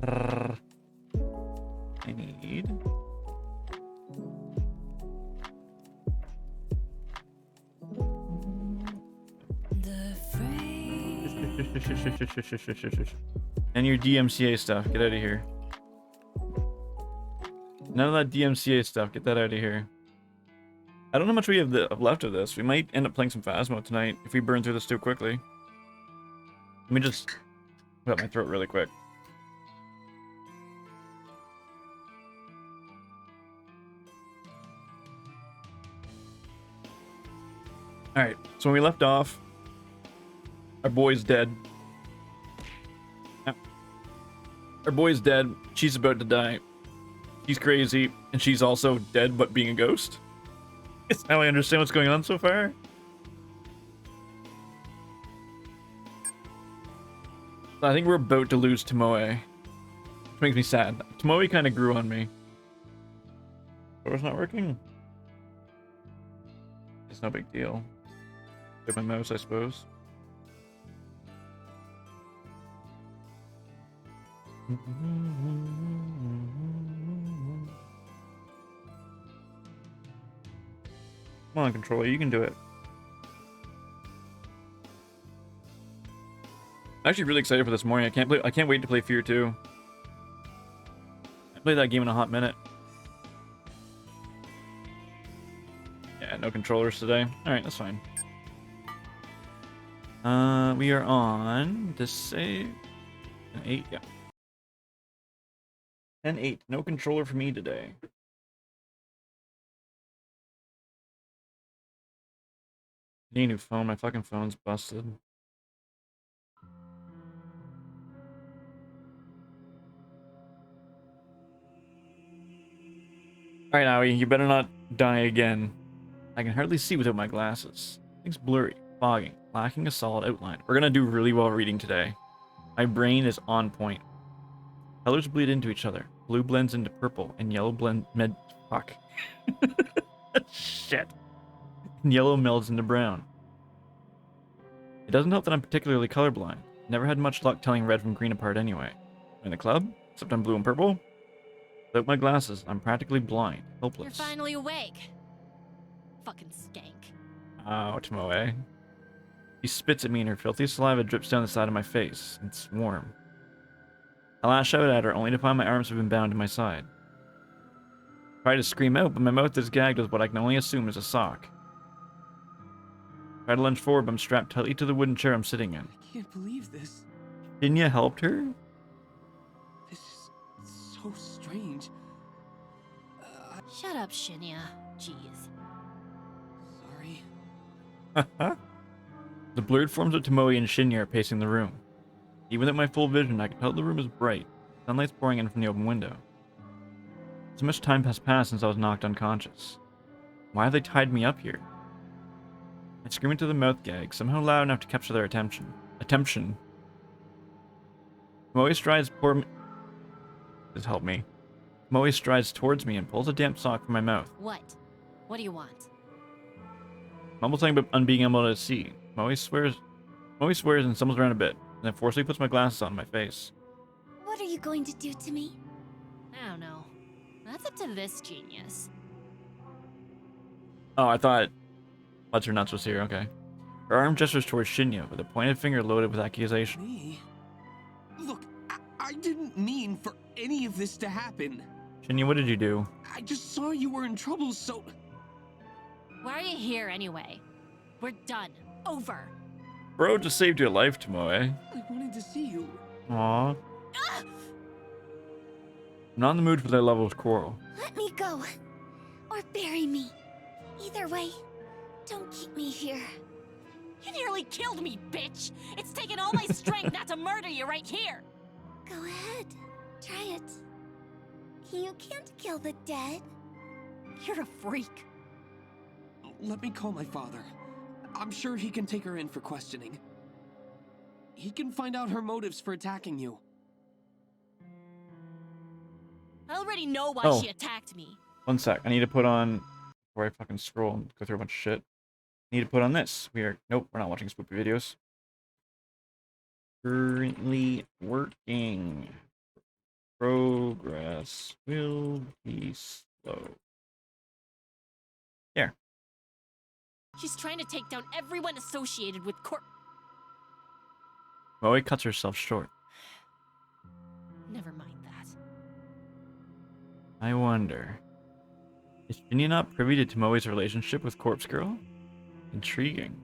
I need... And your DMCA stuff. Get out of here. None of that DMCA stuff. Get that out of here. I don't know how much we have left of this. We might end up playing some Phasmo tonight if we burn through this too quickly. Let me just cut my throat really quick. Alright, so when we left off, our boy's dead. Yep. Our boy's dead. She's about to die. She's crazy, and she's also dead but being a ghost. Is how I understand what's going on so far. I think we're about to lose Tomoe. Which makes me sad. Tomoe kind of grew on me. Door's not working. It's no big deal. With my mouse, I suppose. Come on, controller, you can do it. I'm actually really excited for this morning. I can't wait to play Fear 2. I played that game in a hot minute. Yeah, no controllers today. Alright, that's fine. We are on this save. 8, yeah. 10-8. No controller for me today. Need a new phone. My fucking phone's busted. Alright, Aoi, you better not die again. I can hardly see without my glasses. Things blurry, fogging, lacking a solid outline. We're gonna do really well reading today. My brain is on point. Colors bleed into each other. Blue blends into purple, and yellow fuck. Shit. And yellow melds into brown. It doesn't help that I'm particularly colorblind. Never had much luck telling red from green apart anyway. In the club, except I'm blue and purple. Without my glasses, I'm practically blind, helpless. You're finally awake. Fucking skank. Oh, Tomoe. She spits at me and her filthy saliva drips down the side of my face. It's warm. I lash out at her, only to find my arms have been bound to my side. I try to scream out, but my mouth is gagged with what I can only assume is a sock. I try to lunge forward, but I'm strapped tightly to the wooden chair I'm sitting in. I can't believe this. Shinya helped her? This is so strange. Shut up, Shinya. Jeez. Sorry. The blurred forms of Tomoe and Shinya are pacing the room. Even at my full vision, I can tell the room is bright. Sunlight's pouring in from the open window. So much time has passed since I was knocked unconscious. Why have they tied me up here? I scream into the mouth gag, somehow loud enough to capture their attention. Tomoe strides This helped me. Tomoe strides towards me and pulls a damp sock from my mouth. What? What do you want? Mumble something about unbeing able to see. Tomoe swears and stumbles around a bit, and then forcibly puts my glasses on my face. What are you going to do to me? I don't know. That's up to this genius. Oh, I thought Butts or Nuts was here, okay. Her arm gestures towards Shinya with a pointed finger loaded with accusation. Me? Look, I didn't mean for any of this to happen. Shinya, what did you do? I just saw you were in trouble, so... Why are you here anyway? We're done. Over. Bro just saved your life, Tomoe. I wanted to see you. Aww. I'm not in the mood for their level's quarrel. Let me go. Or bury me. Either way, don't keep me here. You nearly killed me, bitch! It's taken all my strength not to murder you right here! Go ahead. Try it. You can't kill the dead. You're a freak. Let me call my father. I'm sure he can take her in for questioning. He can find out her motives for attacking you. I already know why she attacked me. One sec. I need to put on... Before I fucking scroll and go through a bunch of shit. I need to put on this. Nope, we're not watching spoopy videos. Currently working. Progress will be slow. Here. She's trying to take down everyone associated with Moe cuts herself short. Never mind that. I wonder. Is Shinya not privy to Tomoe's relationship with Corpse Girl? Intriguing.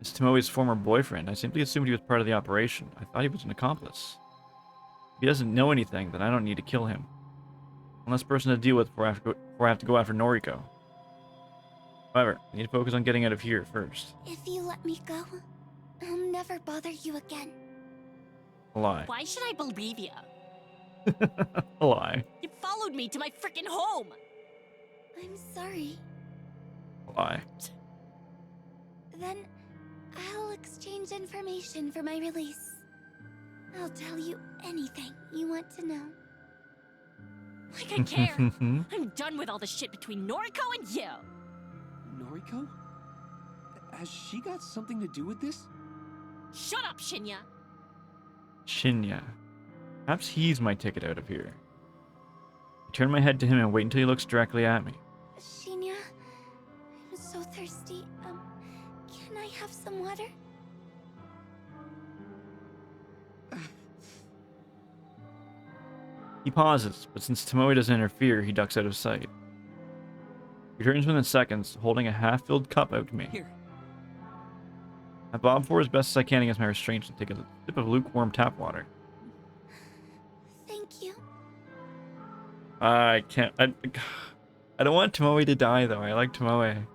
As Tomoe's former boyfriend, I simply assumed he was part of the operation. I thought he was an accomplice. If he doesn't know anything, then I don't need to kill him. One less person to deal with before I have to go after Noriko. However, I need to focus on getting out of here first. If you let me go, I'll never bother you again. A lie. Why should I believe you? A lie. You followed me to my freaking home! I'm sorry. A lie. Then I'll exchange information for my release. I'll tell you anything you want to know. Like I care! I'm done with all the shit between Noriko and you! Noriko? Has she got something to do with this? Shut up, Shinya! Shinya. Perhaps he's my ticket out of here. I turn my head to him and wait until he looks directly at me. Shinya, I'm so thirsty. Can I have some water? He pauses, but since Tomoe doesn't interfere, he ducks out of sight. He returns within seconds, holding a half-filled cup out to me. Here. I bob for as best as I can against my restraints and take a sip of lukewarm tap water. Thank you. I can't. I don't want Tomoe to die, though. I like Tomoe.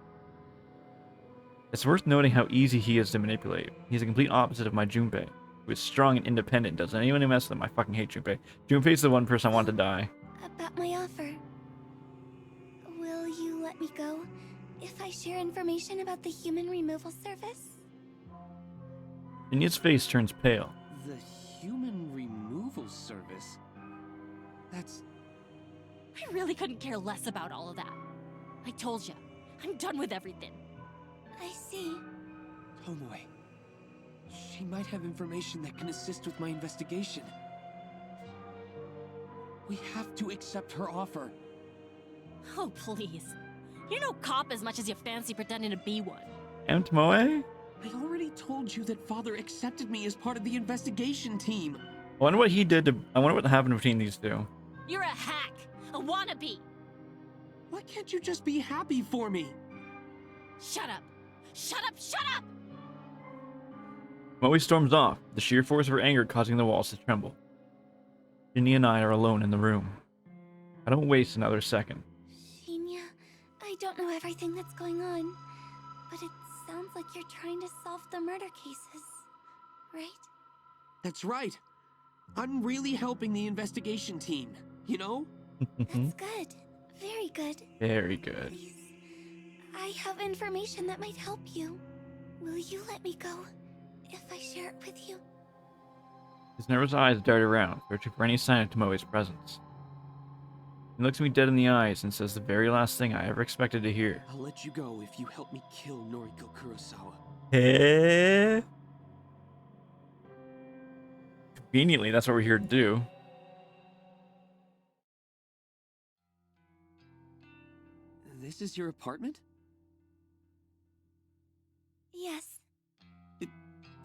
It's worth noting how easy he is to manipulate. He's the complete opposite of my Junpei, who is strong and independent. Doesn't anyone who messes with him? I fucking hate Junpei. Junpei's the one person I want to die. About my offer. Will you let me go if I share information about the human removal service? Shinya's face turns pale. The human removal service? That's... I really couldn't care less about all of that. I told you, I'm done with everything. I see. Tomoe. She might have information that can assist with my investigation. We have to accept her offer. Oh, please. You're no cop as much as you fancy pretending to be one. And Tomoe? I already told you that Father accepted me as part of the investigation team. I wonder what he did to. I wonder what happened between these two. You're a hack, a wannabe. Why can't you just be happy for me? Shut up. Shut up, shut up! Tomoe storms off, the sheer force of her anger causing the walls to tremble. Shinya and I are alone in the room. I don't waste another second. Shinya, I don't know everything that's going on, but it sounds like you're trying to solve the murder cases, right? That's right. I'm really helping the investigation team, you know? That's good. Very good. Very good. Please, I have information that might help you. Will you let me go if I share it with you? His nervous eyes dart around, searching for any sign of Tomoe's presence. He looks me dead in the eyes and says the very last thing I ever expected to hear. I'll let you go if you help me kill Noriko Kurosawa. Hey. Conveniently, that's what we're here to do. This is your apartment? Yes.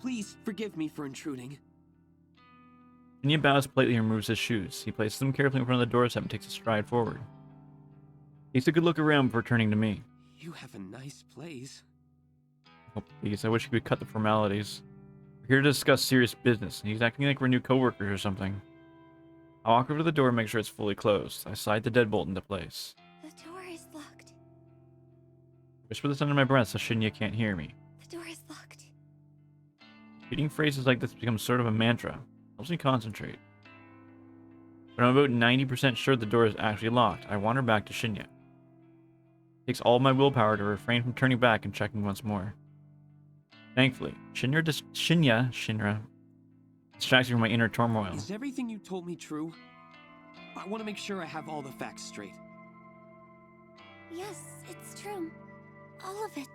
Please forgive me for intruding. Shinya bows politely and removes his shoes. He places them carefully in front of the doorstep and takes a stride forward. He takes a good look around before turning to me. You have a nice place. Oh, please, I wish he would cut the formalities. We're here to discuss serious business, and he's acting like we're new coworkers or something. I walk over to the door and make sure it's fully closed. I slide the deadbolt into place. The door is locked. Whisper this under my breath so Shinya can't hear me. The door is locked. Repeating phrases like this becomes sort of a mantra. Helps me concentrate. But I'm about 90% sure the door is actually locked. I wander back to Shinya. It takes all my willpower to refrain from turning back and checking once more. Thankfully, Shinra distracts me from my inner turmoil. Is everything you told me true? I want to make sure I have all the facts straight. Yes, it's true. All of it.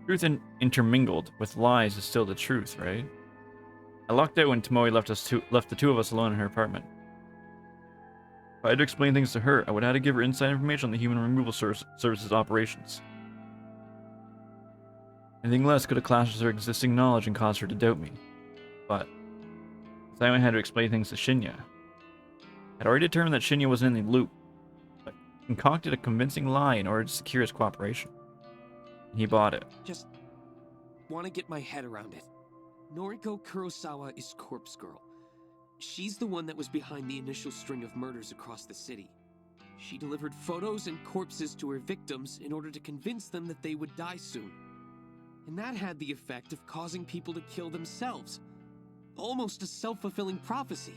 Truth intermingled with lies is still the truth, right? I locked out when Tomoe left the two of us alone in her apartment. If I had to explain things to her, I would have to give her inside information on the human removal service's operations. Anything less could have clashed with her existing knowledge and caused her to doubt me. But I had to explain things to Shinya. I'd already determined that Shinya wasn't in the loop, but concocted a convincing lie in order to secure his cooperation. And he bought it. Just want to get my head around it. Noriko Kurosawa is Corpse Girl. She's the one that was behind the initial string of murders across the city. She delivered photos and corpses to her victims in order to convince them that they would die soon. And that had the effect of causing people to kill themselves. Almost a self-fulfilling prophecy.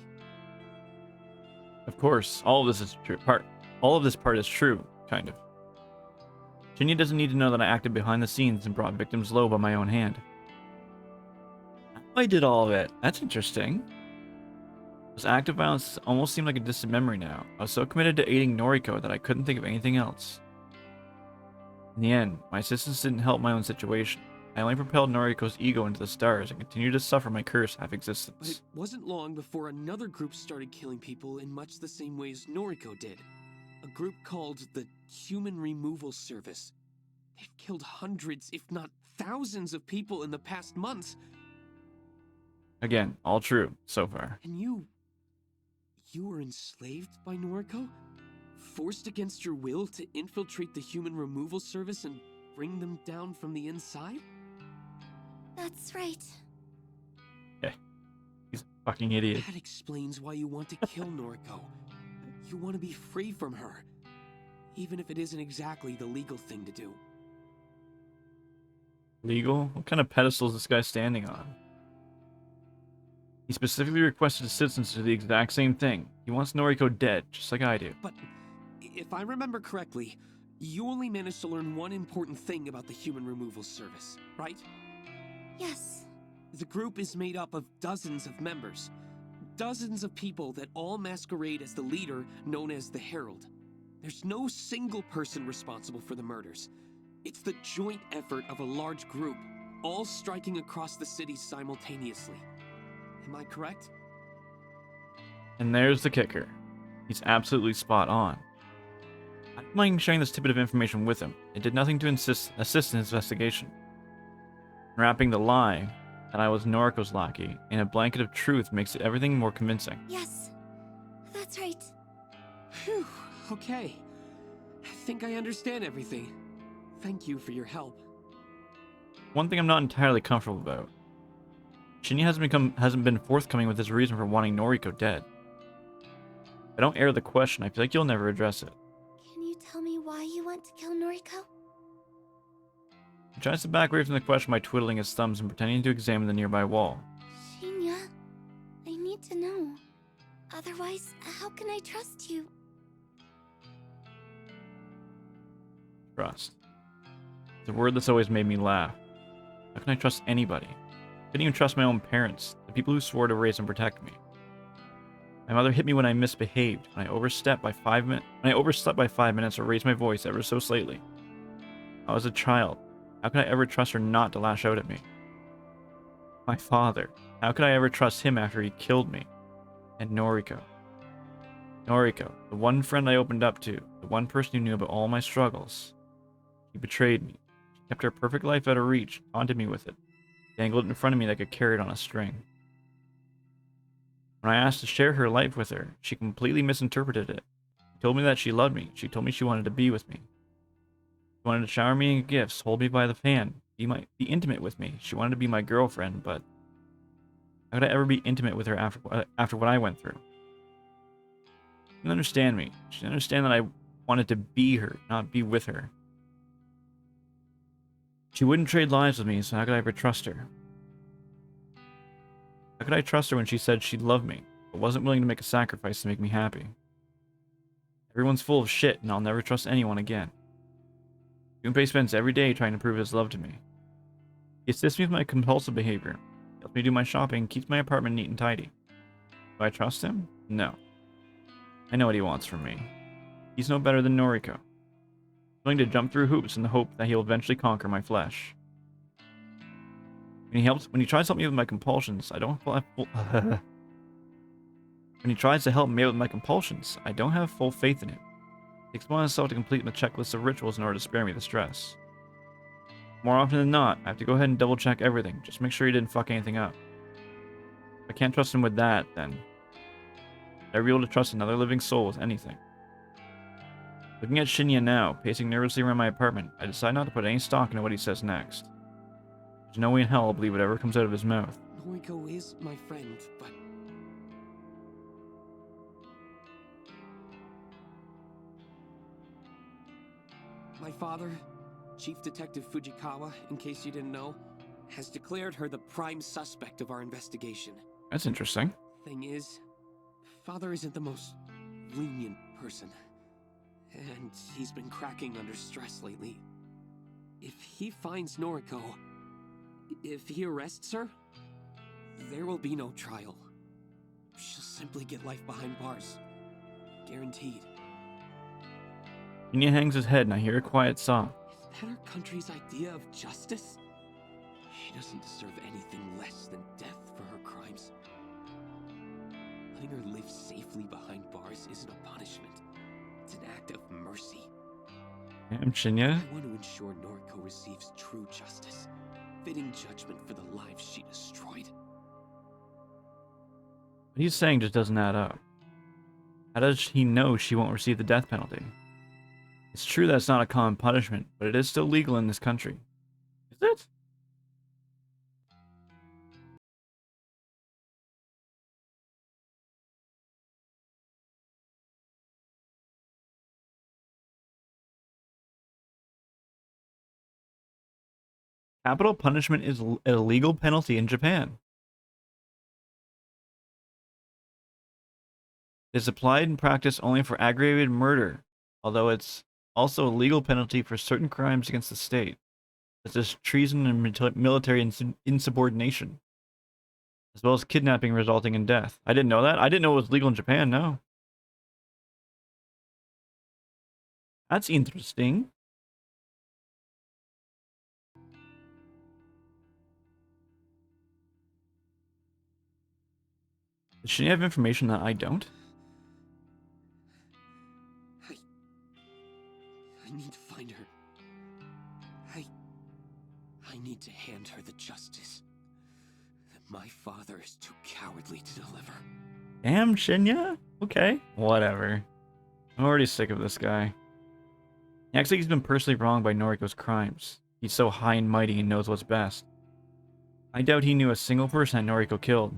Of course, all of this is true. All of this part is true, kind of. Shinya doesn't need to know that I acted behind the scenes and brought victims low by my own hand. I did all of it. That's interesting. This act of violence almost seemed like a distant memory now. I was so committed to aiding Noriko that I couldn't think of anything else. In the end, my assistance didn't help my own situation. I only propelled Noriko's ego into the stars and continued to suffer my curse half-existence. But it wasn't long before another group started killing people in much the same way as Noriko did. A group called the Human Removal Service. They've killed hundreds, if not thousands of people in the past months. Again, all true, so far. And you were enslaved by Noriko? Forced against your will to infiltrate the Human Removal Service and bring them down from the inside? That's right. Yeah, he's a fucking idiot. That explains why you want to kill Noriko. You want to be free from her, even if it isn't exactly the legal thing to do. Legal? What kind of pedestal is this guy standing on? He specifically requested assistance to do the exact same thing. He wants Noriko dead, just like I do. But if I remember correctly, you only managed to learn one important thing about the Human Removal Service, right? Yes. The group is made up of dozens of members. Dozens of people that all masquerade as the leader known as the Herald. There's no single person responsible for the murders. It's the joint effort of a large group, all striking across the city simultaneously. Am I correct? And there's the kicker. He's absolutely spot on. I don't mind sharing this tidbit of information with him. It did nothing to assist in his investigation. Wrapping the lie that I was Noriko's lackey in a blanket of truth makes it everything more convincing. Yes. That's right. Phew, okay. I think I understand everything. Thank you for your help. One thing I'm not entirely comfortable about. Shinya hasn't been forthcoming with his reason for wanting Noriko dead. If I don't air the question, I feel like you'll never address it. Can you tell me why you want to kill Noriko? He tries to back away from the question by twiddling his thumbs and pretending to examine the nearby wall. Shinya, I need to know. Otherwise, how can I trust you? Trust. It's a word that's always made me laugh. How can I trust anybody? I couldn't even trust my own parents, the people who swore to raise and protect me. My mother hit me when I misbehaved, when I overslept by 5 minutes or raised my voice ever so slightly. I was a child. How could I ever trust her not to lash out at me? My father. How could I ever trust him after he killed me? And Noriko. Noriko, the one friend I opened up to, the one person who knew about all my struggles. She betrayed me. She kept her perfect life out of reach, taunted me with it, dangled it in front of me like a carrot on a string. When I asked to share her life with her, she completely misinterpreted it. She told me that she loved me. She told me she wanted to be with me. She wanted to shower me in gifts, hold me by the hand, be intimate with me. She wanted to be my girlfriend, but how could I ever be intimate with her after what I went through? She didn't understand me. She didn't understand that I wanted to be her, not be with her. She wouldn't trade lives with me, so how could I ever trust her? How could I trust her when she said she loved me, but wasn't willing to make a sacrifice to make me happy? Everyone's full of shit, and I'll never trust anyone again. Junpei spends every day trying to prove his love to me. He assists me with my compulsive behavior, helps me do my shopping, keeps my apartment neat and tidy. Do I trust him? No. I know what he wants from me. He's no better than Noriko. He's willing to jump through hoops in the hope that he'll eventually conquer my flesh. When he tries to help me with my compulsions, I don't have full when he tries to help me with my compulsions, I don't have full faith in him. He takes upon himself to complete my checklist of rituals in order to spare me the stress. More often than not, I have to go ahead and double check everything, just make sure he didn't fuck anything up. If I can't trust him with that, then I'd be able to trust another living soul with anything. Looking at Shinya now, pacing nervously around my apartment, I decide not to put any stock into what he says next. There's no way in hell I'll believe whatever comes out of his mouth. Noriko is my friend, but... My father, Chief Detective Fujikawa, in case you didn't know, has declared her the prime suspect of our investigation. That's interesting. Thing is, Father isn't the most lenient person, and he's been cracking under stress lately. If he finds Noriko, if he arrests her, there will be no trial. She'll simply get life behind bars. Guaranteed. Shinya hangs his head and I hear a quiet sob. Is that our country's idea of justice? She doesn't deserve anything less than death for her crimes. Letting her live safely behind bars isn't a punishment. It's an act of mercy. Damn, Shinya. I want to ensure Noriko receives true justice, fitting judgment for the lives she destroyed. What he's saying just doesn't add up. How does he know she won't receive the death penalty? It's true that it's not a common punishment, but it is still legal in this country. Is it? Capital punishment is a legal penalty in Japan. It is applied in practice only for aggravated murder, although it's also a legal penalty for certain crimes against the state, such as treason and military insubordination, as well as kidnapping resulting in death. I didn't know that. I didn't know it was legal in Japan, no. That's interesting. Does she have information that I don't? I need to find her. I need to hand her the justice that my father is too cowardly to deliver. Damn, Shinya? Okay. Whatever. I'm already sick of this guy. He acts like he's been personally wronged by Noriko's crimes. He's so high and mighty and knows what's best. I doubt he knew a single person that Noriko killed.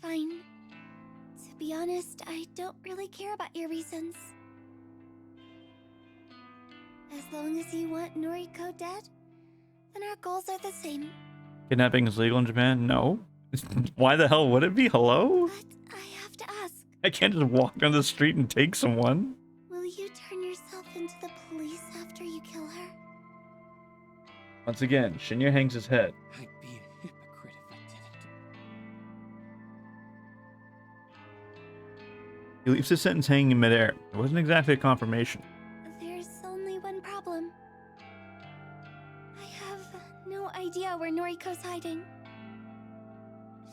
Fine. To be honest, I don't really care about your reasons. As long as you want Noriko dead, then our goals are the same. Kidnapping is legal in Japan? No. Why the hell would it be? Hello? But I have to ask, I can't just walk down the street and take someone. will you turn yourself into the police after you kill her? Once again, Shinya hangs his head. I'd be a hypocrite if I didn't. He leaves his sentence hanging in midair. It wasn't exactly a confirmation. There's only one problem. I have no idea where Noriko's hiding.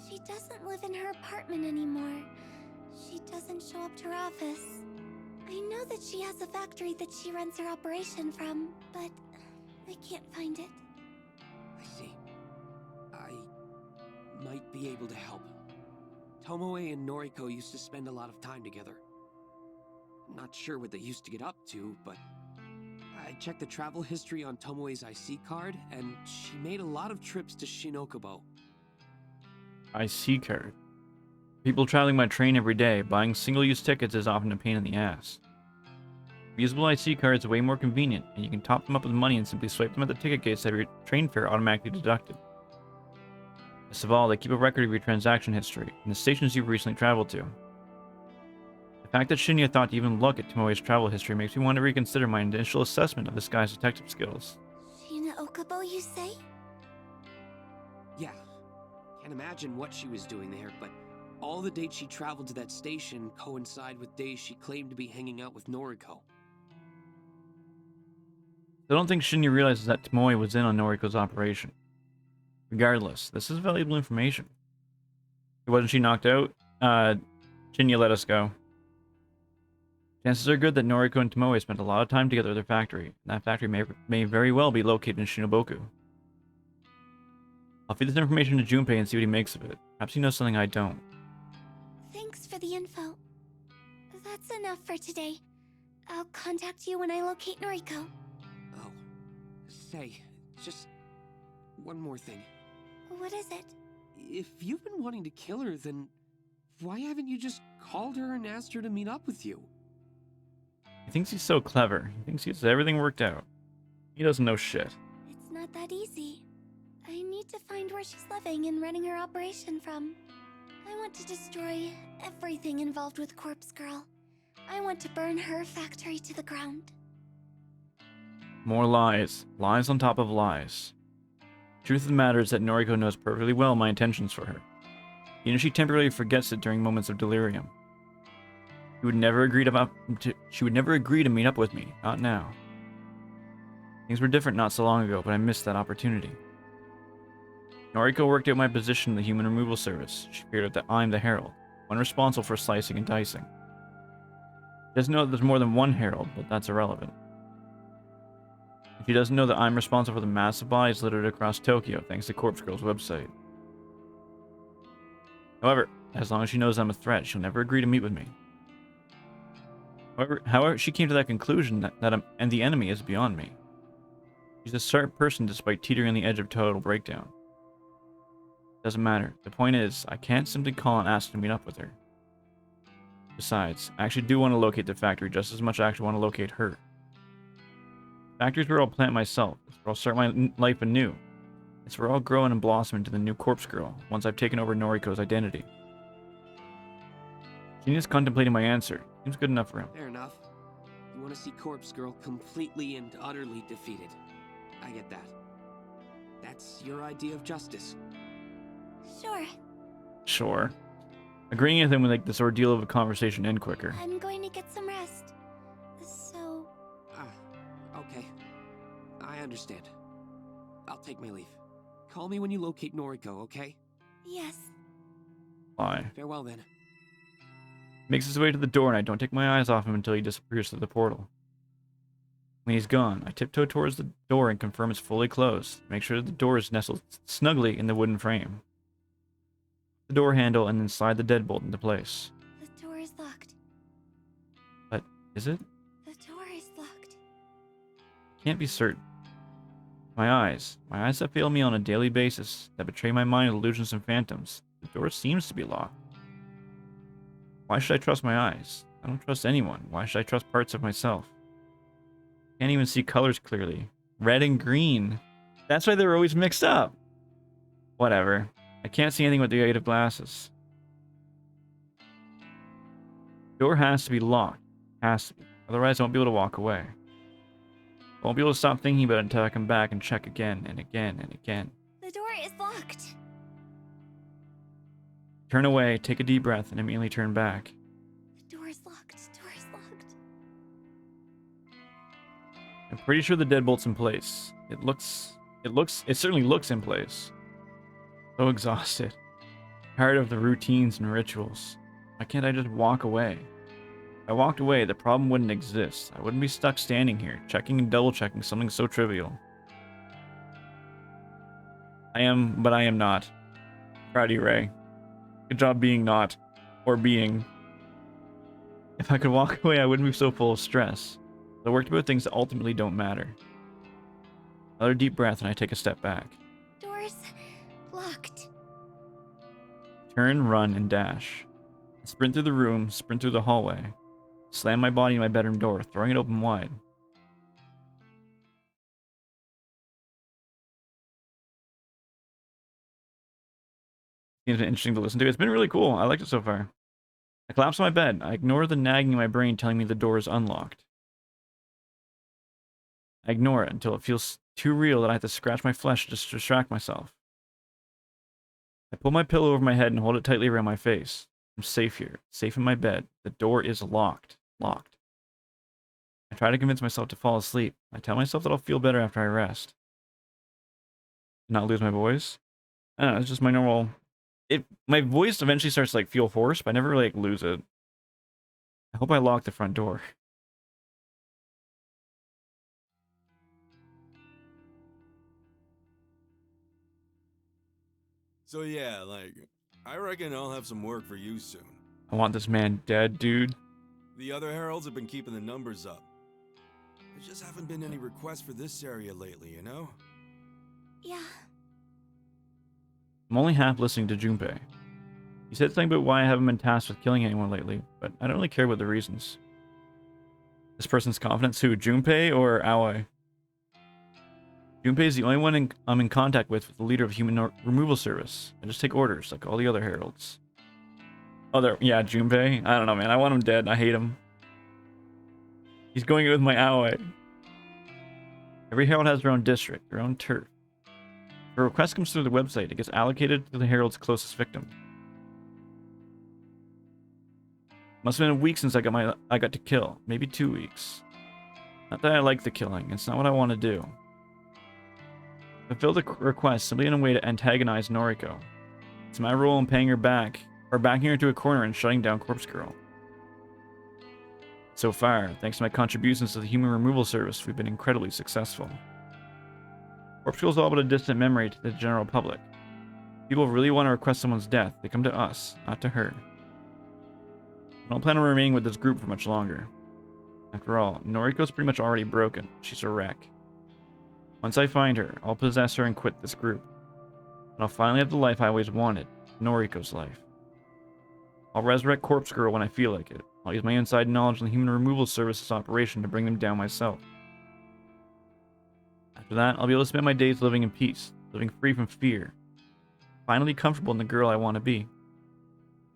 She doesn't live in her apartment anymore. She doesn't show up to her office. I know that she has a factory that she runs her operation from, but I can't find it. I see. I might be able to help. Tomoe and Noriko used to spend a lot of time together. Not sure what they used to get up to, but I checked the travel history on Tomoe's IC card, and she made a lot of trips to Shinokubo. IC card. People traveling by train every day, buying single-use tickets is often a pain in the ass. Reusable IC cards are way more convenient, and you can top them up with money and simply swipe them at the ticket gates to have your train fare automatically deducted. Best of all, they keep a record of your transaction history and the stations you've recently traveled to. The fact that Shinya thought to even look at Tomoe's travel history makes me want to reconsider my initial assessment of this guy's detective skills. Shina Okubo, you say? Yeah, can't imagine what she was doing there, but all the dates she traveled to that station coincide with days she claimed to be hanging out with Noriko. I don't think Shinya realizes that Tomoe was in on Noriko's operation. Regardless, this is valuable information. Wasn't she knocked out? Shinya let us go. Chances are good that Noriko and Tomoe spent a lot of time together at their factory, and that factory may very well be located in Shinoboku. I'll feed this information to Junpei and see what he makes of it. Perhaps he knows something I don't. Thanks for the info. That's enough for today. I'll contact you when I locate Noriko. Oh. Say, just one more thing. What is it? If you've been wanting to kill her, then why haven't you just called her and asked her to meet up with you? He thinks he's so clever. He thinks he has everything worked out. He doesn't know shit. It's not that easy. I need to find where she's living and running her operation from. I want to destroy everything involved with Corpse Girl. I want to burn her factory to the ground. More lies. Lies on top of lies. Truth of the matter is that Noriko knows perfectly well my intentions for her. Even if she temporarily forgets it during moments of delirium. She would never agree to meet up with me. Not now. Things were different not so long ago, but I missed that opportunity. Noriko worked out my position in the Human Removal Service. She figured out that I'm the Herald, one responsible for slicing and dicing. She doesn't know that there's more than one Herald, but that's irrelevant. She doesn't know that I'm responsible for the massive bodies littered across Tokyo, thanks to Corpse Girl's website. However, as long as she knows I'm a threat, she'll never agree to meet with me. However, she came to that conclusion that and the enemy is beyond me. She's a sharp person despite teetering on the edge of total breakdown. Doesn't matter. The point is, I can't simply call and ask to meet up with her. Besides, I actually do want to locate the factory just as much as I actually want to locate her. Factory's where I'll plant myself. It's where I'll start my life anew. It's where I'll grow and blossom into the new Corpse Girl once I've taken over Noriko's identity. Shinya's contemplating my answer. Seems good enough for him. Fair enough. You want to see Corpse Girl completely and utterly defeated. I get that. That's your idea of justice. Sure. Sure. Agreeing with him would make this ordeal of a conversation end quicker. I'm going to get some rest. So... Okay. I understand. I'll take my leave. Call me when you locate Noriko, okay? yes. Why? Farewell then. Makes his way to the door and I don't take my eyes off him until he disappears through the portal. When he's gone, I tiptoe towards the door and confirm it's fully closed. Make sure that the door is nestled snugly in the wooden frame. The door handle and then slide the deadbolt into place. The door is locked. But is it? The door is locked. Can't be certain. My eyes that fail me on a daily basis, that betray my mind with illusions and phantoms. The door seems to be locked. Why should I trust my eyes? I don't trust anyone. Why should I trust parts of myself? Can't even see colors clearly. Red and green. That's why they're always mixed up. Whatever. I can't see anything with the aid of glasses. Door has to be locked. Has to be. Otherwise I won't be able to walk away. I won't be able to stop thinking about it until I come back and check again and again and again. The door is locked. Turn away, take a deep breath, and immediately turn back. The door is locked. The door is locked. I'm pretty sure the deadbolt's in place. It certainly looks in place. So exhausted. Tired of the routines and rituals. Why can't I just walk away? If I walked away, the problem wouldn't exist. I wouldn't be stuck standing here, checking and double-checking something so trivial. I am, but I am not. Proud of you, Ray. Good job being not. Or being. If I could walk away, I wouldn't be so full of stress. I worked about things that ultimately don't matter. Another deep breath and I take a step back. Door's locked. Turn, run, and dash. I sprint through the room, sprint through the hallway. Slam my body in my bedroom door, throwing it open wide. It's been interesting to listen to. It's been really cool. I liked it so far. I collapse on my bed. I ignore the nagging in my brain telling me the door is unlocked. I ignore it until it feels too real that I have to scratch my flesh to distract myself. I pull my pillow over my head and hold it tightly around my face. I'm safe here, safe in my bed. The door is locked. Locked. I try to convince myself to fall asleep. I tell myself that I'll feel better after I rest. Not lose my voice? I don't know, it's just my normal... My voice eventually starts to, like, feel hoarse, but I never really, like, lose it. I hope I lock the front door. So yeah, like, I reckon I'll have some work for you soon. I want this man dead, dude. The other heralds have been keeping the numbers up. There just haven't been any requests for this area lately, you know? Yeah. I'm only half listening to Junpei. He said something about why I haven't been tasked with killing anyone lately, but I don't really care about the reasons. This person's confidence who, Junpei or Aoi? Junpei is the only one I'm in contact with the leader of Human Removal Service. I just take orders, like all the other heralds. Oh, yeah, Junpei? I don't know, man. I want him dead. I hate him. He's going in with my Aoi. Every herald has their own district, their own turf. If a request comes through the website, it gets allocated to the herald's closest victim. Must have been a week since I got to kill. Maybe 2 weeks. Not that I like the killing. It's not what I want to do. Fulfill the request simply in a way to antagonize Noriko. It's my role in paying her back, or backing her into a corner and shutting down Corpse Girl. So far, thanks to my contributions to the Human Removal Service, we've been incredibly successful. Corpse Girl is all but a distant memory to the general public. If people really want to request someone's death, they come to us, not to her. I don't plan on remaining with this group for much longer. After all, Noriko's pretty much already broken. She's a wreck. Once I find her, I'll possess her and quit this group. And I'll finally have the life I always wanted, Noriko's life. I'll resurrect Corpse Girl when I feel like it. I'll use my inside knowledge of the Human Removal Service's operation to bring them down myself. After that, I'll be able to spend my days living in peace, living free from fear. Finally comfortable in the girl I want to be.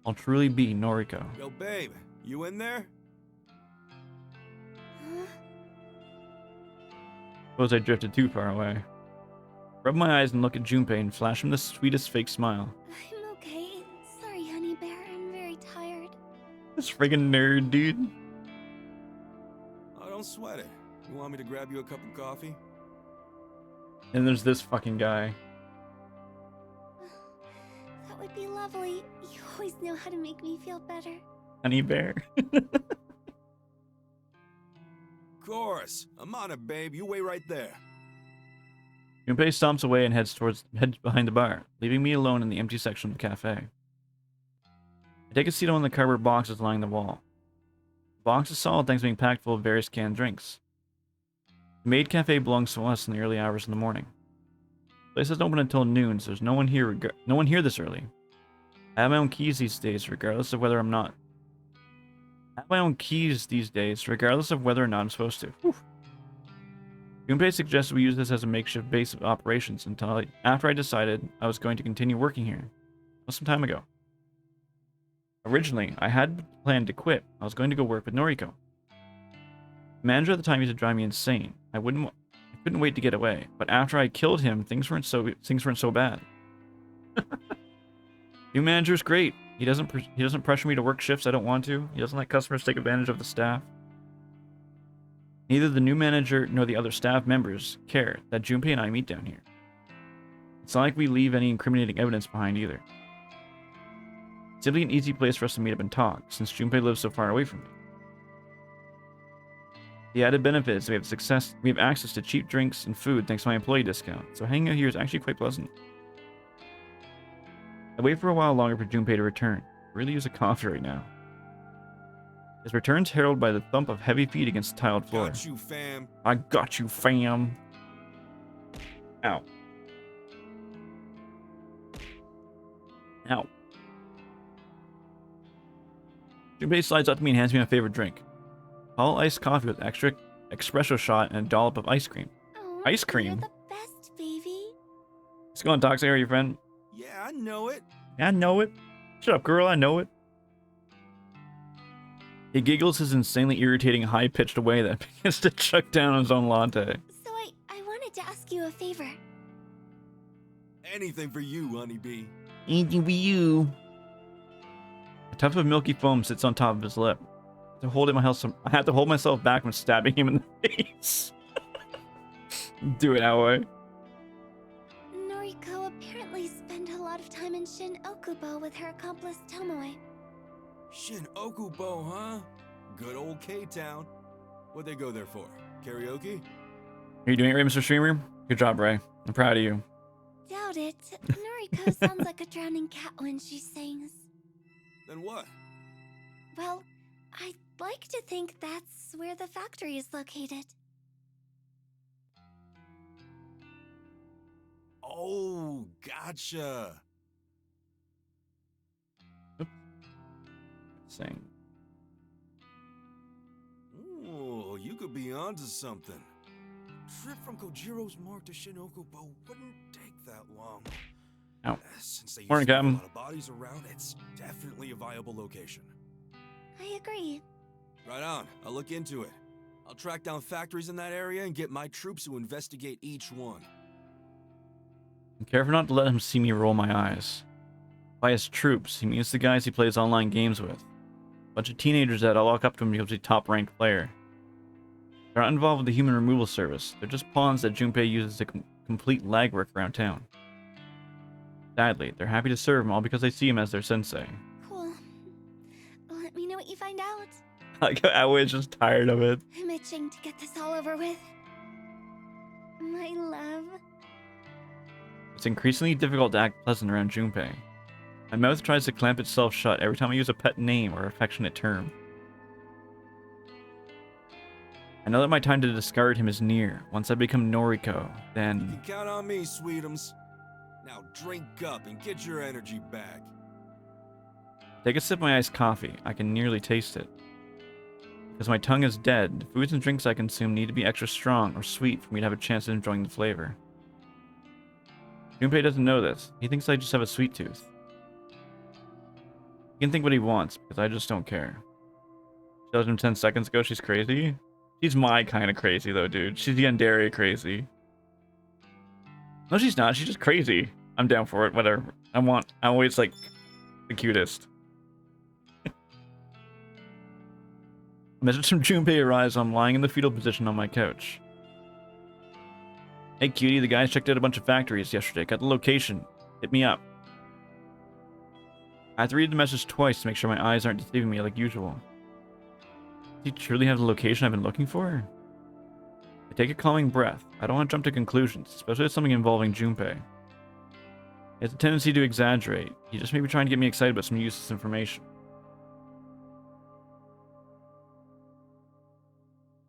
I'll truly be Noriko. Yo, babe, you in there? Huh? Suppose I drifted too far away. Rub my eyes and look at Junpei and flash him the sweetest fake smile. I'm okay. Sorry, honey bear. I'm very tired. This friggin' nerd, dude. Oh, don't sweat it. You want me to grab you a cup of coffee? And there's this fucking guy. That would be lovely. You always know how to make me feel better. Honey bear. Of course. I'm on it, babe. You wait right there. Junpei stomps away and heads behind the bar, leaving me alone in the empty section of the cafe. I take a seat on one of the cardboard boxes lining the wall. The box is solid thanks to being packed full of various canned drinks. The maid cafe belongs to us in the early hours of the morning. The place doesn't open until noon, so there's no one here this early. I have my own keys these days, regardless of whether I'm not. I have my own keys these days, regardless of whether or not I'm supposed to. Whew. Junpei suggested we use this as a makeshift base of operations until after I decided I was going to continue working here. That was some time ago. Originally, I had planned to quit. I was going to go work with Noriko. The manager at the time used to drive me insane. I couldn't wait to get away. But after I killed him, things weren't so bad. New manager's great. He doesn't pressure me to work shifts I don't want to. He doesn't let customers take advantage of the staff. Neither the new manager nor the other staff members care that Junpei and I meet down here. It's not like we leave any incriminating evidence behind either. It's simply an easy place for us to meet up and talk, since Junpei lives so far away from me. The added benefit is we have access to cheap drinks and food thanks to my employee discount, so hanging out here is actually quite pleasant. I wait for a while longer for Junpei to return. I really use a coffee right now. His return's heralded by the thump of heavy feet against the tiled floor. Got you, fam. I got you, fam. Ow. Ow. Junpei slides up to me and hands me my favorite drink. All iced coffee with extra espresso shot and a dollop of ice cream. Oh, Ice cream? You're the best, baby. What's going on, Toxic? How are you, friend? Yeah, I know it. I know it. Shut up, girl. I know it. He giggles his insanely irritating high-pitched way that begins to chuck down on his own latte. So I wanted to ask you a favor. Anything for you, honeybee. Anything for you. A tuft of milky foam sits on top of his lip. I have to hold myself back from stabbing him in the face. Do it, Aoi. Noriko apparently spent a Okubo with her accomplice Tomoe. Shin Okubo, huh? Good old K-Town. What'd they go there for? Karaoke? Are you doing it right, Mr. Streamer? Good job, Ray. I'm proud of you. Doubt it. Noriko sounds like a drowning cat when she sings. Then what? Well, I'd like to think that's where the factory is located. Oh, gotcha. Sing. Ooh, you could be onto something. Trip from Kojiro's mark to Shinokubo wouldn't take that long. Ow. Since they Morning, used to have a Captain. lot of bodies around, it's definitely a viable location. I agree. Right on. I'll look into it. I'll track down factories in that area and get my troops to investigate each one. I'm careful not to let him see me roll my eyes. By his troops, he means the guys he plays online games with. A bunch of teenagers that all walk up to him because he's a top-ranked player. They're not involved with the human removal service. They're just pawns that Junpei uses to complete legwork around town. Sadly, they're happy to serve him all because they see him as their sensei. Cool. Let me know what you find out. Like, Aoi's just tired of it. I'm itching to get this all over with. My love. It's increasingly difficult to act pleasant around Junpei. My mouth tries to clamp itself shut every time I use a pet name or affectionate term. I know that my time to discard him is near. Once I become Noriko, You then... can count on me, sweetums. Now drink up and get your energy back. Take a sip of my iced coffee. I can nearly taste it. Because my tongue is dead, the foods and drinks I consume need to be extra strong or sweet for me to have a chance at enjoying the flavor. Junpei doesn't know this. He thinks I just have a sweet tooth. He can think what he wants, because I just don't care. She told him 10 seconds ago she's crazy. She's my kind of crazy, though, dude. She's the Yandere crazy. No, she's not. She's just crazy. I'm down for it. Whatever. I'm always, like, the cutest. A message from Junpei arrives. I'm lying in the fetal position on my couch. Hey, cutie. The guys checked out a bunch of factories yesterday. Got the location. Hit me up. I have to read the message twice to make sure my eyes aren't deceiving me like usual. Does he truly have the location I've been looking for? I take a calming breath. I don't want to jump to conclusions, especially with something involving Junpei. He has a tendency to exaggerate. He just may be trying to get me excited about some useless information.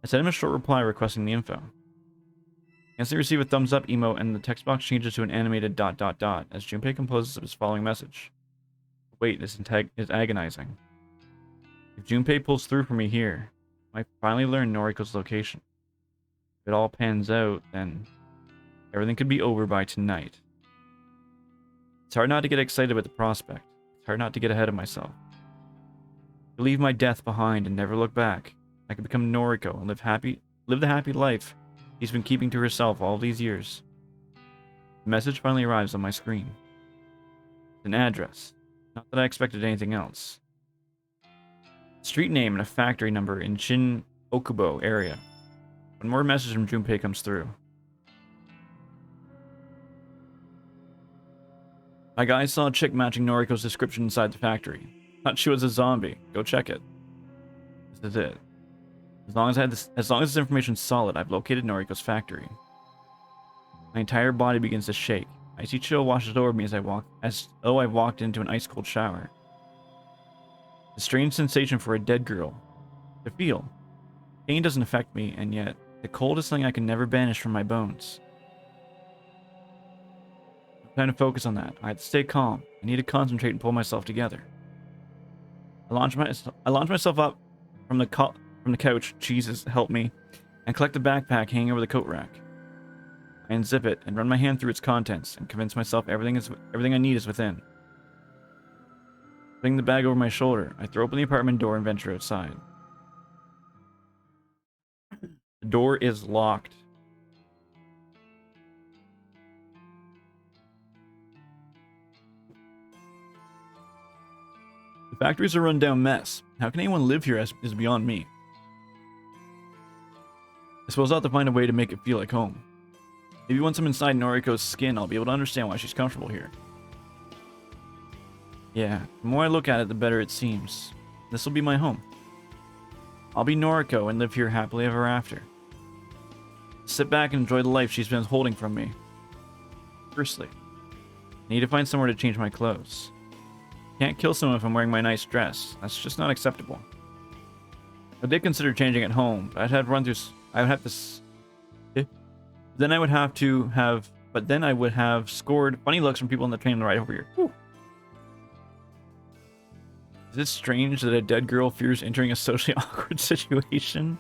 I sent him a short reply requesting the info. I instantly receive a thumbs up emote and the text box changes to an animated ... as Junpei composes his following message. Wait, this is agonizing. If Junpei pulls through for me here, I might finally learn Noriko's location. If it all pans out, then everything could be over by tonight. It's hard not to get excited about the prospect. It's hard not to get ahead of myself. To leave my death behind and never look back, I could become Noriko and live the happy life he's been keeping to herself all these years. The message finally arrives on my screen. It's an address. Not that I expected anything else. Street name and a factory number in Shin Okubo area. One more message from Junpei comes through. My guys saw a chick matching Noriko's description inside the factory. Thought she was a zombie. Go check it. This is it. As long as this information's solid, I've located Noriko's factory. My entire body begins to shake. Icy chill washes over me as though I walked into an ice-cold shower. A strange sensation for a dead girl to feel. Pain doesn't affect me, and yet the cold is something I can never banish from my bones. I'm trying to focus on that. I have to stay calm. I need to concentrate and pull myself together. I launch myself up from the couch. Jesus, help me! And collect the backpack hanging over the coat rack. I unzip it and run my hand through its contents and convince myself everything I need is within. Putting the bag over my shoulder, I throw open the apartment door and venture outside. The door is locked. The factory's a rundown mess. How can anyone live here is beyond me. I suppose I'll have to find a way to make it feel like home. Maybe once I'm inside Noriko's skin, I'll be able to understand why she's comfortable here. Yeah, the more I look at it, the better it seems. This will be my home. I'll be Noriko and live here happily ever after. Sit back and enjoy the life she's been holding from me. Firstly, I need to find somewhere to change my clothes. Can't kill someone if I'm wearing my nice dress. That's just not acceptable. I did consider changing at home, but I would have to. Then I would have to have. But then I would have scored funny looks from people on the train on the ride over here. Whew. Is it strange that a dead girl fears entering a socially awkward situation?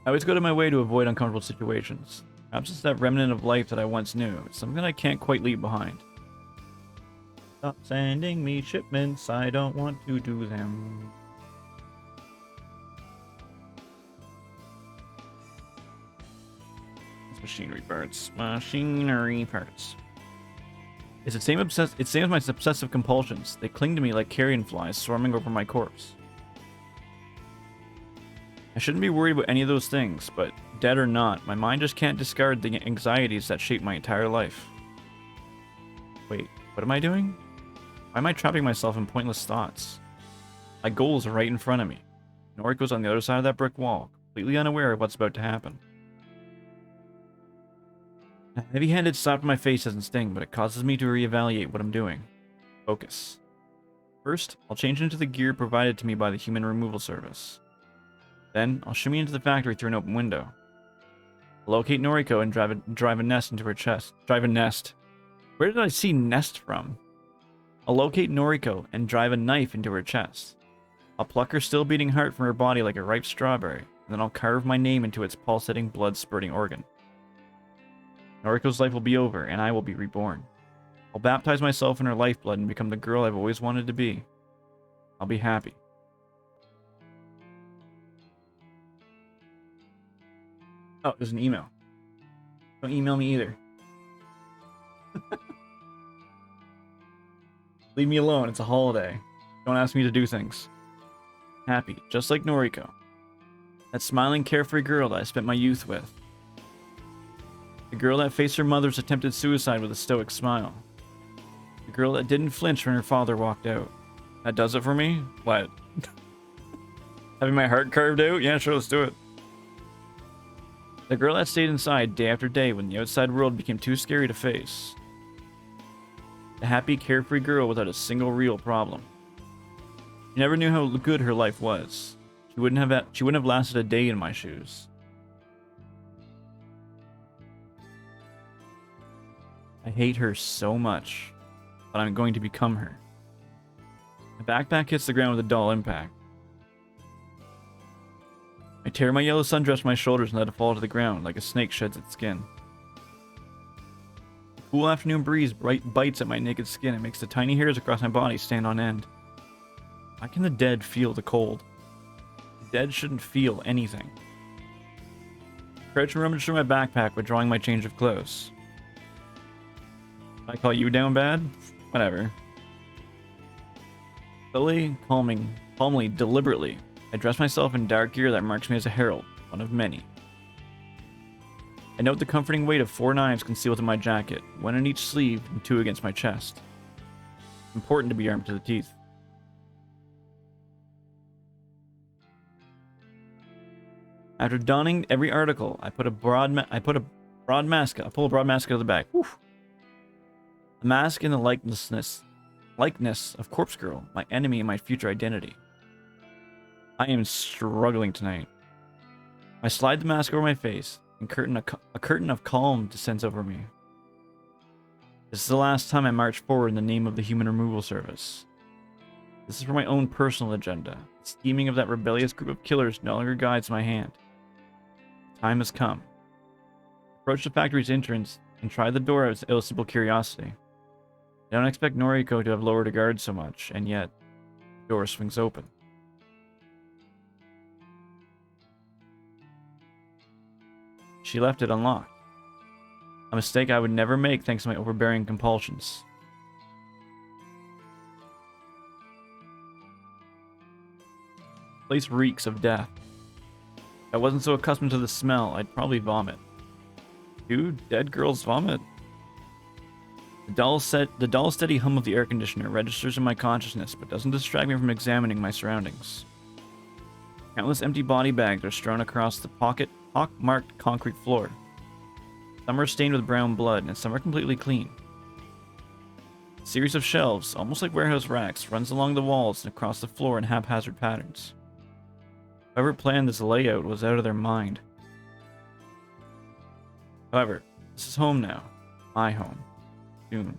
I always go to my way to avoid uncomfortable situations. Perhaps it's that remnant of life that I once knew. It's something I can't quite leave behind. Stop sending me shipments. I don't want to do them. It's machinery parts. Machinery parts. It's the same as my obsessive compulsions. They cling to me like carrion flies swarming over my corpse. I shouldn't be worried about any of those things, but dead or not, my mind just can't discard the anxieties that shape my entire life. Wait, what am I doing? Why am I trapping myself in pointless thoughts? My goal is right in front of me. Noriko's on the other side of that brick wall, completely unaware of what's about to happen. A heavy-handed slap in my face doesn't sting, but it causes me to reevaluate what I'm doing. Focus. First, I'll change into the gear provided to me by the human removal service. Then, I'll shimmy into the factory through an open window. I'll locate Noriko and drive a nest into her chest. Drive a nest. Where did I see nest from? I'll locate Noriko and drive a knife into her chest. I'll pluck her still beating heart from her body like a ripe strawberry, and then I'll carve my name into its pulsating, blood-spurting organ. Noriko's life will be over, and I will be reborn. I'll baptize myself in her lifeblood and become the girl I've always wanted to be. I'll be happy. Oh, there's an email. Don't email me either. Leave me alone, it's a holiday. Don't ask me to do things. Happy, just like Noriko. That smiling, carefree girl that I spent my youth with. The girl that faced her mother's attempted suicide with a stoic smile. The girl that didn't flinch when her father walked out. That does it for me? What? Having my heart carved out? Yeah, sure, let's do it. The girl that stayed inside day after day when the outside world became too scary to face. The happy, carefree girl without a single real problem. She never knew how good her life was. She wouldn't have lasted a day in my shoes. I hate her so much, but I'm going to become her. My backpack hits the ground with a dull impact. I tear my yellow sundress from my shoulders and let it fall to the ground like a snake sheds its skin. The cool afternoon breeze bites at my naked skin and makes the tiny hairs across my body stand on end. Why can the dead feel the cold? The dead shouldn't feel anything. I crouch and rummage through my backpack withdrawing my change of clothes. I call you down bad? Whatever. Slowly, calmly, deliberately, I dress myself in dark gear that marks me as a herald, one of many. I note the comforting weight of 4 knives concealed in my jacket, 1 in each sleeve and 2 against my chest. It's important to be armed to the teeth. After donning every article, I pull a broad mask out of the bag. Whew. The mask in the likeness of Corpse Girl, my enemy and my future identity. I am struggling tonight. I slide the mask over my face, and a curtain of calm descends over me. This is the last time I march forward in the name of the Human Removal Service. This is for my own personal agenda. The scheming of that rebellious group of killers no longer guides my hand. The time has come. I approach the factory's entrance and try the door out of simple curiosity. I don't expect Noriko to have lowered a guard so much, and yet, the door swings open. She left it unlocked. A mistake I would never make thanks to my overbearing compulsions. The place reeks of death. If I wasn't so accustomed to the smell, I'd probably vomit. Do dead girls vomit? The The dull, steady hum of the air conditioner registers in my consciousness, but doesn't distract me from examining my surroundings. Countless empty body bags are strewn across the pock-marked concrete floor. Some are stained with brown blood, and some are completely clean. A series of shelves, almost like warehouse racks, runs along the walls and across the floor in haphazard patterns. Whoever planned this layout was out of their mind. However, this is home now. My home. Soon.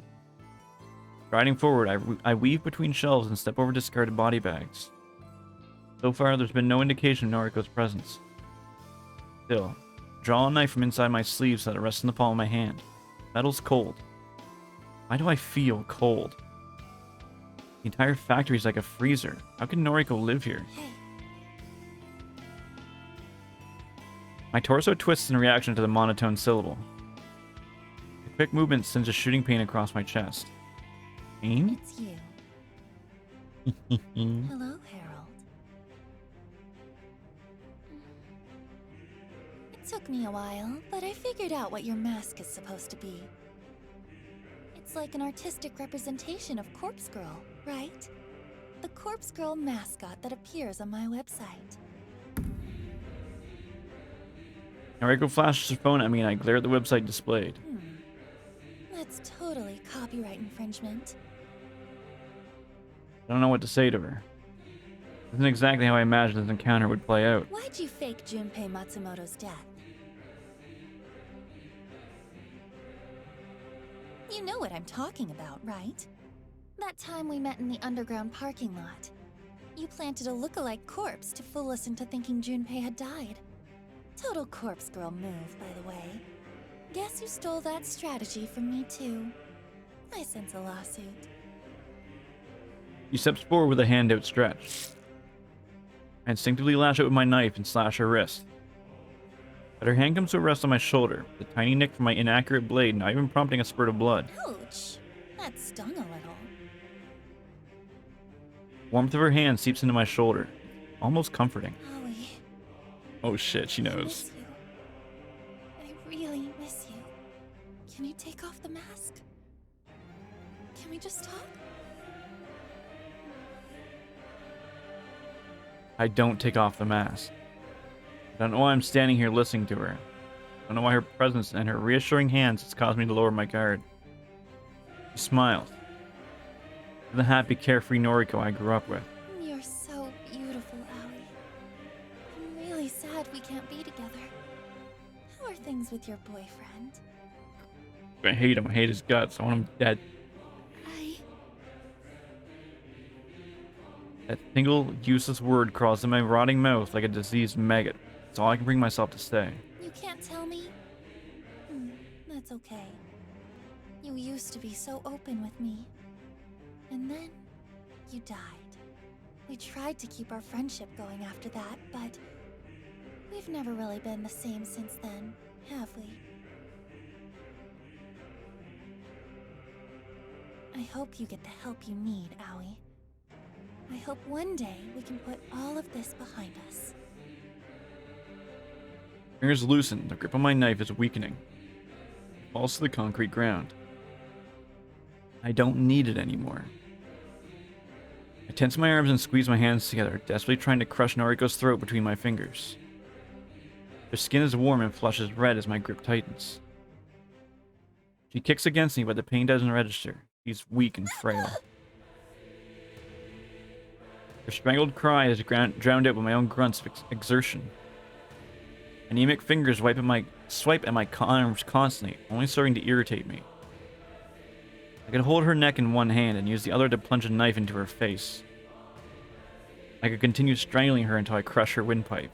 Striding forward, I weave between shelves and step over discarded body bags. So far, there's been no indication of Noriko's presence. Still, draw a knife from inside my sleeve so that it rests in the palm of my hand. Metal's cold. Why do I feel cold? The entire factory is like a freezer. How can Noriko live here? My torso twists in reaction to the monotone syllable. A quick movement sends a shooting pain across my chest. Pain? It's you. Hello, Harold. It took me a while, but I figured out what your mask is supposed to be. It's like an artistic representation of Corpse Girl, right? The Corpse Girl mascot that appears on my website. Noriko flashes her phone at me and I glare at the website displayed. That's totally copyright infringement. I don't know what to say to her. This isn't exactly how I imagined this encounter would play out. Why'd you fake Junpei Matsumoto's death? You know what I'm talking about, right? That time we met in the underground parking lot. You planted a look-alike corpse to fool us into thinking Junpei had died. Total Corpse Girl move, by the way. Guess you stole that strategy from me, too. I sense a lawsuit. She steps forward with a hand outstretched. I instinctively lash out with my knife and slash her wrist. But her hand comes to rest on my shoulder, the tiny nick from my inaccurate blade not even prompting a spurt of blood. Ouch! That stung a little. Warmth of her hand seeps into my shoulder, almost comforting. Aoi, Oh shit, she I knows. miss you. I really miss you. Can you take off the mask? Can we just talk? I don't take off the mask. I don't know why I'm standing here listening to her. I don't know why her presence and her reassuring hands has caused me to lower my guard. She smiles. The happy, carefree Noriko I grew up with. You're so beautiful, Aoi. I'm really sad we can't be together. How are things with your boyfriend? I hate him. I hate his guts. I want him dead. That single useless word crawls in my rotting mouth like a diseased maggot. That's all I can bring myself to say. You can't tell me? That's okay. You used to be so open with me. And then, you died. We tried to keep our friendship going after that, but we've never really been the same since then, have we? I hope you get the help you need, Aoi. I hope one day we can put all of this behind us. Fingers loosen. The grip on my knife is weakening. It falls to the concrete ground. I don't need it anymore. I tense my arms and squeeze my hands together, desperately trying to crush Noriko's throat between my fingers. Her skin is warm and flushes red as my grip tightens. She kicks against me, but the pain doesn't register. She's weak and frail. Her strangled cry is drowned out by my own grunts of exertion. Anemic fingers swipe at my arms constantly, only serving to irritate me. I could hold her neck in one hand and use the other to plunge a knife into her face. I could continue strangling her until I crush her windpipe.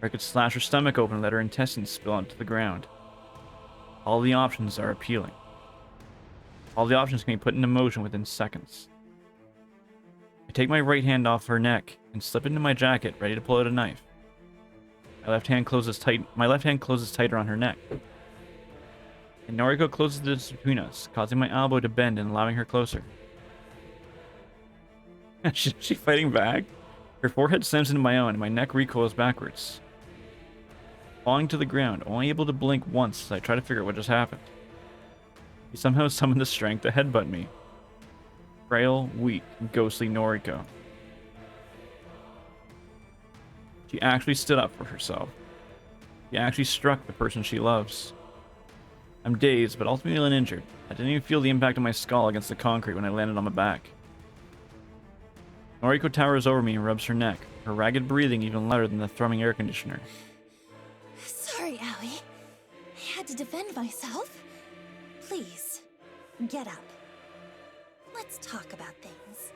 Or I could slash her stomach open and let her intestines spill onto the ground. All the options are appealing. All the options can be put into motion within seconds. I take my right hand off her neck and slip it into my jacket, ready to pull out a knife. My left hand closes tighter on her neck. And Noriko closes the distance between us, causing my elbow to bend and allowing her closer. Is she fighting back? Her forehead slams into my own, and my neck recoils backwards. Falling to the ground, only able to blink once as I try to figure out what just happened. He somehow summoned the strength to headbutt me. Frail, weak, ghostly Noriko. She actually stood up for herself. She actually struck the person she loves. I'm dazed, but ultimately uninjured. I didn't even feel the impact of my skull against the concrete when I landed on my back. Noriko towers over me and rubs her neck, her ragged breathing even louder than the thrumming air conditioner. Sorry, Aoi. I had to defend myself. Please, get up. Let's talk about things.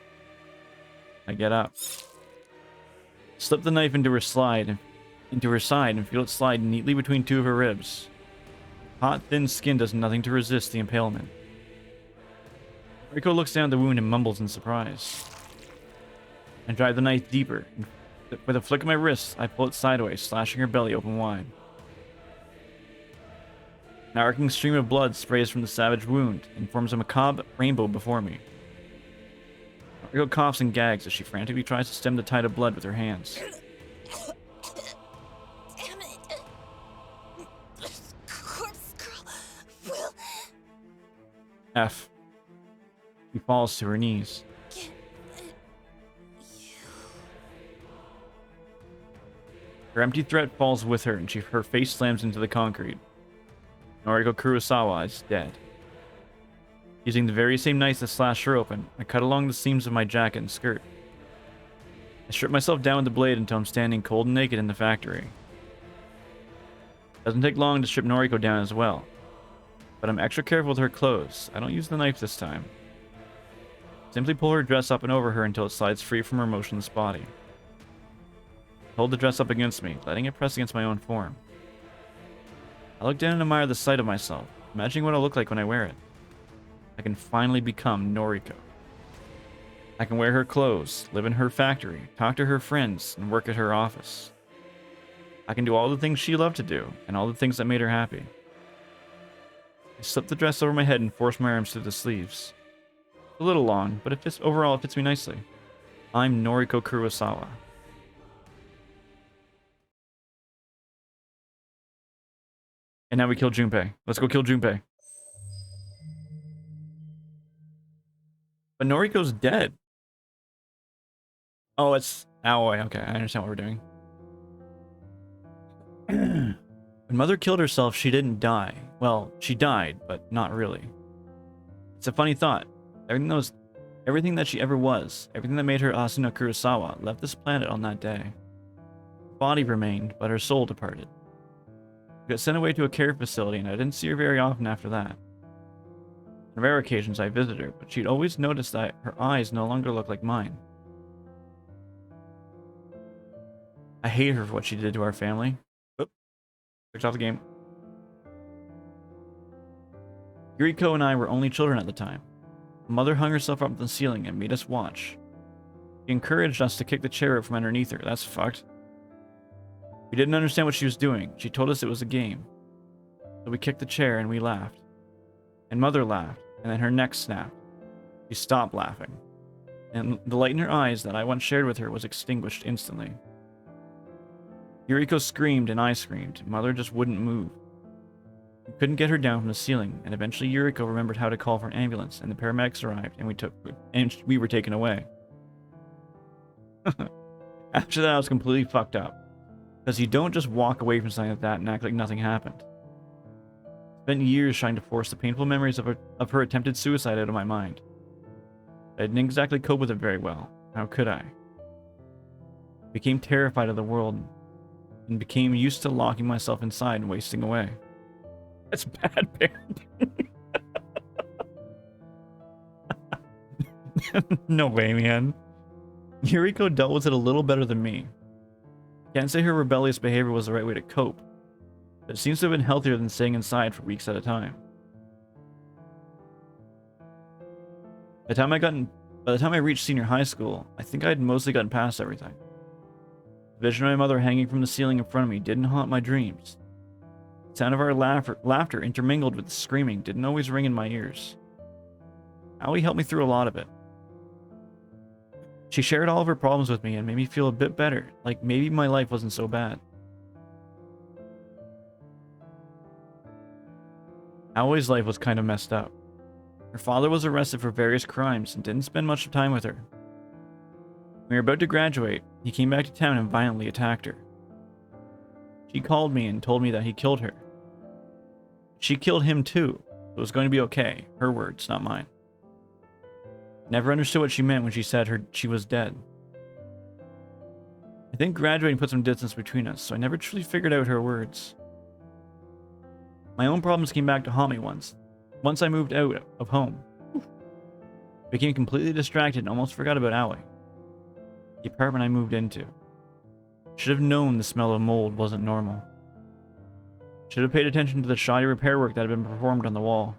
I get up. Slip the knife into her side and feel it slide neatly between two of her ribs. Hot, thin skin does nothing to resist the impalement. Noriko looks down at the wound and mumbles in surprise. I drive the knife deeper. With a flick of my wrist, I pull it sideways, slashing her belly open wide. An arcing stream of blood sprays from the savage wound and forms a macabre rainbow before me. Noriko coughs and gags as she frantically tries to stem the tide of blood with her hands. Damn it! This corpse girl will F. She falls to her knees. get you. Her empty threat falls with her, and her face slams into the concrete. Noriko Kurosawa is dead. Using the very same knife that slashed her open, I cut along the seams of my jacket and skirt. I strip myself down with the blade until I'm standing cold and naked in the factory. It doesn't take long to strip Noriko down as well, but I'm extra careful with her clothes. I don't use the knife this time. Simply pull her dress up and over her until it slides free from her motionless body. Hold the dress up against me, letting it press against my own form. I look down and admire the sight of myself, imagining what I'll look like when I wear it. I can finally become Noriko. I can wear her clothes, live in her factory, talk to her friends, and work at her office. I can do all the things she loved to do, and all the things that made her happy. I slip the dress over my head and force my arms through the sleeves. A little long, but overall it fits me nicely. I'm Noriko Kurosawa. And now we kill Junpei. Let's go kill Junpei. But Noriko's dead. Oh, it's Aoi. Okay, I understand what we're doing. When Mother killed herself, she didn't die. Well, she died, but not really. It's a funny thought. Everything that she ever was, everything that made her Asuna Kurosawa, left this planet on that day. Her body remained, but her soul departed. She got sent away to a care facility, and I didn't see her very often after that. On rare occasions, I visited her, but she'd always noticed that her eyes no longer looked like mine. I hate her for what she did to our family. Oop. Switched off the game. Yuriko and I were only children at the time. Mother hung herself up to the ceiling and made us watch. She encouraged us to kick the chair out from underneath her. That's fucked. We didn't understand what she was doing. She told us it was a game. So we kicked the chair and we laughed. And Mother laughed, and then her neck snapped. She stopped laughing. And the light in her eyes that I once shared with her was extinguished instantly. Yuriko screamed and I screamed. Mother just wouldn't move. We couldn't get her down from the ceiling, and eventually Yuriko remembered how to call for an ambulance, and the paramedics arrived, and we were taken away. After that, I was completely fucked up. Because you don't just walk away from something like that and act like nothing happened. I spent years trying to force the painful memories of her attempted suicide out of my mind. I didn't exactly cope with it very well. How could I? I became terrified of the world, and became used to locking myself inside and wasting away. That's bad parenting. No way, man. Yuriko dealt with it a little better than me. Can't say her rebellious behavior was the right way to cope, but it seems to have been healthier than staying inside for weeks at a time. By the time I reached senior high school, I think I'd mostly gotten past everything. The vision of my mother hanging from the ceiling in front of me didn't haunt my dreams. The sound of our laughter intermingled with the screaming didn't always ring in my ears. Aoi helped me through a lot of it. She shared all of her problems with me and made me feel a bit better, like maybe my life wasn't so bad. Aoi's life was kind of messed up. Her father was arrested for various crimes and didn't spend much time with her. When we were about to graduate, he came back to town and violently attacked her. She called me and told me that he killed her. She killed him too, so it was going to be okay. Her words, not mine. Never understood what she meant when she said she was dead. I think graduating put some distance between us, so I never truly figured out her words. My own problems came back to haunt me once I moved out of home. I became completely distracted and almost forgot about Allie, the apartment I moved into. Should have known the smell of mold wasn't normal. Should have paid attention to the shoddy repair work that had been performed on the wall.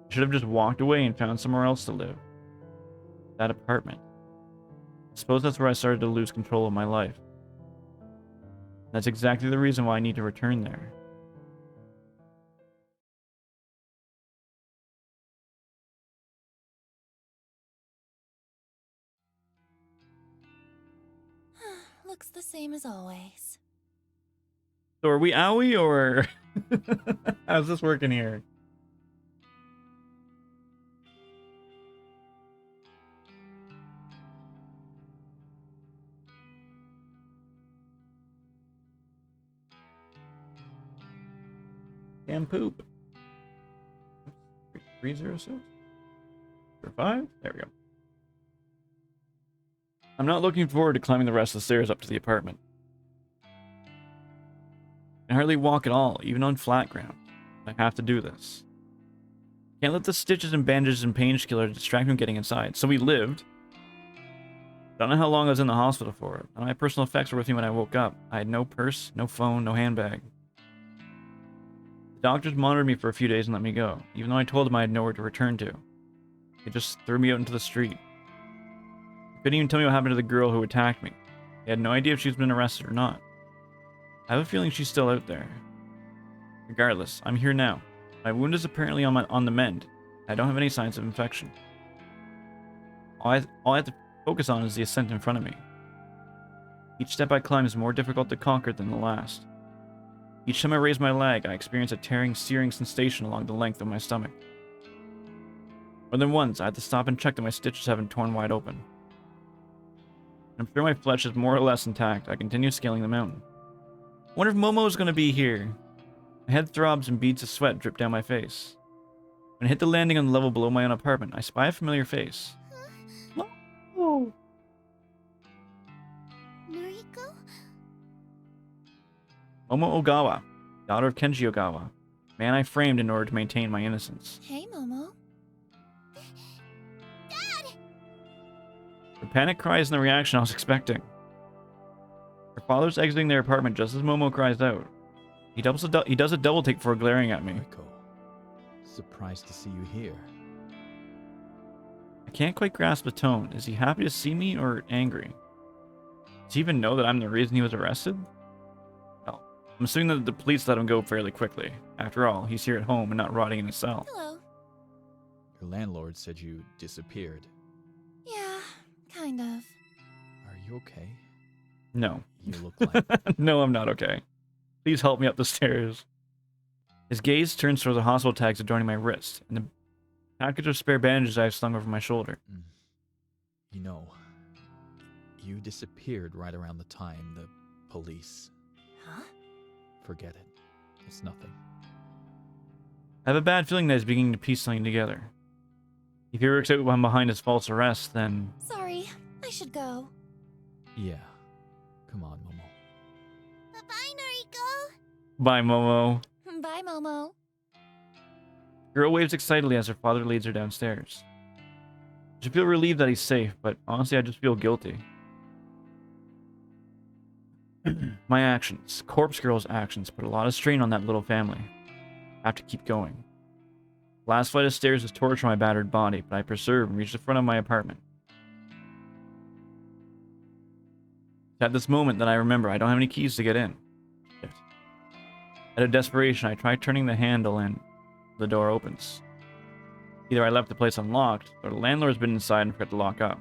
Should have just walked away and found somewhere else to live. That apartment. I suppose that's where I started to lose control of my life. That's exactly the reason why I need to return there. Looks the same as always. So are we owie or how's this working here? Damn poop. 306? 5? There we go. I'm not looking forward to climbing the rest of the stairs up to the apartment. I can hardly walk at all, even on flat ground. I have to do this. Can't let the stitches and bandages and painkillers distract me from getting inside. So we lived. Don't know how long I was in the hospital for. None of my personal effects were with me when I woke up. I had no purse, no phone, no handbag. The doctors monitored me for a few days and let me go, even though I told them I had nowhere to return to. They just threw me out into the street. They couldn't even tell me what happened to the girl who attacked me. They had no idea if she's been arrested or not. I have a feeling she's still out there. Regardless, I'm here now. My wound is apparently on the mend. I don't have any signs of infection. All I have to focus on is the ascent in front of me. Each step I climb is more difficult to conquer than the last. Each time I raise my leg, I experience a tearing, searing sensation along the length of my stomach. More than once, I had to stop and check that my stitches haven't torn wide open. I'm sure my flesh is more or less intact. I continue scaling the mountain. I wonder if Momo's gonna be here. My head throbs and beads of sweat drip down my face. When I hit the landing on the level below my own apartment, I spy a familiar face. Oh. Noriko? Momo Ogawa, daughter of Kenji Ogawa, man I framed in order to maintain my innocence. Hey, Momo. The panic cry isn't the reaction I was expecting. Her father's exiting their apartment just as Momo cries out. He does a double take before glaring at me. Noriko, surprised to see you here. I can't quite grasp the tone. Is he happy to see me or angry? Does he even know that I'm the reason he was arrested? Well, I'm assuming that the police let him go fairly quickly. After all, he's here at home and not rotting in a cell. Hello. Your landlord said you disappeared. Yeah, kind of. Are you okay? No. You look like... No, I'm not okay. Please help me up the stairs. His gaze turns towards the hospital tags adorning my wrist, and the package of spare bandages I have slung over my shoulder. You know, you disappeared right around the time the police... Huh? Forget it. It's nothing. I have a bad feeling that he's beginning to piece something together. If he works out one behind his false arrest, then... Sorry, I should go. Yeah. Come on, Momo. Bye-bye, Noriko! Bye, Momo. Bye, Momo. Girl waves excitedly as her father leads her downstairs. I should feel relieved that he's safe, but honestly I just feel guilty. My actions, Corpse Girl's actions, put a lot of strain on that little family. I have to keep going. The last flight of stairs is torture my battered body, but I persevere and reach the front of my apartment. It's at this moment that I remember I don't have any keys to get in. Shit. Out of desperation, I try turning the handle and the door opens. Either I left the place unlocked, or the landlord's been inside and forgot to lock up.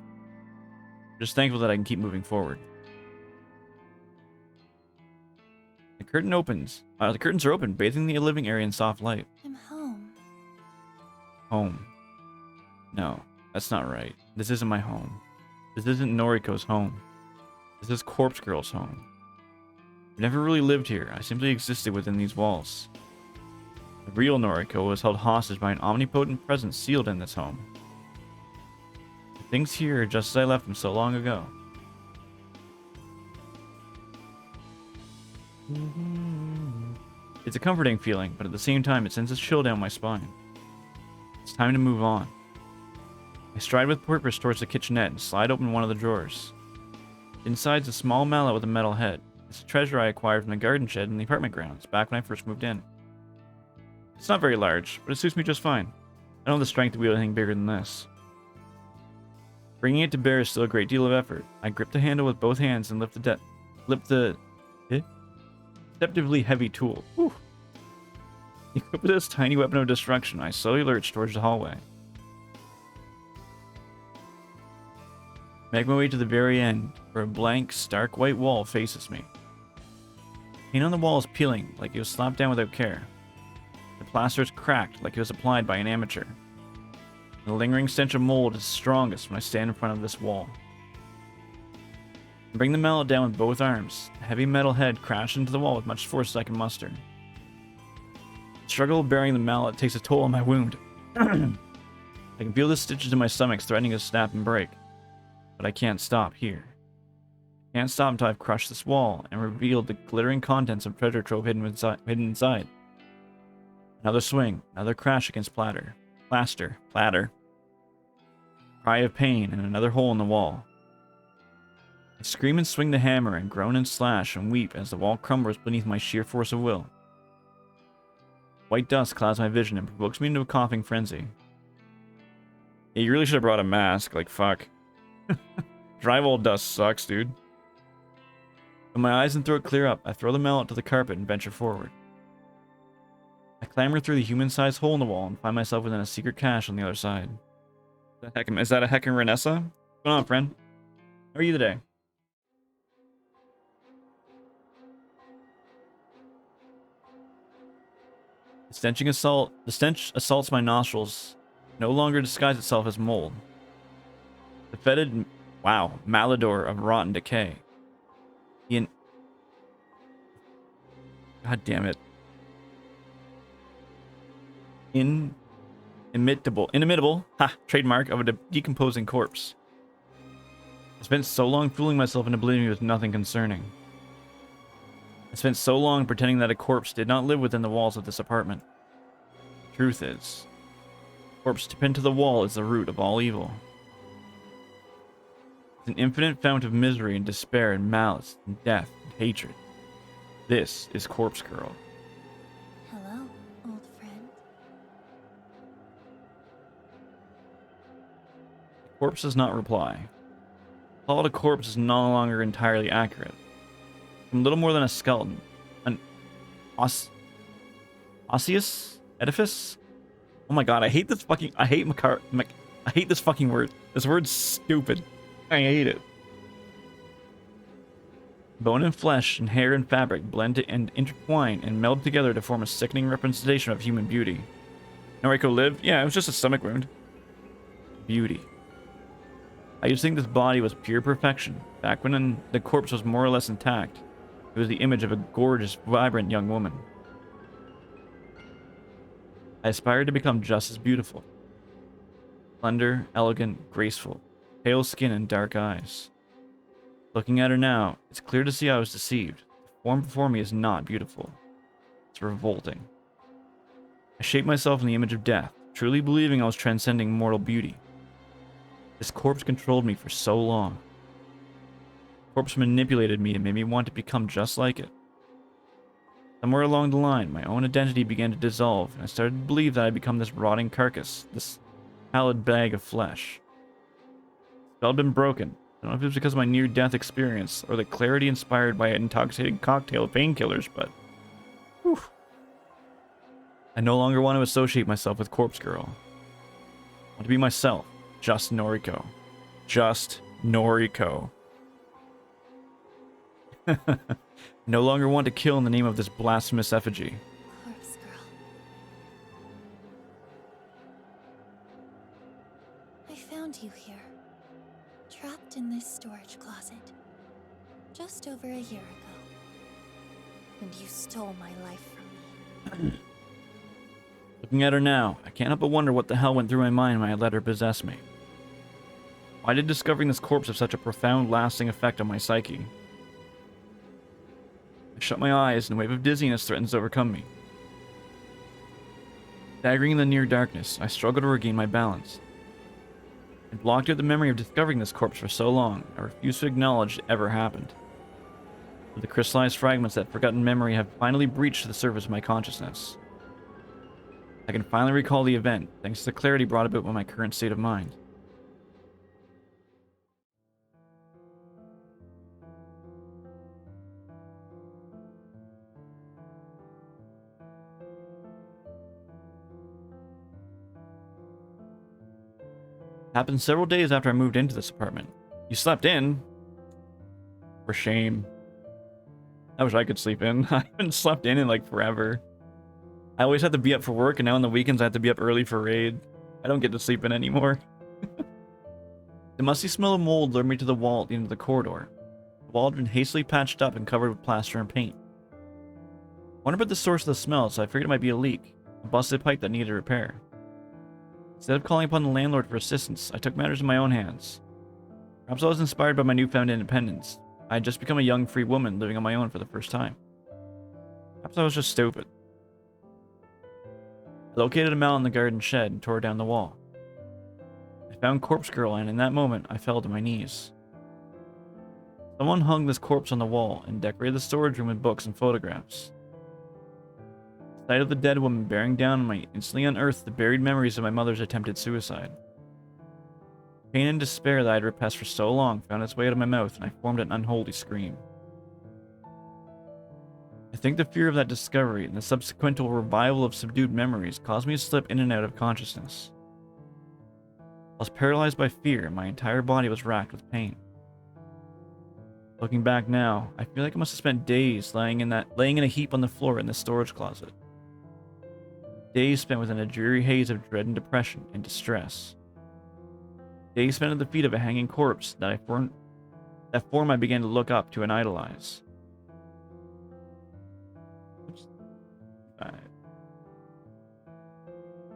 I'm just thankful that I can keep moving forward. The curtains are open, bathing the living area in soft light. I'm home. Home. No, that's not right. This isn't my home. This isn't Noriko's home. This is Corpse Girl's home. I never really lived here. I simply existed within these walls. The real Noriko was held hostage by an omnipotent presence sealed in this home. The things here are just as I left them so long ago. It's a comforting feeling, but at the same time it sends a chill down my spine. It's time to move on. I stride with purpose towards the kitchenette and slide open one of the drawers. Inside's a small mallet with a metal head. It's a treasure I acquired from the garden shed in the apartment grounds back when I first moved in. It's not very large, but it suits me just fine. I don't have the strength to wield anything bigger than this. Bringing it to bear is still a great deal of effort. I grip the handle with both hands and lift the deceptively heavy tool. Whew. Equipped with this tiny weapon of destruction, I slowly lurch towards the hallway. Make my way to the very end, where a blank, stark white wall faces me. Paint on the wall is peeling, like it was slapped down without care. The plaster is cracked, like it was applied by an amateur. The lingering stench of mold is strongest when I stand in front of this wall. I bring the mallet down with both arms. The heavy metal head crashes into the wall with much force as I can muster. The struggle of bearing the mallet takes a toll on my wound. I can feel the stitches in my stomach threatening to snap and break. But I can't stop here. I can't stop until I've crushed this wall and revealed the glittering contents of treasure trove hidden inside. Another swing, another crash against plaster. Cry of pain and another hole in the wall. I scream and swing the hammer and groan and slash and weep as the wall crumbles beneath my sheer force of will. White dust clouds my vision and provokes me into a coughing frenzy. Yeah, you really should have brought a mask, like fuck. Drywall dust sucks, dude. When my eyes and throat clear up, I throw the mallet to the carpet and venture forward. I clamber through the human-sized hole in the wall and find myself within a secret cache on the other side. Is that a heckin' Renessa? What's going on, friend? How are you today? The stench assaults my nostrils, no longer disguise itself as mold. The fetid, malodor of rotten decay. God damn it. Inimitable, trademark of a decomposing corpse. I spent so long fooling myself into believing it was nothing concerning. I spent so long pretending that a corpse did not live within the walls of this apartment. Truth is, corpse pinned to the wall is the root of all evil. It's an infinite fount of misery and despair and malice and death and hatred. This is Corpse Girl. Hello, old friend. The corpse does not reply. Call it a corpse is no longer entirely accurate. I'm little more than a skeleton. An osseous edifice? Oh my god, I hate this fucking... I hate this fucking word. This word's stupid. I hate it. Bone and flesh and hair and fabric blend and intertwine and meld together to form a sickening representation of human beauty. Noriko lived? Yeah, it was just a stomach wound. Beauty. I used to think this body was pure perfection. Back when the corpse was more or less intact, it was the image of a gorgeous, vibrant young woman. I aspired to become just as beautiful. Slender, elegant, graceful, pale skin and dark eyes. Looking at her now, it's clear to see I was deceived. The form before me is not beautiful. It's revolting. I shaped myself in the image of death, truly believing I was transcending mortal beauty. This corpse controlled me for so long. The corpse manipulated me and made me want to become just like it. Somewhere along the line, my own identity began to dissolve, and I started to believe that I had become this rotting carcass, this pallid bag of flesh. The spell had been broken. I don't know if it was because of my near-death experience, or the clarity inspired by an intoxicating cocktail of painkillers, but... whew. I no longer want to associate myself with Corpse Girl. I want to be myself. Just Noriko. Just Noriko. No longer want to kill in the name of this blasphemous effigy. Corpse girl. trapped in this storage closet just over a year ago. And you stole my life from me. Looking at her now, I can't help but wonder what the hell went through my mind when I let her possess me. Why did discovering this corpse have such a profound, lasting effect on my psyche? I shut my eyes and a wave of dizziness threatens to overcome me. Staggering in the near darkness, I struggle to regain my balance. I blocked out the memory of discovering this corpse for so long, I refuse to acknowledge it ever happened. But the crystallized fragments of that forgotten memory have finally breached the surface of my consciousness. I can finally recall the event, thanks to the clarity brought about by my current state of mind. Happened several days after I moved into this apartment. You slept in? For shame. I wish I could sleep in. I haven't slept in like forever. I always have to be up for work, and now on the weekends I have to be up early for raid. I don't get to sleep in anymore. The musty smell of mold lured me to the wall at the end of the corridor. The wall had been hastily patched up and covered with plaster and paint. I wondered about the source of the smell, so I figured it might be a leak, a busted pipe that needed repair. Instead of calling upon the landlord for assistance, I took matters in my own hands. Perhaps I was inspired by my newfound independence. I had just become a young free woman living on my own for the first time. Perhaps I was just stupid. I located a mallet in the garden shed and tore down the wall. I found Corpse Girl, and in that moment, I fell to my knees. Someone hung this corpse on the wall and decorated the storage room with books and photographs. The sight of the dead woman bearing down on me instantly unearthed the buried memories of my mother's attempted suicide. Pain and despair that I had repressed for so long found its way out of my mouth, and I formed an unholy scream. I think the fear of that discovery and the subsequent revival of subdued memories caused me to slip in and out of consciousness. I was paralyzed by fear, and my entire body was racked with pain. Looking back now, I feel like I must have spent days laying in a heap on the floor in the storage closet. Days spent within a dreary haze of dread and depression and distress. Days spent at the feet of a hanging corpse that form I began to look up to and idolize.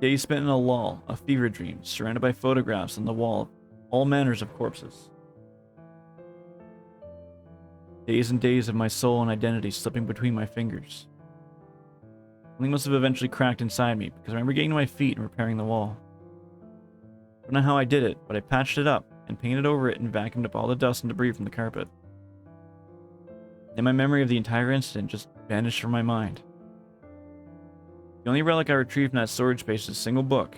Days spent in a lull, a fever dream, surrounded by photographs on the wall of all manners of corpses. Days and days of my soul and identity slipping between my fingers. Something must have eventually cracked inside me, because I remember getting to my feet and repairing the wall. I don't know how I did it, but I patched it up and painted over it and vacuumed up all the dust and debris from the carpet. Then my memory of the entire incident just vanished from my mind. The only relic I retrieved from that storage space is a single book,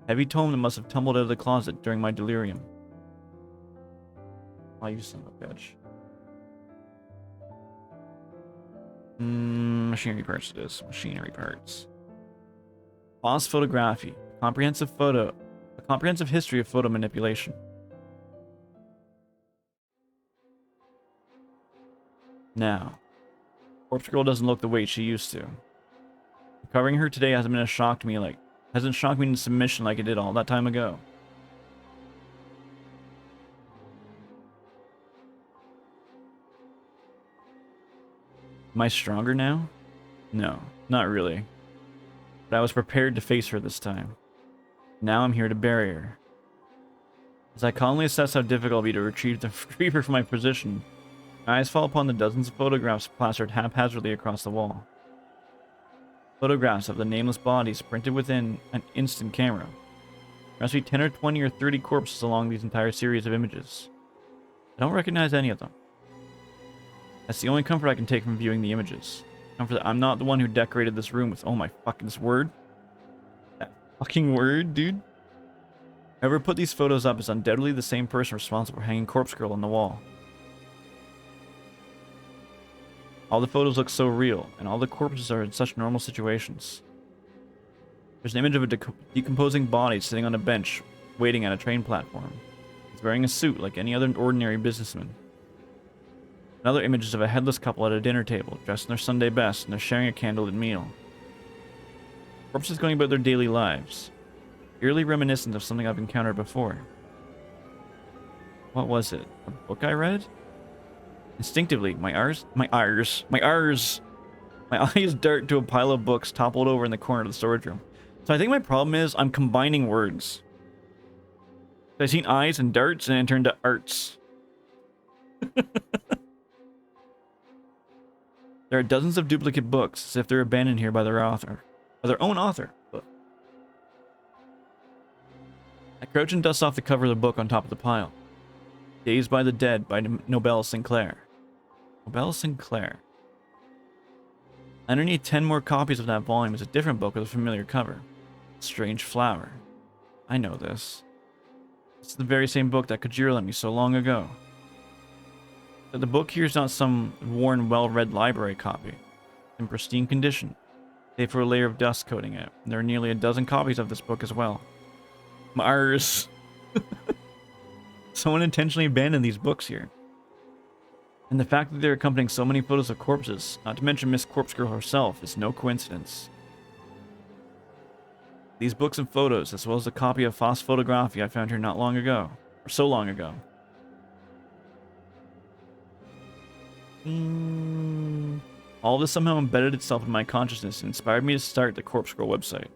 a heavy tome that must have tumbled out of the closet during my delirium. Oh, you son of a bitch. Machinery parts it is. Machinery parts. Boss photography. A comprehensive history of photo manipulation. Now, Corpse Girl doesn't look the way she used to. Recovering her today hasn't shocked me into submission like it did all that time ago. Am I stronger now? No, not really. But I was prepared to face her this time. Now I'm here to bury her. As I calmly assess how difficult it will be to retrieve her from my position, my eyes fall upon the dozens of photographs plastered haphazardly across the wall. Photographs of the nameless bodies printed within an instant camera. There must be 10 or 20 or 30 corpses along these entire series of images. I don't recognize any of them. That's the only comfort I can take from viewing the images. Comfort that I'm not the one who decorated this room with, oh my fucking word. That fucking word, dude. Whoever put these photos up is undoubtedly the same person responsible for hanging Corpse Girl on the wall. All the photos look so real, and all the corpses are in such normal situations. There's an image of a decomposing body sitting on a bench, waiting at a train platform. He's wearing a suit like any other ordinary businessman. Another image is of a headless couple at a dinner table, dressed in their Sunday best, and they're sharing a candlelit meal. Corpses going about their daily lives, eerily reminiscent of something I've encountered before. What was it? A book I read? Instinctively, my eyes dart to a pile of books toppled over in the corner of the storage room. So I think my problem is I'm combining words. I seen eyes and darts and it turned to arts. There are dozens of duplicate books, as if they're abandoned here by their author. By their own author. I crouch and dust off the cover of the book on top of the pile. Dazed by the Dead by Nobel Sinclair. Nobel Sinclair. Underneath 10 more copies of that volume is a different book with a familiar cover. Strange Flower. I know this. It's the very same book that Kojiro lent me so long ago. But the book here is not some worn, well-read library copy. It's in pristine condition, save for a layer of dust coating it. And there are nearly a dozen copies of this book as well. Mars. Someone intentionally abandoned these books here. And the fact that they're accompanying so many photos of corpses, not to mention Miss Corpse Girl herself, is no coincidence. These books and photos, as well as a copy of Foss Photography I found here not long ago. Or so long ago. All of this somehow embedded itself in my consciousness and inspired me to start the Corpse Girl website.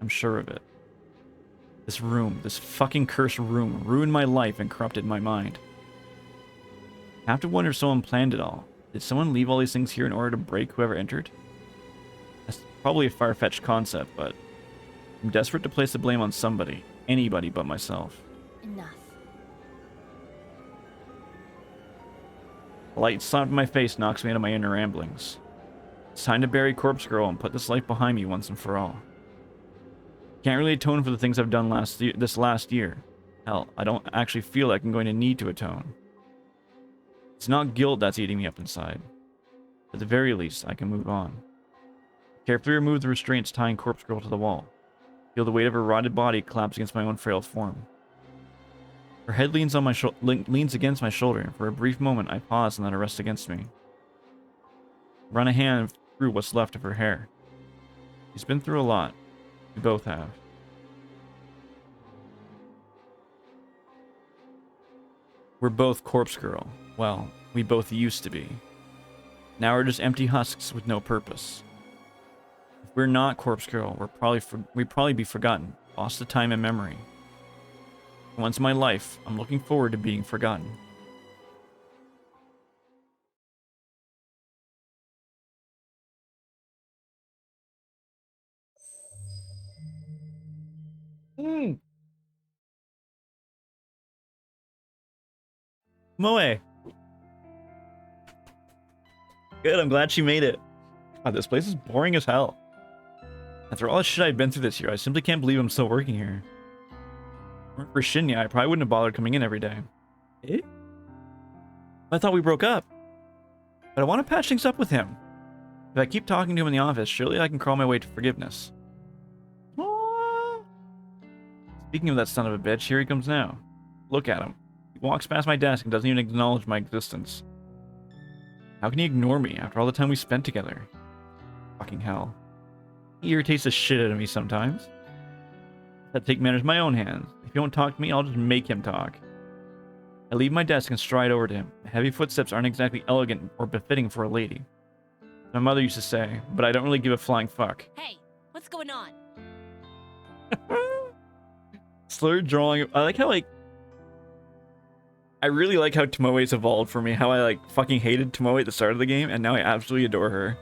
I'm sure of it. This room, this fucking cursed room, ruined my life and corrupted my mind. I have to wonder if someone planned it all. Did someone leave all these things here in order to break whoever entered? That's probably a far-fetched concept, but I'm desperate to place the blame on somebody. Anybody but myself. Enough. A light slapped in my face knocks me out of my inner ramblings. It's time to bury Corpse Girl and put this life behind me once and for all. Can't really atone for the things I've done this last year. Hell, I don't actually feel like I'm going to need to atone. It's not guilt that's eating me up inside. At the very least, I can move on. Carefully remove the restraints tying Corpse Girl to the wall. Feel the weight of her rotted body collapse against my own frail form. Her head leans against my shoulder, and for a brief moment I pause and let her rest against me. Run a hand through what's left of her hair. She's been through a lot. We both have. We're both Corpse Girl. Well, we both used to be. Now we're just empty husks with no purpose. If we're not Corpse Girl, we'd probably be forgotten, lost to time and memory. Once in my life, I'm looking forward to being forgotten. Moe. Good, I'm glad she made it. God, this place is boring as hell. After all the shit I've been through this year, I simply can't believe I'm still working here. If it weren't for Shinya, I probably wouldn't have bothered coming in every day. Eh? I thought we broke up. But I want to patch things up with him. If I keep talking to him in the office, surely I can crawl my way to forgiveness. Aww. Speaking of that son of a bitch, here he comes now. Look at him. He walks past my desk and doesn't even acknowledge my existence. How can he ignore me after all the time we spent together? Fucking hell. He irritates the shit out of me sometimes. I take matters in my own hands. If he won't talk to me, I'll just make him talk. I leave my desk and stride over to him. Heavy footsteps aren't exactly elegant or befitting for a lady. My mother used to say, but I don't really give a flying fuck. Hey, what's going on? Slurred drawing. I like how, I really like how Tomoe's evolved for me. How I, fucking hated Tomoe at the start of the game, and now I absolutely adore her.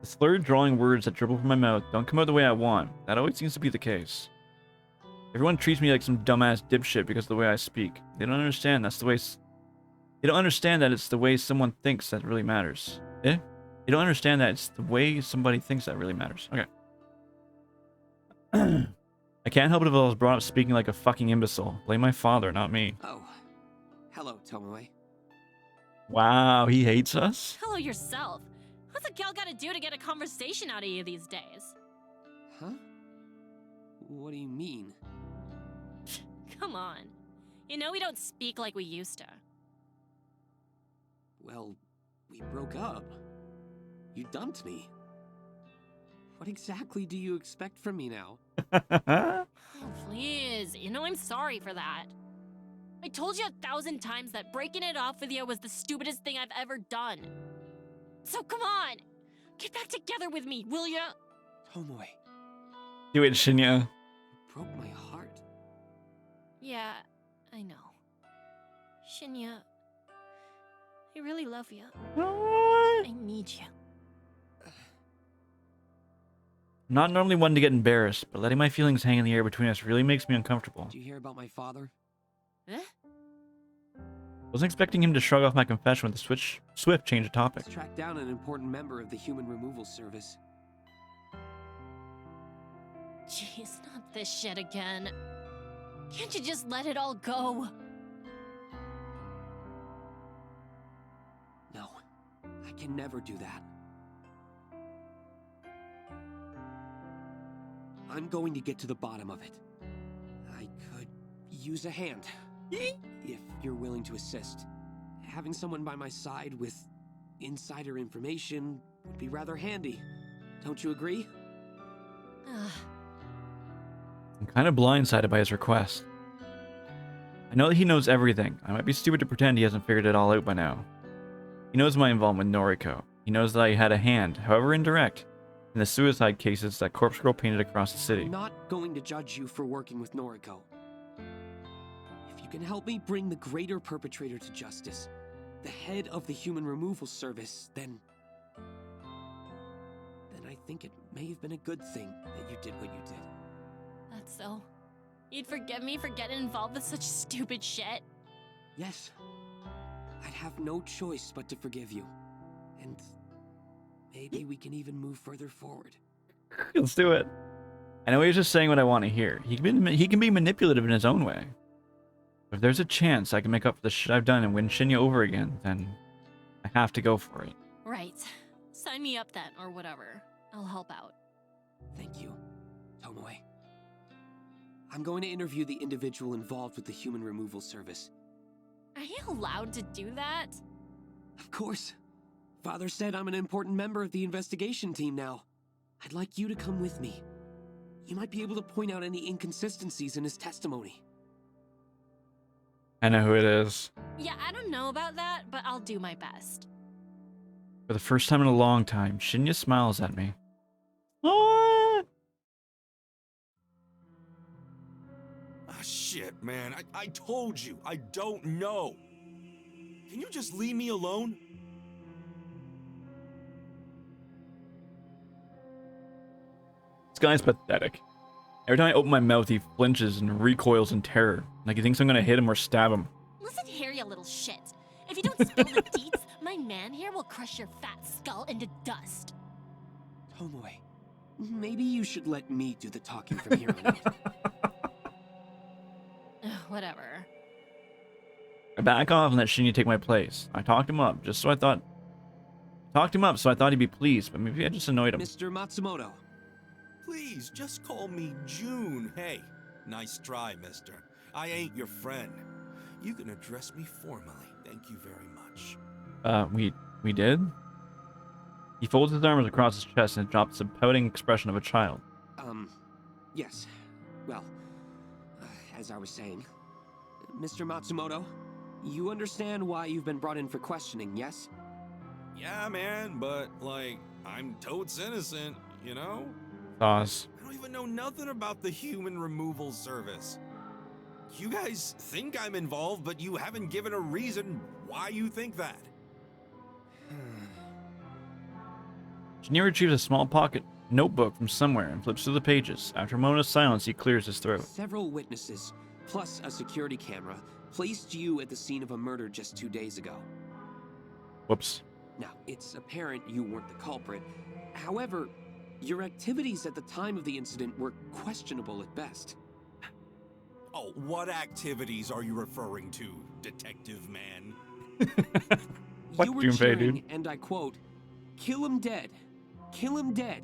The slurred drawing words that dribble from my mouth don't come out the way I want. That always seems to be the case. Everyone treats me like some dumbass dipshit because of the way I speak. They don't understand that's the way... They don't understand that it's the way someone thinks that really matters. Eh? They don't understand that it's the way somebody thinks that really matters. Okay. I can't help it if I was brought up speaking like a fucking imbecile. Blame my father, not me. Oh. Hello, Tomoe. Wow, he hates us? Hello yourself. What's a gal gotta do to get a conversation out of you these days? Huh? What do you mean? Come on. You know we don't speak like we used to. Well, we broke up. You dumped me. What exactly do you expect from me now? Oh, please. You know I'm sorry for that. I told you 1,000 times that breaking it off with you was the stupidest thing I've ever done. So come on! Get back together with me, will ya? Tomoe, Do it, Shinya. you broke my heart. Yeah, I know. Shinya, I really love you. I need you. I'm not normally one to get embarrassed, but letting my feelings hang in the air between us really makes me uncomfortable. Did you hear about my father? Eh? Wasn't expecting him to shrug off my confession with a swift change of topic. Let's track down an important member of the human removal service. Jeez, not this shit again. Can't you just let it all go? No, I can never do that. I'm going to get to the bottom of it. I could use a hand, if you're willing to assist. Having someone by my side with insider information would be rather handy. Don't you agree? I'm kind of blindsided by his request. I know that he knows everything. I might be stupid to pretend he hasn't figured it all out by now. He knows my involvement with Noriko. He knows that I had a hand, however indirect, in the suicide cases that Corpse Girl painted across the city. I'm not going to judge you for working with Noriko. If you can help me bring the greater perpetrator to justice, the head of the human removal service, then I think it may have been a good thing that you did what you did. That's so. You'd forgive me for getting involved with such stupid shit? Yes. I'd have no choice but to forgive you. And maybe we can even move further forward. Let's do it. I know he's just saying what I want to hear. He can be manipulative in his own way. But if there's a chance I can make up for the shit I've done and win Shinya over again, then I have to go for it. Right. Sign me up then, or whatever. I'll help out. Thank you, Tomoe. I'm going to interview the individual involved with the human removal service. Are you allowed to do that? Of course. Father said I'm an important member of the investigation team now. I'd like you to come with me. You might be able to point out any inconsistencies in his testimony. I know who it is. Yeah, I don't know about that, but I'll do my best. For the first time in a long time, Shinya smiles at me. What? Ah, shit, man. I told you, I don't know. Can you just leave me alone? This guy's pathetic. Every time I open my mouth, he flinches and recoils in terror, like he thinks I'm gonna hit him or stab him. Listen here, you little shit. If you don't spill the deets, my man here will crush your fat skull into dust. Tomoe, maybe you should let me do the talking from here on out. Whatever. I back off and let Shinya take my place. I talked him up, so I thought he'd be pleased, but maybe I just annoyed him. Mr. Matsumoto. Please, just call me June. Hey, nice try, mister. I ain't your friend. You can address me formally. Thank you very much. We did? He folds his arms across his chest and drops a pouting expression of a child. Yes. Well, as I was saying, Mr. Matsumoto, you understand why you've been brought in for questioning, yes? Yeah, man, but, like, I'm totes innocent, you know? Sauce. I don't even know nothing about the human removal service. You guys think I'm involved, but you haven't given a reason why you think that. Shinya retrieves a small pocket notebook from somewhere and flips through the pages. After a moment of silence, he clears his throat. Several witnesses, plus a security camera, placed you at the scene of a murder just 2 days ago. Whoops. Now, it's apparent you weren't the culprit. However, your activities at the time of the incident were questionable at best. Oh, what activities are you referring to, Detective Man? Fuck You were Junpei, cheering, dude. and I quote, "Kill him dead. Kill him dead."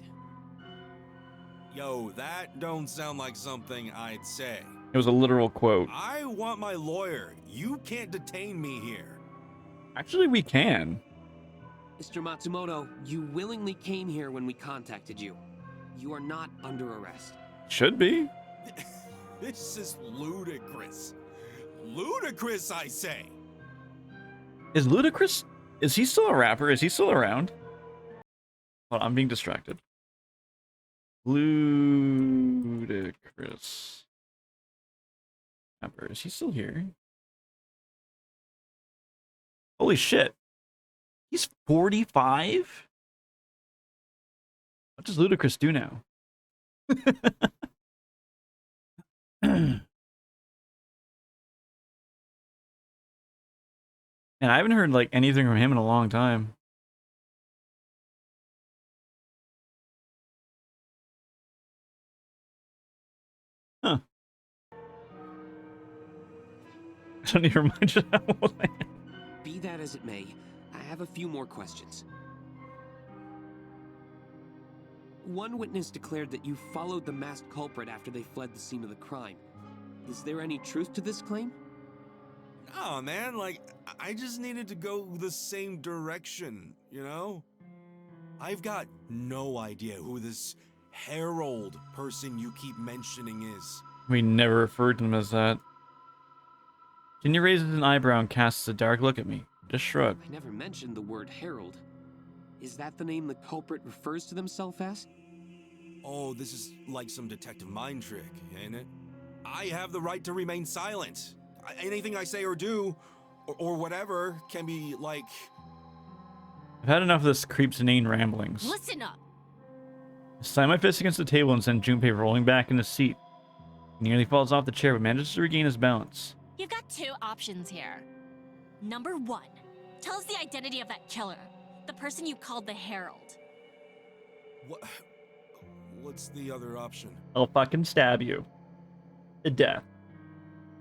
Yo, that don't sound like something I'd say. It was a literal quote. I want my lawyer. You can't detain me here. Actually, we can. Mr. Matsumoto, you willingly came here when we contacted you. You are not under arrest. Should be. This is ludicrous. Ludicrous, I say. Is Ludacris? Is he still a rapper? Is he still around? Hold on, I'm being distracted. Ludacris. Rapper. Is he still here? Holy shit. He's 45? What does Ludacris do now? And I haven't heard like anything from him in a long time. Huh. I don't even remind you how old I am. Be that as it may, I have a few more questions. One witness declared that you followed the masked culprit after they fled the scene of the crime. Is there any truth to this claim? Oh man, like, I just needed to go the same direction, you know? I've got no idea who this Harold person you keep mentioning is. We never referred to him as that. Junior raises an eyebrow and casts a dark look at me. Just shrug. I never mentioned the word Harold. Is that the name the culprit refers to themselves as? Oh, this is like some detective mind trick, ain't it? I have the right to remain silent. Anything I say or do, or whatever, can be like... I've had enough of this creep's inane ramblings. Listen up. I slam my fist against the table and send Junpei rolling back in his seat. He nearly falls off the chair, but manages to regain his balance. You've got two options here. Number one, tell us the identity of that killer. The person you called the Herald. What's the other option? I'll fucking stab you. To death.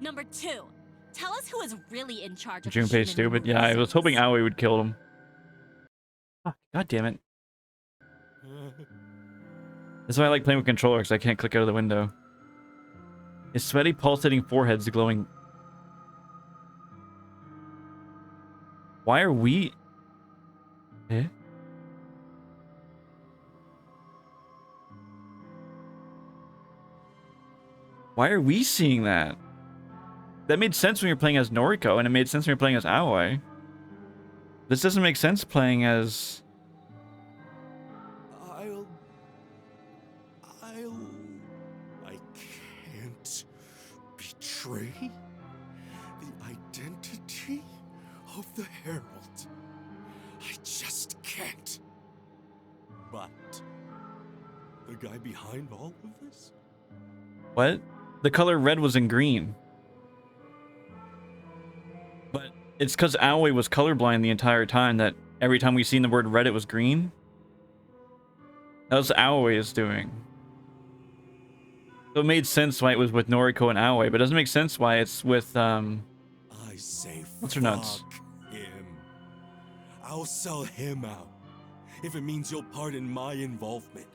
Number two, tell us who is really in charge of Junpei's stupid. Yeah, I was hoping Aoi would kill him. Fuck, god damn it. That's why I like playing with controller, because I can't click out of the window. His sweaty, pulsating forehead's glowing. Why are we... Eh? Why are we seeing that? That made sense when you're playing as Noriko, and it made sense when you're playing as Aoi. This doesn't make sense playing as... I can't betray the identity of the Herald. I just can't. But the guy behind all of this? What? The color red was in green. But it's because Aoi was colorblind the entire time that every time we seen the word red, it was green. That was Aoi is doing. So it made sense why it was with Noriko and Aoi, but it doesn't make sense why it's with, I say what's her nuts? fuck him. I'll sell him out if it means you'll pardon my involvement.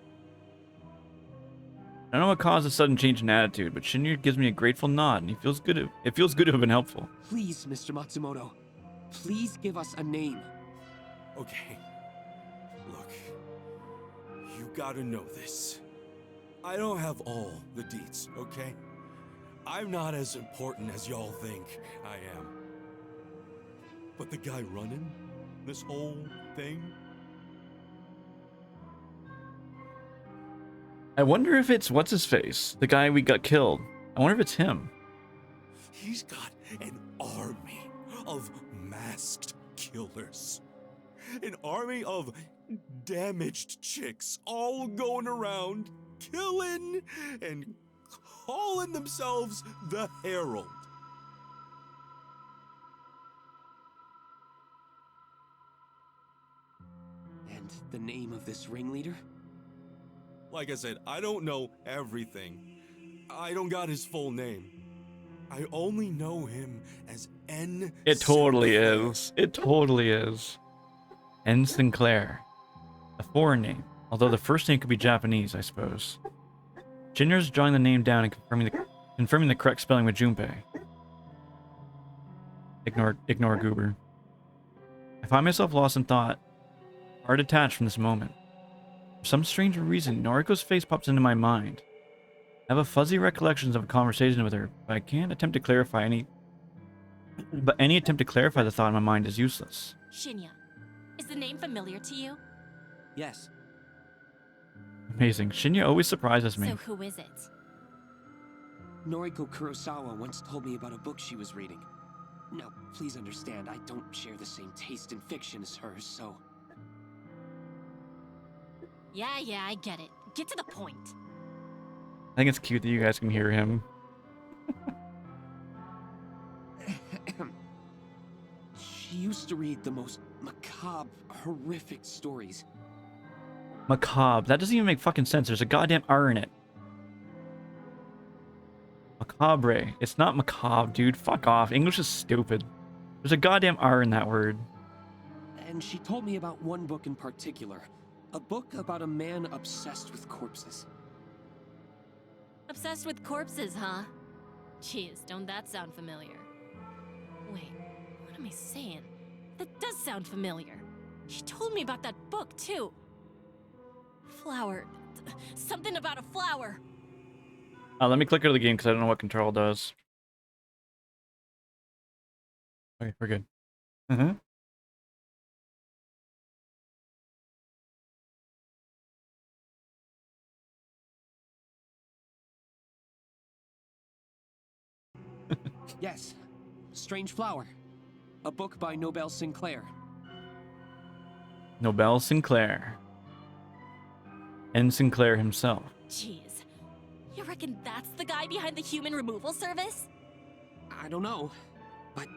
I don't know what caused a sudden change in attitude, but Shinryu gives me a grateful nod, and he feels good. It feels good to have been helpful. Please, Mr. Matsumoto. Please give us a name. Okay. Look. You gotta know this. I don't have all the deets, okay? I'm not as important as y'all think I am. But the guy running this whole thing... I wonder if it's what's-his-face, the guy we got killed. I wonder if it's him. He's got an army of masked killers. An army of damaged chicks all going around, killing and calling themselves the Herald. And the name of this ringleader? Like I said, I don't know everything. I don't got his full name. I only know him as N. It totally Sinclair. is. It totally is. N. Sinclair. A foreign name. Although the first name could be Japanese, I suppose. Jinner's drawing the name down and confirming the correct spelling with Junpei. Ignore Goober. I find myself lost in thought, hard detached from this moment. For some strange reason, Noriko's face pops into my mind. I have a fuzzy recollections of a conversation with her, but I can't attempt to clarify But any attempt to clarify the thought in my mind is useless. Shinya, is the name familiar to you? Yes. Amazing. Shinya always surprises me. So who is it? Noriko Kurosawa once told me about a book she was reading. Now, please understand, I don't share the same taste in fiction as her, so... Yeah, I get it. Get to the point. I think it's cute that you guys can hear him. She used to read the most macabre, horrific stories. Macabre. That doesn't even make fucking sense. There's a goddamn R in it. Macabre. It's not macabre, dude. Fuck off. English is stupid. There's a goddamn R in that word. And she told me about one book in particular. A book about a man obsessed with corpses. Obsessed with corpses, huh? Jeez, don't that sound familiar? Wait, what am I saying? That does sound familiar. She told me about that book, too. Flower. Something about a flower. Let me click out of the game because I don't know what control does. Okay, we're good. Yes. Strange Flower. A book by Nobel Sinclair. Nobel Sinclair. And Sinclair himself. Jeez. You reckon that's the guy behind the human removal service? I don't know, but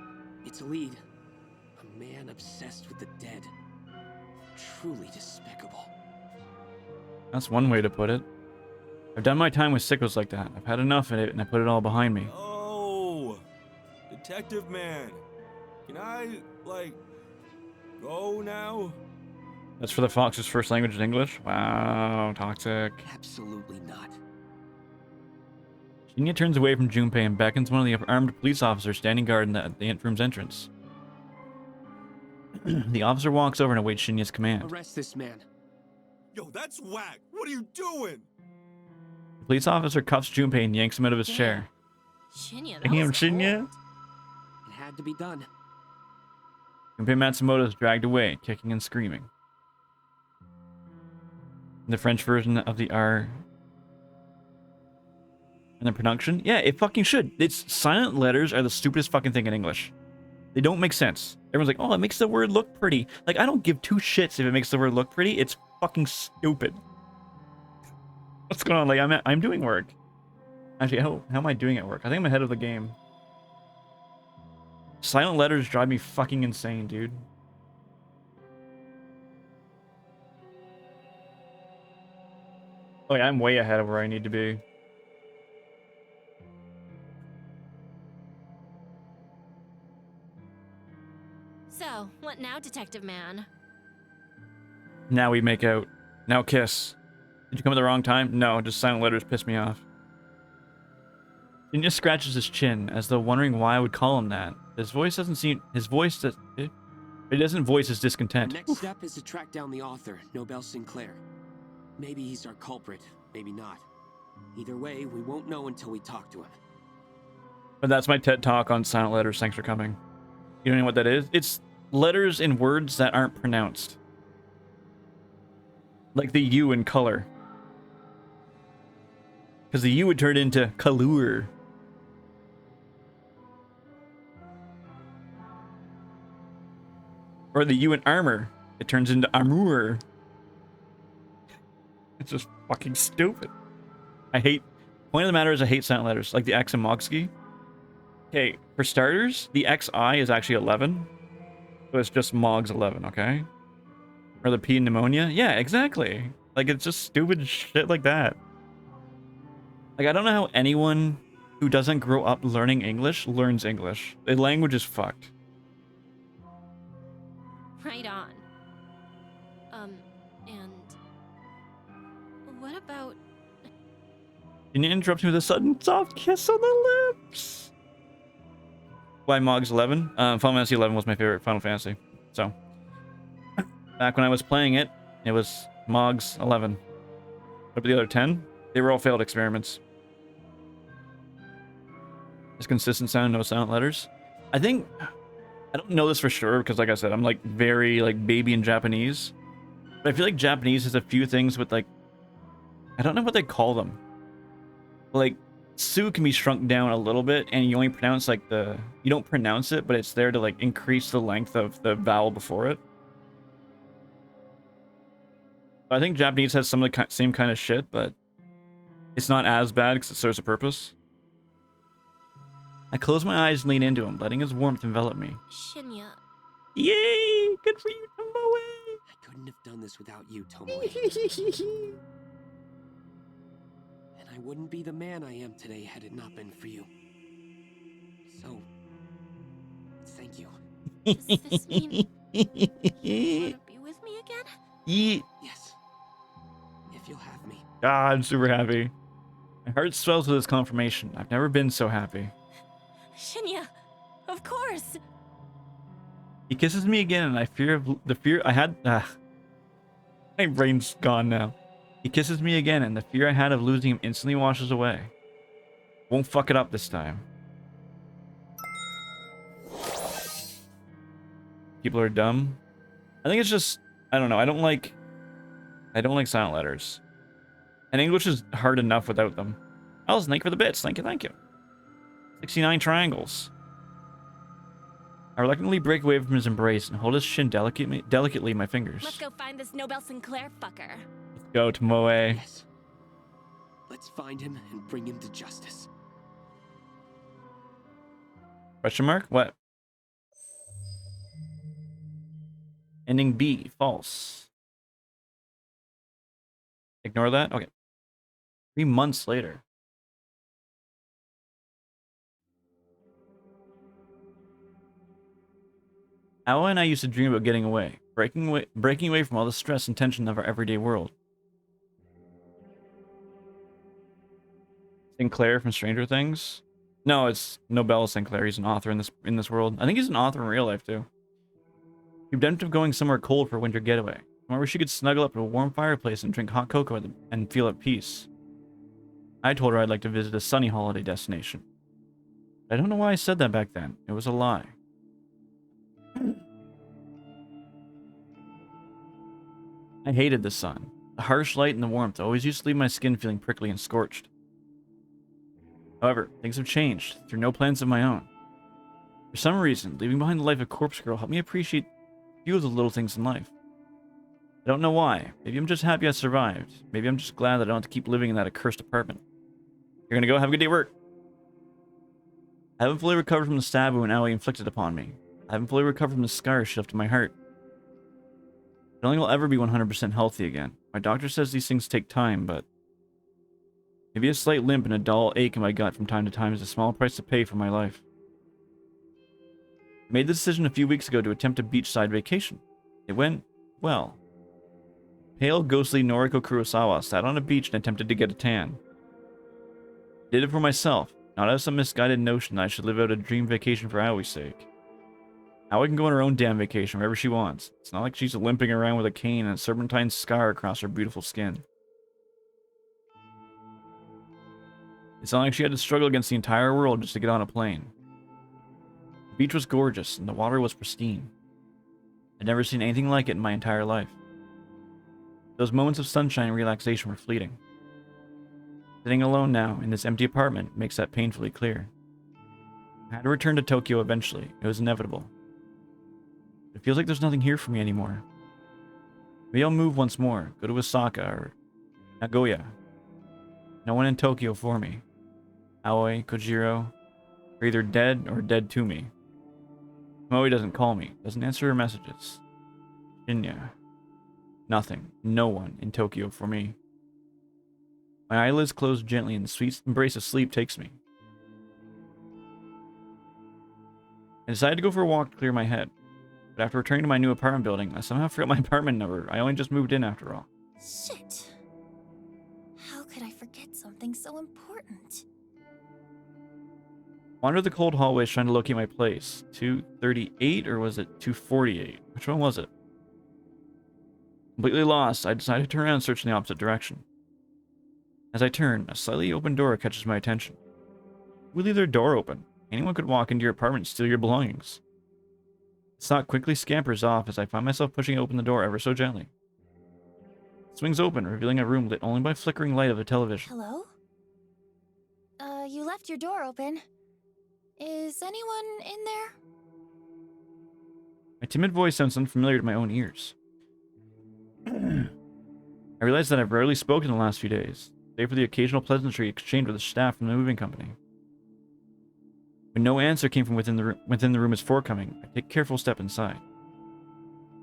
it's a lead. A man obsessed with the dead. Truly despicable. That's one way to put it. I've done my time with sickos like that. I've had enough of it and I put it all behind me. Oh, Detective Man. Can I, like, go now? That's for the Fox's first language is English? Wow, toxic. Absolutely not. Shinya turns away from Junpei and beckons one of the armed police officers standing guard in the ant room's entrance. The officer walks over and awaits Shinya's command. Arrest this man. Yo, that's whack. What are you doing? The police officer cuffs Junpei and yanks him out of his chair. Shinya, that Damn, was Shinya. cold. It had to be done. Junpei Matsumoto is dragged away, kicking and screaming. In the French version of the R... And the production? Yeah, it fucking should. It's silent letters are the stupidest fucking thing in English. They don't make sense. Everyone's like, oh, it makes the word look pretty. Like, I don't give two shits if it makes the word look pretty. It's fucking stupid. What's going on? Like, I'm doing work. Actually, how am I doing at work? I think I'm ahead of the game. Silent letters drive me fucking insane, dude. Oh yeah, I'm way ahead of where I need to be. So, what now, Detective Man? Now we make out. Now kiss. Did you come at the wrong time? No, just silent letters piss me off. Shinya scratches his chin, as though wondering why I would call him that. His voice doesn't seem... His voice does... It doesn't voice his discontent. The next step is to track down the author, Nobel Sinclair. Maybe he's our culprit, maybe not. Either way, we won't know until we talk to him. But that's my TED Talk on silent letters. Thanks for coming. You don't know what that is? It's letters in words that aren't pronounced. Like the U in color. Because the U would turn into color. Or the U in armor. It turns into armor. It's just fucking stupid. I hate... Point of the matter is I hate silent letters. Like the X in Mogsky. Okay, for starters, the XI is actually 11. So it's just Mogs 11, okay? Or the P in pneumonia? Yeah, exactly. Like, it's just stupid shit like that. Like, I don't know how anyone who doesn't grow up learning English learns English. The language is fucked. Right on. And... What about... Can you interrupt me with a sudden soft kiss on the lips? Why Mogs 11? Final Fantasy 11 was my favorite Final Fantasy. So, back when I was playing it, it was Mogs 11. What about the other 10? They were all failed experiments. Just consistent sound, no silent letters. I think I don't know this for sure because, like I said, I'm like very like baby in Japanese. But I feel like Japanese has a few things with like I don't know what they call them. Like su can be shrunk down a little bit, and you only pronounce like you don't pronounce it, but it's there to like increase the length of the vowel before it. I think Japanese has some of the same kind of shit, but it's not as bad because it serves a purpose. I close my eyes and lean into him, letting his warmth envelop me. Shinya, Yay! Good for you, Tomoe! I couldn't have done this without you, Tomoe. And I wouldn't be the man I am today had it not been for you. So, thank you. does this mean you want to be with me again? Yeah. Yes. If you'll have me. God, I'm super happy. My heart swells with this confirmation. I've never been so happy. Shinya, of course. He kisses me again, and I fear the fear I had. My brain's gone now. He kisses me again, and the fear I had of losing him instantly washes away. Won't fuck it up this time. People are dumb. I think it's just I don't know. I don't like silent letters. And English is hard enough without them. Alice, thank you for the bits. Thank you, thank you. 69 triangles. I reluctantly break away from his embrace and hold his shin delicately in my fingers. Let's go find this Nobel Sinclair fucker. Let's go, Tomoe. Yes. Let's find him and bring him to justice. Question mark? What? Ending B. False. Ignore that? Okay. 3 months later. Awa and I used to dream about getting away, breaking away from all the stress and tension of our everyday world. Sinclair from Stranger Things? No, it's Nobel Sinclair. He's an author in this world. I think he's an author in real life too. He dreamt of going somewhere cold for a winter getaway, somewhere where she could snuggle up to a warm fireplace and drink hot cocoa and feel at peace. I told her I'd like to visit a sunny holiday destination. I don't know why I said that back then. It was a lie. I hated the sun. The harsh light and the warmth always used to leave my skin feeling prickly and scorched. However, things have changed, through no plans of my own. For some reason, leaving behind the life of Corpse Girl helped me appreciate a few of the little things in life. I don't know why. Maybe I'm just happy I survived. Maybe I'm just glad that I don't have to keep living in that accursed apartment. You're gonna go? Have a good day at work. I haven't fully recovered from the stab wound Aoi inflicted upon me. I haven't fully recovered from the scars she left in my heart. I don't think I'll ever be 100% healthy again. My doctor says these things take time, but maybe a slight limp and a dull ache in my gut from time to time is a small price to pay for my life. I made the decision a few weeks ago to attempt a beachside vacation. It went well. Pale, ghostly Noriko Kurosawa sat on a beach and attempted to get a tan. I did it for myself, not out of some misguided notion that I should live out a dream vacation for Aoi's sake. Aoi can go on her own damn vacation wherever she wants. It's not like she's limping around with a cane and a serpentine scar across her beautiful skin. It's not like she had to struggle against the entire world just to get on a plane. The beach was gorgeous and the water was pristine. I'd never seen anything like it in my entire life. Those moments of sunshine and relaxation were fleeting. Sitting alone now in this empty apartment makes that painfully clear. I had to return to Tokyo eventually. It was inevitable. It feels like there's nothing here for me anymore. Maybe I'll move once more, go to Osaka or Nagoya. No one in Tokyo for me. Aoi, Kojiro, are either dead or dead to me. Moe doesn't call me, doesn't answer her messages. Shinya. Nothing, no one in Tokyo for me. My eyelids close gently and the sweet embrace of sleep takes me. I decided to go for a walk to clear my head. But after returning to my new apartment building, I somehow forgot my apartment number. I only just moved in after all. Shit. How could I forget something so important? Wandered the cold hallways trying to locate my place. 238 or was it 248? Which one was it? Completely lost, I decided to turn around and search in the opposite direction. As I turn, a slightly open door catches my attention. Who would leave their door open? Anyone could walk into your apartment and steal your belongings. The thought quickly scampers off as I find myself pushing open the door ever so gently. It swings open, revealing a room lit only by flickering light of the television. Hello? You left your door open. Is anyone in there? My timid voice sounds unfamiliar to my own ears. I realize that I've rarely spoken in the last few days, save for the occasional pleasantry exchanged with the staff from the moving company. When no answer came from within the room as forthcoming, I take a careful step inside.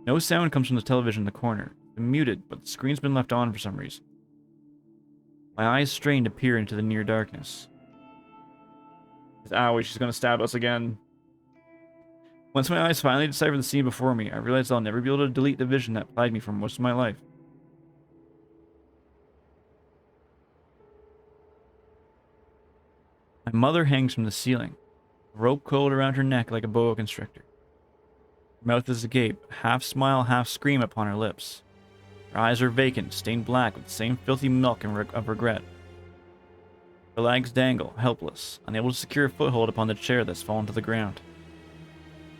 No sound comes from the television in the corner. It's been muted, but the screen's been left on for some reason. My eyes strain to peer into the near darkness. Owie, she's gonna stab us again. Once my eyes finally decipher the scene before me, I realize I'll never be able to delete the vision that plagued me for most of my life. My mother hangs from the ceiling, a rope coiled around her neck like a boa constrictor. Her mouth is agape, half smile, half scream upon her lips. Her eyes are vacant, stained black with the same filthy milk of regret. Her legs dangle, helpless, unable to secure a foothold upon the chair that's fallen to the ground.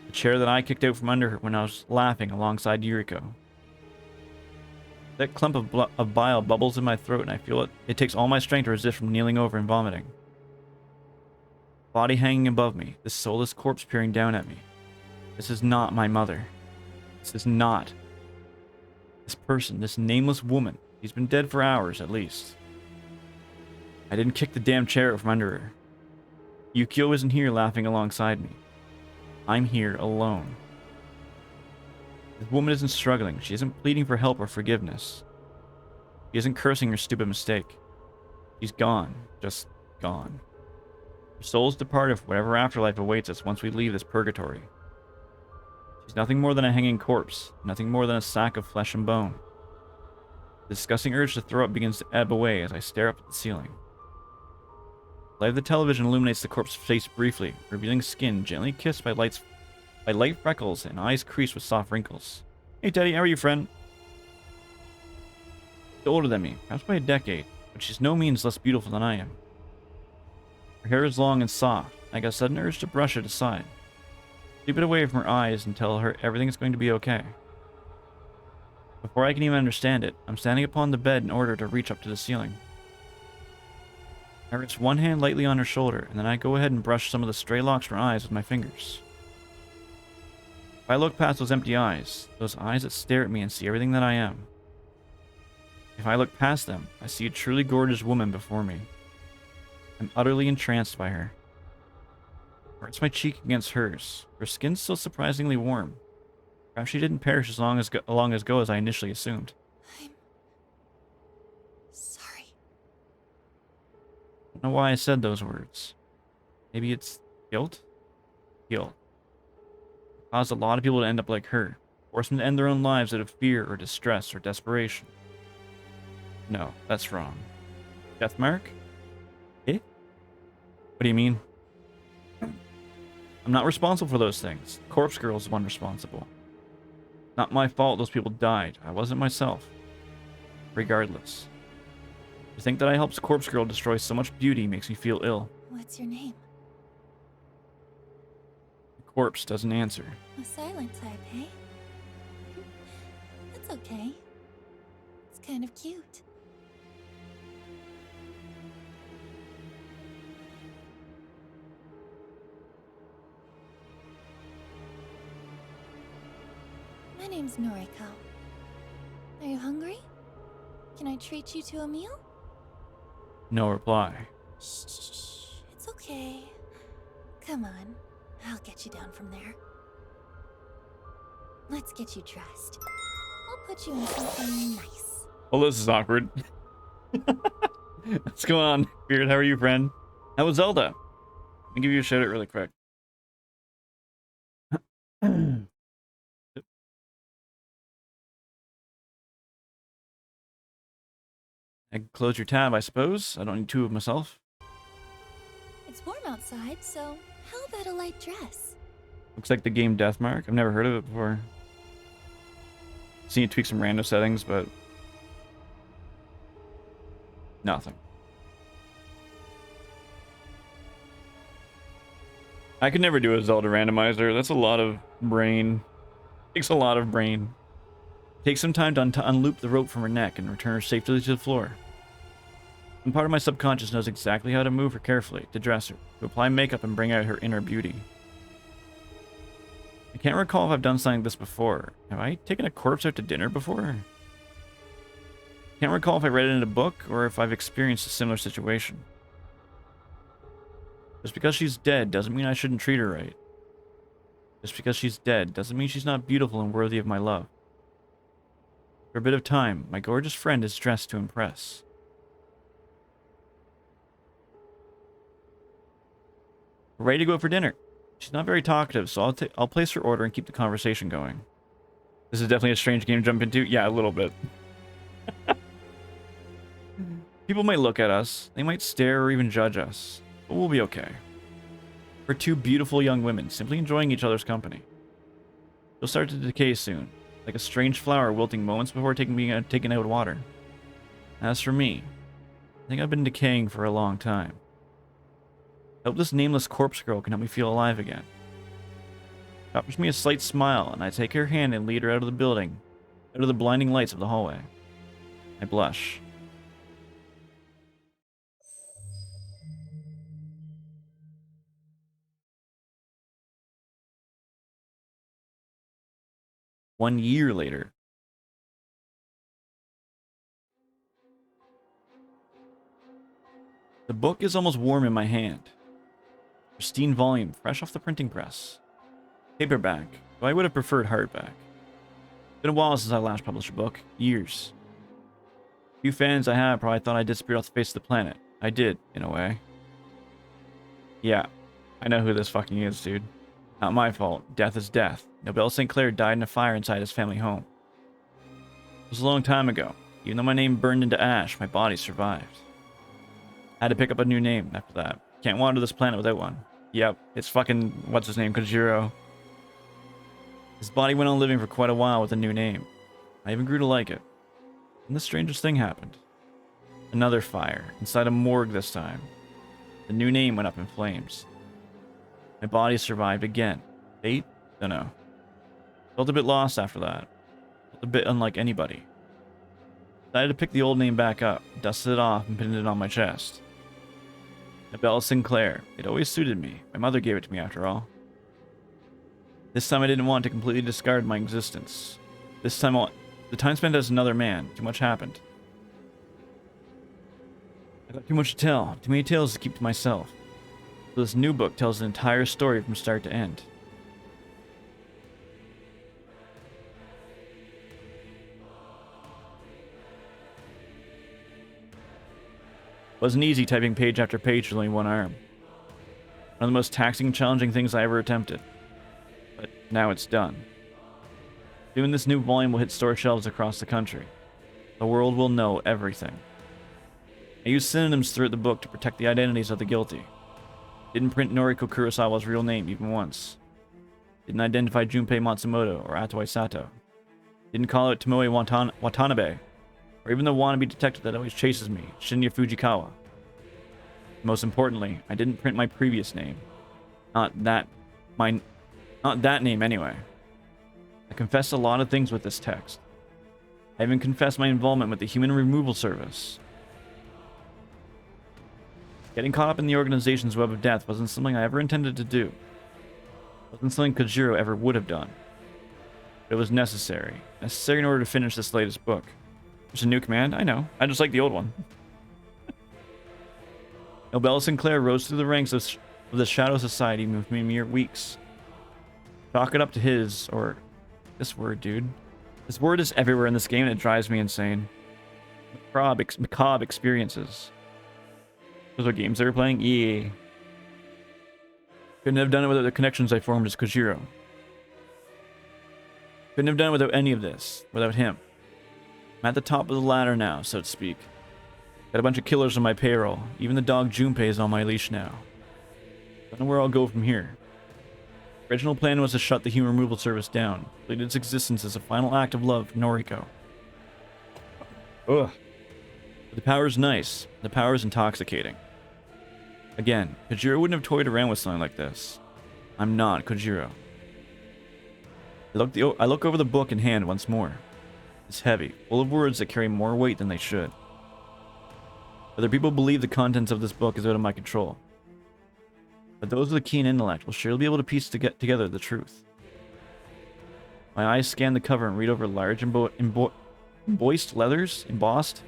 The chair that I kicked out from under her when I was laughing alongside Yuriko. That clump of bile bubbles in my throat and I feel it takes all my strength to resist from kneeling over and vomiting. Body hanging above me, this soulless corpse peering down at me. This is not my mother. This is not. This person, this nameless woman, she's been dead for hours at least. I didn't kick the damn chair out from under her. Yukio isn't here laughing alongside me. I'm here alone. This woman isn't struggling. She isn't pleading for help or forgiveness. She isn't cursing her stupid mistake. She's gone. Just gone. Her soul's departed for whatever afterlife awaits us once we leave this purgatory. She's nothing more than a hanging corpse. Nothing more than a sack of flesh and bone. The disgusting urge to throw up begins to ebb away as I stare up at the ceiling. The light of the television illuminates the corpse's face briefly, revealing skin gently kissed by light freckles and eyes creased with soft wrinkles. Hey Teddy, how are you, friend? She's older than me, perhaps by a decade, but she's no means less beautiful than I am. Her hair is long and soft. I got a sudden urge to brush it aside. Sweep it away from her eyes and tell her everything is going to be okay. Before I can even understand it, I'm standing upon the bed in order to reach up to the ceiling. I rest one hand lightly on her shoulder, and then I go ahead and brush some of the stray locks from her eyes with my fingers. If I look past those empty eyes, those eyes that stare at me and see everything that I am, if I look past them, I see a truly gorgeous woman before me. I'm utterly entranced by her. I press my cheek against hers. Her skin's still surprisingly warm. Perhaps she didn't perish as long ago as I initially assumed. I'm sorry. I don't know why I said those words. Maybe it's guilt? Guilt. It caused a lot of people to end up like her. Forced them to end their own lives out of fear or distress or desperation. No, that's wrong. Death mark? Eh? What do you mean? I'm not responsible for those things. Corpse Girl is the one responsible. Not my fault those people died. I wasn't myself. Regardless. To think that I helped Corpse Girl destroy so much beauty makes me feel ill. What's your name? The corpse doesn't answer. A silent type, eh? That's okay. It's kind of cute. My name's Noriko. Are you hungry? Can I treat you to a meal? No reply. Shh. It's okay. Come on. I'll get you down from there. Let's get you dressed. I'll put you in something nice. Well, this is awkward. What's going on, Beard? How are you, friend? How was Zelda? Let me give you a shout out really quick. I can close your tab, I suppose. I don't need two of myself. It's warm outside, so how about a light dress? Looks like the game Deathmark. I've never heard of it before. Seen it tweak some random settings, but nothing. I could never do a Zelda randomizer. That's a lot of brain. Takes a lot of brain. Take some time to unloop the rope from her neck and return her safely to the floor. Some part of my subconscious knows exactly how to move her carefully, to dress her, to apply makeup and bring out her inner beauty. I can't recall if I've done something like this before. Have I taken a corpse out to dinner before? Can't recall if I read it in a book or if I've experienced a similar situation. Just because she's dead doesn't mean I shouldn't treat her right. Just because she's dead doesn't mean she's not beautiful and worthy of my love. For a bit of time, my gorgeous friend is dressed to impress. We're ready to go out for dinner. She's not very talkative, so I'll place her order and keep the conversation going. This is definitely a strange game to jump into. Yeah, a little bit. People might look at us, they might stare or even judge us, but we'll be okay. We're two beautiful young women, simply enjoying each other's company. She'll start to decay soon, like a strange flower wilting moments before being taken out of water. As for me, I think I've been decaying for a long time. I hope this nameless corpse girl can help me feel alive again. She offers me a slight smile, and I take her hand and lead her out of the building, out of the blinding lights of the hallway. I blush. One year later. The book is almost warm in my hand. Pristine volume, fresh off the printing press. Paperback, though I would have preferred hardback. It's been a while since I last published a book. Years. Few fans I have probably thought I disappeared off the face of the planet. I did, in a way. Yeah, I know who this fucking is, dude. Not my fault. Death is death. Nobel St. Clair died in a fire inside his family home. It was a long time ago. Even though my name burned into ash, my body survived. I had to pick up a new name after that. Can't wander this planet without one. Yep, it's fucking, what's his name, Kojiro. His body went on living for quite a while with a new name. I even grew to like it. And the strangest thing happened. Another fire, inside a morgue this time. The new name went up in flames. My body survived again. Fate? Dunno. Felt a bit lost after that. Felt a bit unlike anybody. Decided to pick the old name back up, dusted it off, and pinned it on my chest. Nobel Sinclair. It always suited me. My mother gave it to me after all. This time I didn't want to completely discard my existence. This time the time spent as another man. Too much happened. I got too much to tell. Too many tales to keep to myself. So this new book tells an entire story from start to end. Wasn't easy typing page after page with only one arm. One of the most taxing and challenging things I ever attempted. But now it's done. Soon this new volume will hit store shelves across the country. The world will know everything. I used synonyms throughout the book to protect the identities of the guilty. Didn't print Noriko Kurosawa's real name even once. Didn't identify Junpei Matsumoto or Atoi Sato. Didn't call out Tomoe Watanabe, or even the wannabe detective that always chases me, Shinya Fujikawa. Most importantly, I didn't print my previous name. Not that name anyway. I confessed a lot of things with this text. I even confessed my involvement with the Human Removal Service. Getting caught up in the organization's web of death wasn't something I ever intended to do. It wasn't something Kojiro ever would have done. But it was necessary. Necessary in order to finish this latest book. There's a new command? I know. I just like the old one. Nobel Sinclair rose through the ranks of the Shadow Society within mere weeks. Chalk it up to his, or... this word, dude. This word is everywhere in this game and it drives me insane. Macabre experiences. Those are games they were playing? Yeah. Couldn't have done it without the connections I formed as Kojiro. Couldn't have done it without any of this. Without him. I'm at the top of the ladder now, so to speak. Got a bunch of killers on my payroll. Even the dog Junpei is on my leash now. Don't know where I'll go from here. The original plan was to shut the Human Removal Service down. Complete its existence as a final act of love for Noriko. Ugh. But the power's nice. The power's intoxicating. Again, Kojiro wouldn't have toyed around with something like this. I'm not Kojiro. I look over the book in hand once more. It's heavy, full of words that carry more weight than they should. Whether people believe the contents of this book is out of my control. But those with a keen intellect will surely be able to piece together the truth. My eyes scan the cover and read over large embossed letters, embozzled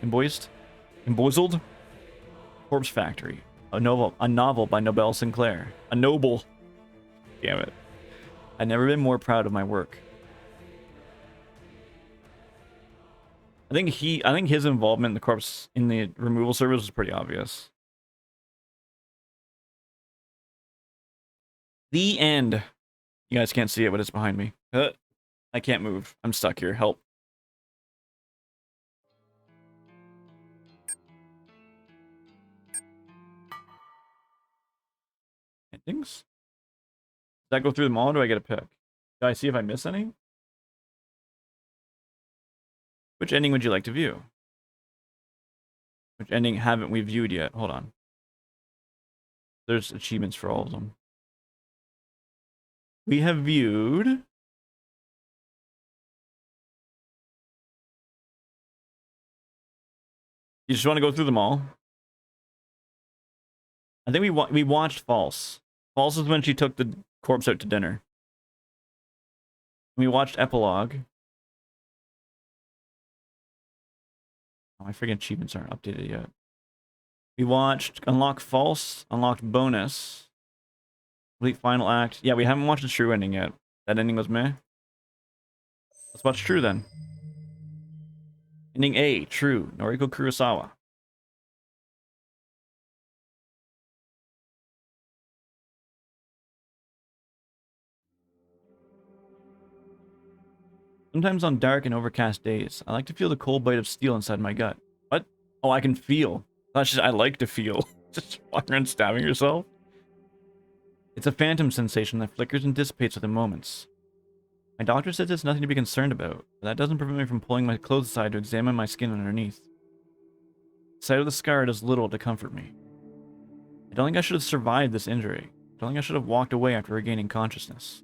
Corpse Factory, a novel by Nobel Sinclair. A noble. Damn it. I've never been more proud of my work. I think his involvement in the corpse in the removal service was pretty obvious. The end. You guys can't see it, but it's behind me. I can't move. I'm stuck here. Help. Endings? Does that go through them all, or do I get a pick? Do I see if I miss any? Which ending would you like to view? Which ending haven't we viewed yet? Hold on. There's achievements for all of them. We have viewed... You just want to go through them all? I think we watched False. False is when she took the corpse out to dinner. We watched Epilogue. Oh, my freaking achievements aren't updated yet. We watched Unlock False, Unlocked Bonus, Complete Final Act. Yeah, we haven't watched the True ending yet. That ending was meh. Let's watch True then. Ending A, True, Noriko Kurosawa. Sometimes on dark and overcast days, I like to feel the cold bite of steel inside my gut. What? Oh, I can feel. That's just I like to feel. Just walking around stabbing yourself. It's a phantom sensation that flickers and dissipates within moments. My doctor says it's nothing to be concerned about, but that doesn't prevent me from pulling my clothes aside to examine my skin underneath. The sight of the scar does little to comfort me. I don't think I should have survived this injury. I don't think I should have walked away after regaining consciousness.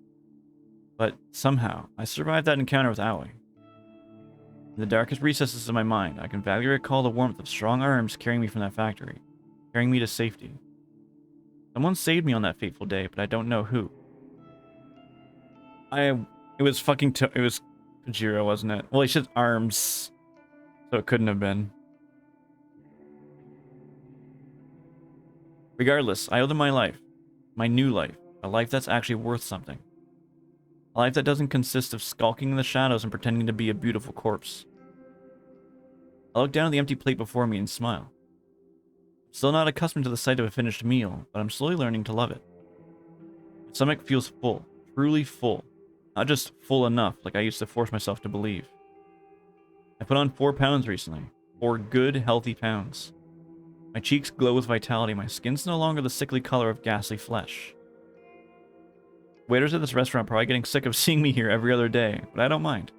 But somehow, I survived that encounter with Aoi. In the darkest recesses of my mind, I can vaguely recall the warmth of strong arms carrying me from that factory, carrying me to safety. Someone saved me on that fateful day, but I don't know who. It was Kojiro, wasn't it? Well, he said arms, so it couldn't have been. Regardless, I owe them my life. My new life. A life that's actually worth something. A life that doesn't consist of skulking in the shadows and pretending to be a beautiful corpse. I look down at the empty plate before me and smile. I'm still not accustomed to the sight of a finished meal, but I'm slowly learning to love it. My stomach feels full, truly full. Not just full enough like I used to force myself to believe. I put on 4 pounds recently. 4 good, healthy pounds. My cheeks glow with vitality, my skin's no longer the sickly color of ghastly flesh. Waiters at this restaurant are probably getting sick of seeing me here every other day, but I don't mind.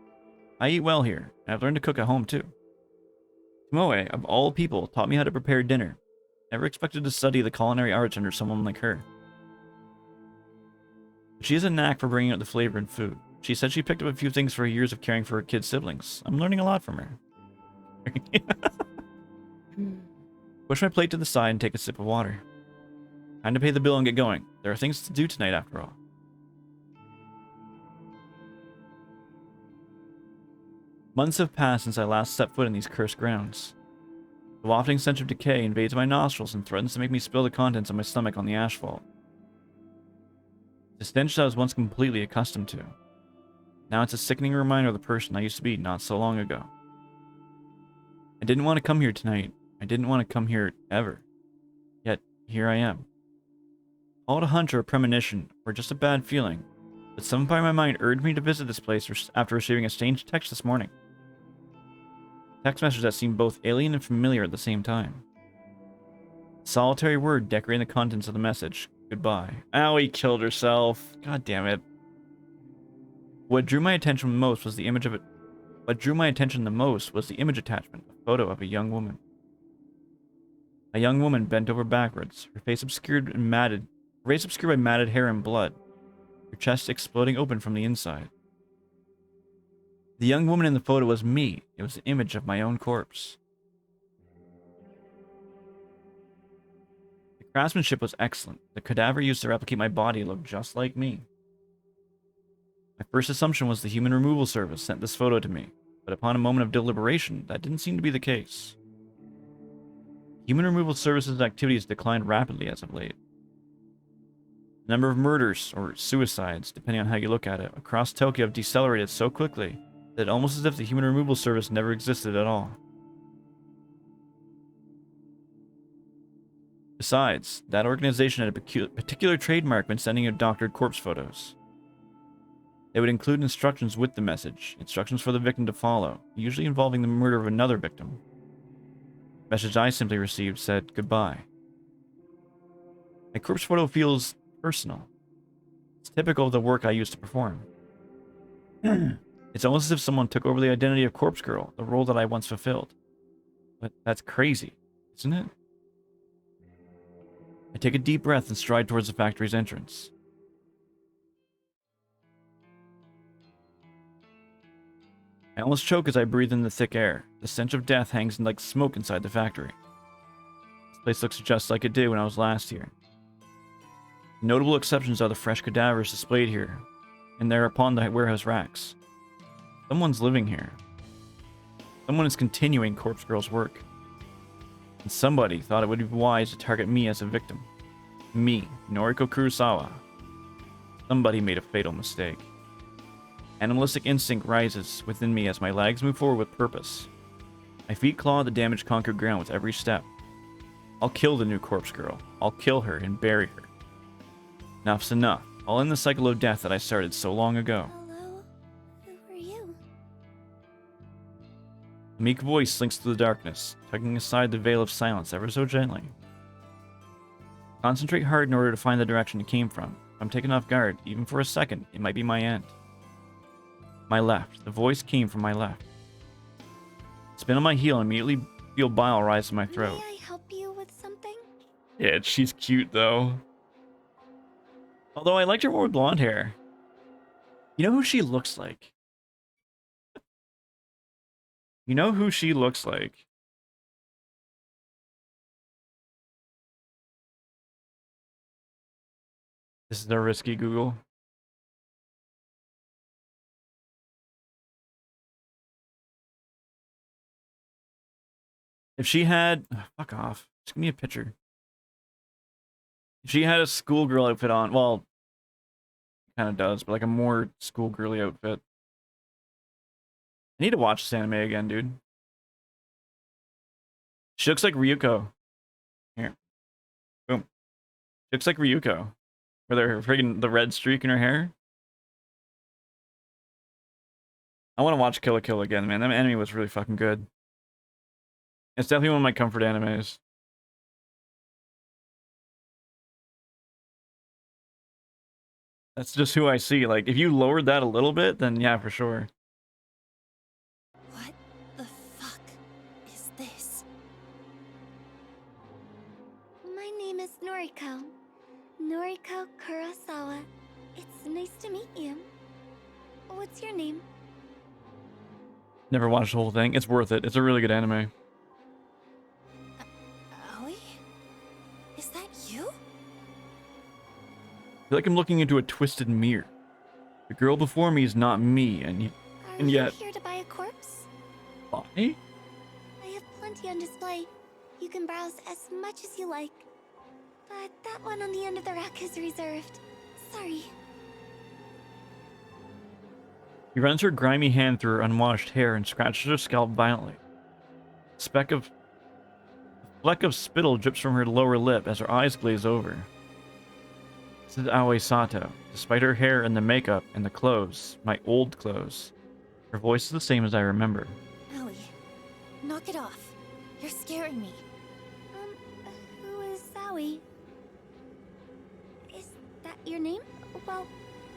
I eat well here, and I've learned to cook at home too. Tomoe, of all people, taught me how to prepare dinner. Never expected to study the culinary arts under someone like her. She has a knack for bringing out the flavor in food. She said she picked up a few things for her years of caring for her kids' siblings. I'm learning a lot from her. Push my plate to the side and take a sip of water. Time to pay the bill and get going. There are things to do tonight after all. Months have passed since I last set foot in these cursed grounds. The wafting stench of decay invades my nostrils and threatens to make me spill the contents of my stomach on the asphalt. The stench that I was once completely accustomed to. Now it's a sickening reminder of the person I used to be not so long ago. I didn't want to come here tonight. I didn't want to come here ever. Yet, here I am. Call it a hunch or a premonition, or just a bad feeling, but some part of my mind urged me to visit this place after receiving a strange text this morning. A text message that seemed both alien and familiar at the same time. A solitary word decorating the contents of the message. Goodbye. Aoi killed herself. God damn it. What drew my attention the most was the image attachment, a photo of a young woman. A young woman bent over backwards, her face obscured by matted hair and blood. her chest exploding open from the inside. The young woman in the photo was me. It was an image of my own corpse. The craftsmanship was excellent. The cadaver used to replicate my body looked just like me. My first assumption was the human removal service sent this photo to me, but upon a moment of deliberation, that didn't seem to be the case. Human removal services activities declined rapidly as of late. The number of murders, or suicides, depending on how you look at it, across Tokyo have decelerated so quickly that almost as if the human removal service never existed at all. Besides, that organization had a particular trademark when sending out doctored corpse photos. They would include instructions with the message, instructions for the victim to follow, usually involving the murder of another victim. The message I simply received said goodbye. My corpse photo feels personal. It's typical of the work I used to perform. It's almost as if someone took over the identity of Corpse Girl, the role that I once fulfilled. But that's crazy, isn't it? I take a deep breath and stride towards the factory's entrance. I almost choke as I breathe in the thick air. The stench of death hangs like smoke inside the factory. This place looks just like it did when I was last here. Notable exceptions are the fresh cadavers displayed here, and they're upon the warehouse racks. Someone's living here. Someone is continuing Corpse Girl's work. And somebody thought it would be wise to target me as a victim. Me, Noriko Kurosawa. Somebody made a fatal mistake. Animalistic instinct rises within me as my legs move forward with purpose. My feet claw the damaged concrete ground with every step. I'll kill the new Corpse Girl. I'll kill her and bury her. Enough's enough. I'll end the cycle of death that I started so long ago. Hello? Who are you? A meek voice slinks through the darkness, tugging aside the veil of silence ever so gently. Concentrate hard in order to find the direction it came from. If I'm taken off guard, even for a second, it might be my end. My left. The voice came from my left. Spin on my heel and immediately feel bile rise to my throat. May I help you with something? Yeah, she's cute though. Although I liked her more with blonde hair. You know who she looks like? You know who she looks like? This is a risky Google. If she had... fuck off. Just give me a picture. If she had a schoolgirl outfit on... well, kind of does, but like a more schoolgirly outfit. I need to watch this anime again, dude. She looks like Ryuko. Here. Boom. She looks like Ryuko. With her friggin' the red streak in her hair. I want to watch Kill la Kill again, man. That anime was really fucking good. It's definitely one of my comfort animes. That's just who I see. Like, if you lowered that a little bit, then yeah, for sure. What the fuck is this? My name is Noriko. Noriko Kurosawa. It's nice to meet you. What's your name? Never watched the whole thing. It's worth it. It's a really good anime. Aoi? Is that you? I feel like I'm looking into a twisted mirror. The girl before me is not me, and Are and you yet... here to buy a corpse? Why? I have plenty on display. You can browse as much as you like. But that one on the end of the rack is reserved. Sorry. He runs her grimy hand through her unwashed hair and scratches her scalp violently. A fleck of spittle drips from her lower lip as her eyes glaze over. This is Aoi Sato. Despite her hair and the makeup and the clothes, my old clothes, her voice is the same as I remember. Aoi, knock it off. You're scaring me. Who is Zoe? Is that your name? Well,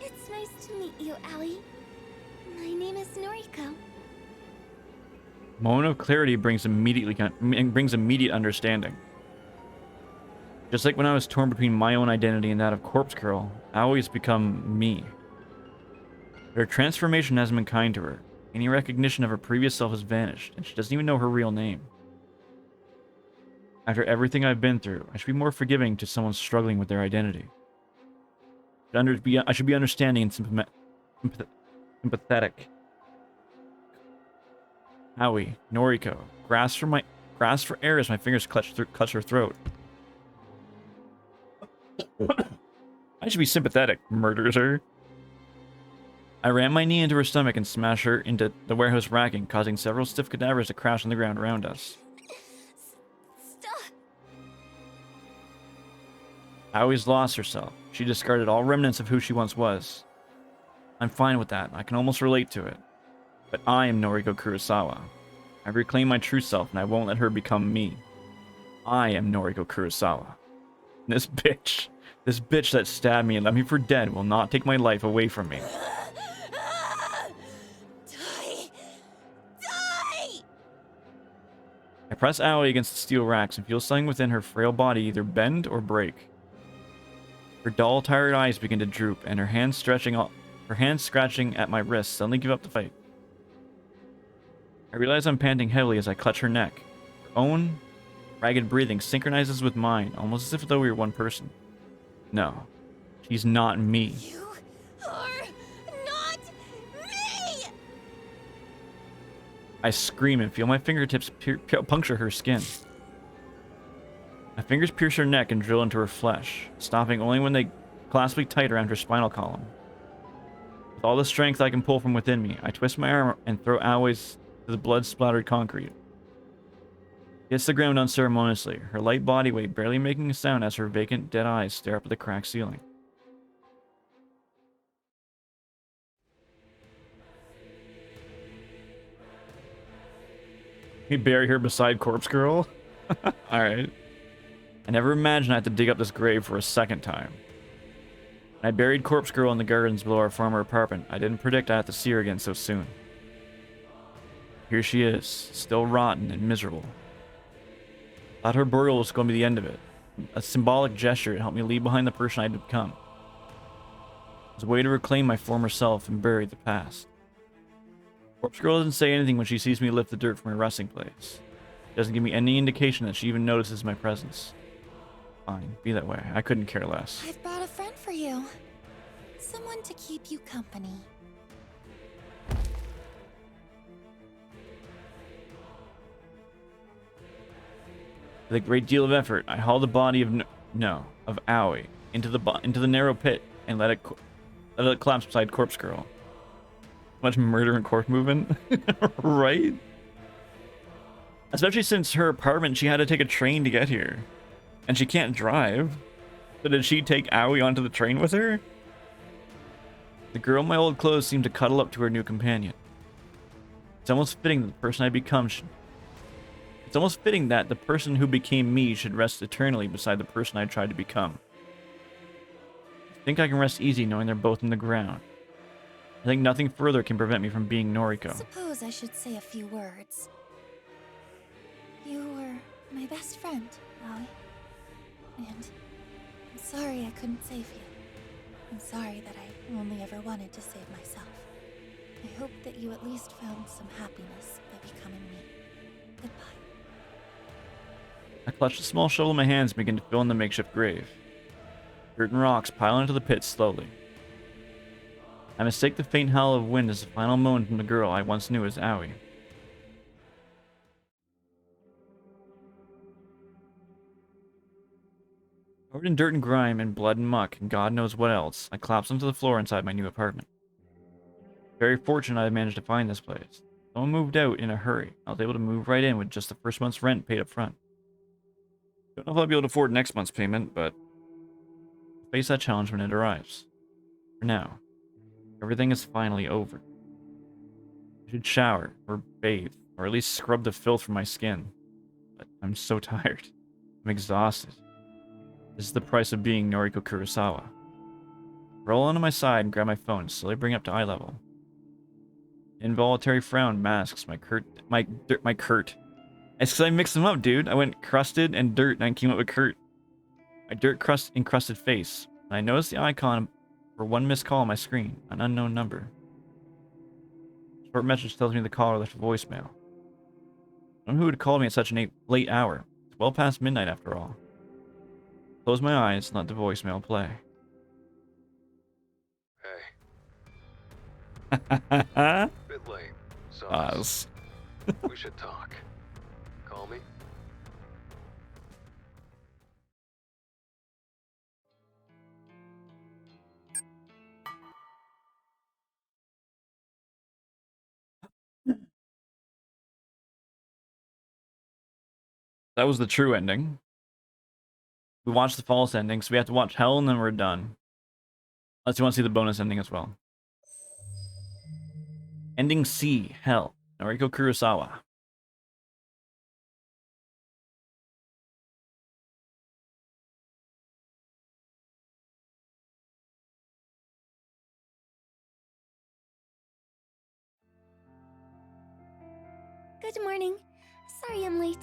it's nice to meet you, Aoi. My name is Noriko. Moment of clarity brings immediate understanding. Just like when I was torn between my own identity and that of Corpse Girl, Aoi has become me. Her transformation hasn't been kind to her. Any recognition of her previous self has vanished, and she doesn't even know her real name. After everything I've been through, I should be more forgiving to someone struggling with their identity. I should be understanding and sympathetic. Aoi, Noriko, grasp for air as my fingers clutch her throat. I should be sympathetic, murders her. I ran my knee into her stomach and smashed her into the warehouse racking, causing several stiff cadavers to crash on the ground around us. Stop! Aoi's lost herself. She discarded all remnants of who she once was. I'm fine with that. I can almost relate to it. But I am Noriko Kurosawa. I've reclaimed my true self, and I won't let her become me. I am Noriko Kurosawa. This bitch that stabbed me and left me for dead will not take my life away from me. Die! Die! I press Aoi against the steel racks and feel something within her frail body either bend or break. Her dull, tired eyes begin to droop, and her hands scratching at my wrists suddenly give up the fight. I realize I'm panting heavily as I clutch her neck. Her own ragged breathing synchronizes with mine, almost as if though we were one person. No, she's not me. You are not me! I scream and feel my fingertips puncture her skin. My fingers pierce her neck and drill into her flesh, stopping only when they clasp me tight around her spinal column. With all the strength I can pull from within me, I twist my arm and throw Aoi's to the blood-splattered concrete. She hits the ground unceremoniously, her light body weight barely making a sound as her vacant, dead eyes stare up at the cracked ceiling. We bury her beside Corpse Girl? Alright. I never imagined I had to dig up this grave for a second time. When I buried Corpse Girl in the gardens below our former apartment, I didn't predict I'd have to see her again so soon. Here she is, still rotten and miserable. I thought her burial was going to be the end of it. A symbolic gesture to help me leave behind the person I'd become. It was a way to reclaim my former self and bury the past. Corpse Girl doesn't say anything when she sees me lift the dirt from her resting place. She doesn't give me any indication that she even notices my presence. Fine, be that way. I couldn't care less. I've brought a friend for you. Someone to keep you company. With a great deal of effort, I haul the body of Aoi into the narrow pit and let it collapse beside Corpse Girl. Much murder and corpse movement, right? Especially since her apartment, she had to take a train to get here, and she can't drive. So did she take Aoi onto the train with her? The girl in my old clothes seemed to cuddle up to her new companion. It's almost fitting that the person who became me should rest eternally beside the person I tried to become. I think I can rest easy knowing they're both in the ground. I think nothing further can prevent me from being Noriko. Suppose I should say a few words. You were my best friend, Aoi. And I'm sorry I couldn't save you. I'm sorry that I only ever wanted to save myself. I hope that you at least found some happiness by becoming me. Goodbye. I clutch the small shovel in my hands and begin to fill in the makeshift grave. Dirt and rocks pile into the pit slowly. I mistake the faint howl of wind as the final moan from the girl I once knew as Aoi. Covered in dirt and grime and blood and muck and God knows what else, I collapse onto the floor inside my new apartment. Very fortunate I managed to find this place. Someone moved out in a hurry. I was able to move right in with just the first month's rent paid up front. Don't know if I'll be able to afford next month's payment, but I'll face that challenge when it arrives. For now, everything is finally over. I should shower, or bathe, or at least scrub the filth from my skin. But I'm so tired. I'm exhausted. This is the price of being Noriko Kurosawa. Roll onto my side and grab my phone, slowly bring it up to eye level. Involuntary frown masks my curt. It's because I mixed them up, dude. I went crusted and dirt and I came up with Kurt. my dirt-encrusted face, and I noticed the icon for one missed call on my screen, an unknown number. A short message tells me the caller left a voicemail. I don't know who had called me at such a late hour. It's well past midnight after all. Close my eyes and let the voicemail play. Hey, bit late. So Oz. we should talk. Call me? That was the true ending. We watched the false ending, so we have to watch Hell and then we're done. Unless you want to see the bonus ending as well. Ending C, Hell. Noriko Kurosawa. Good morning. Sorry I'm late.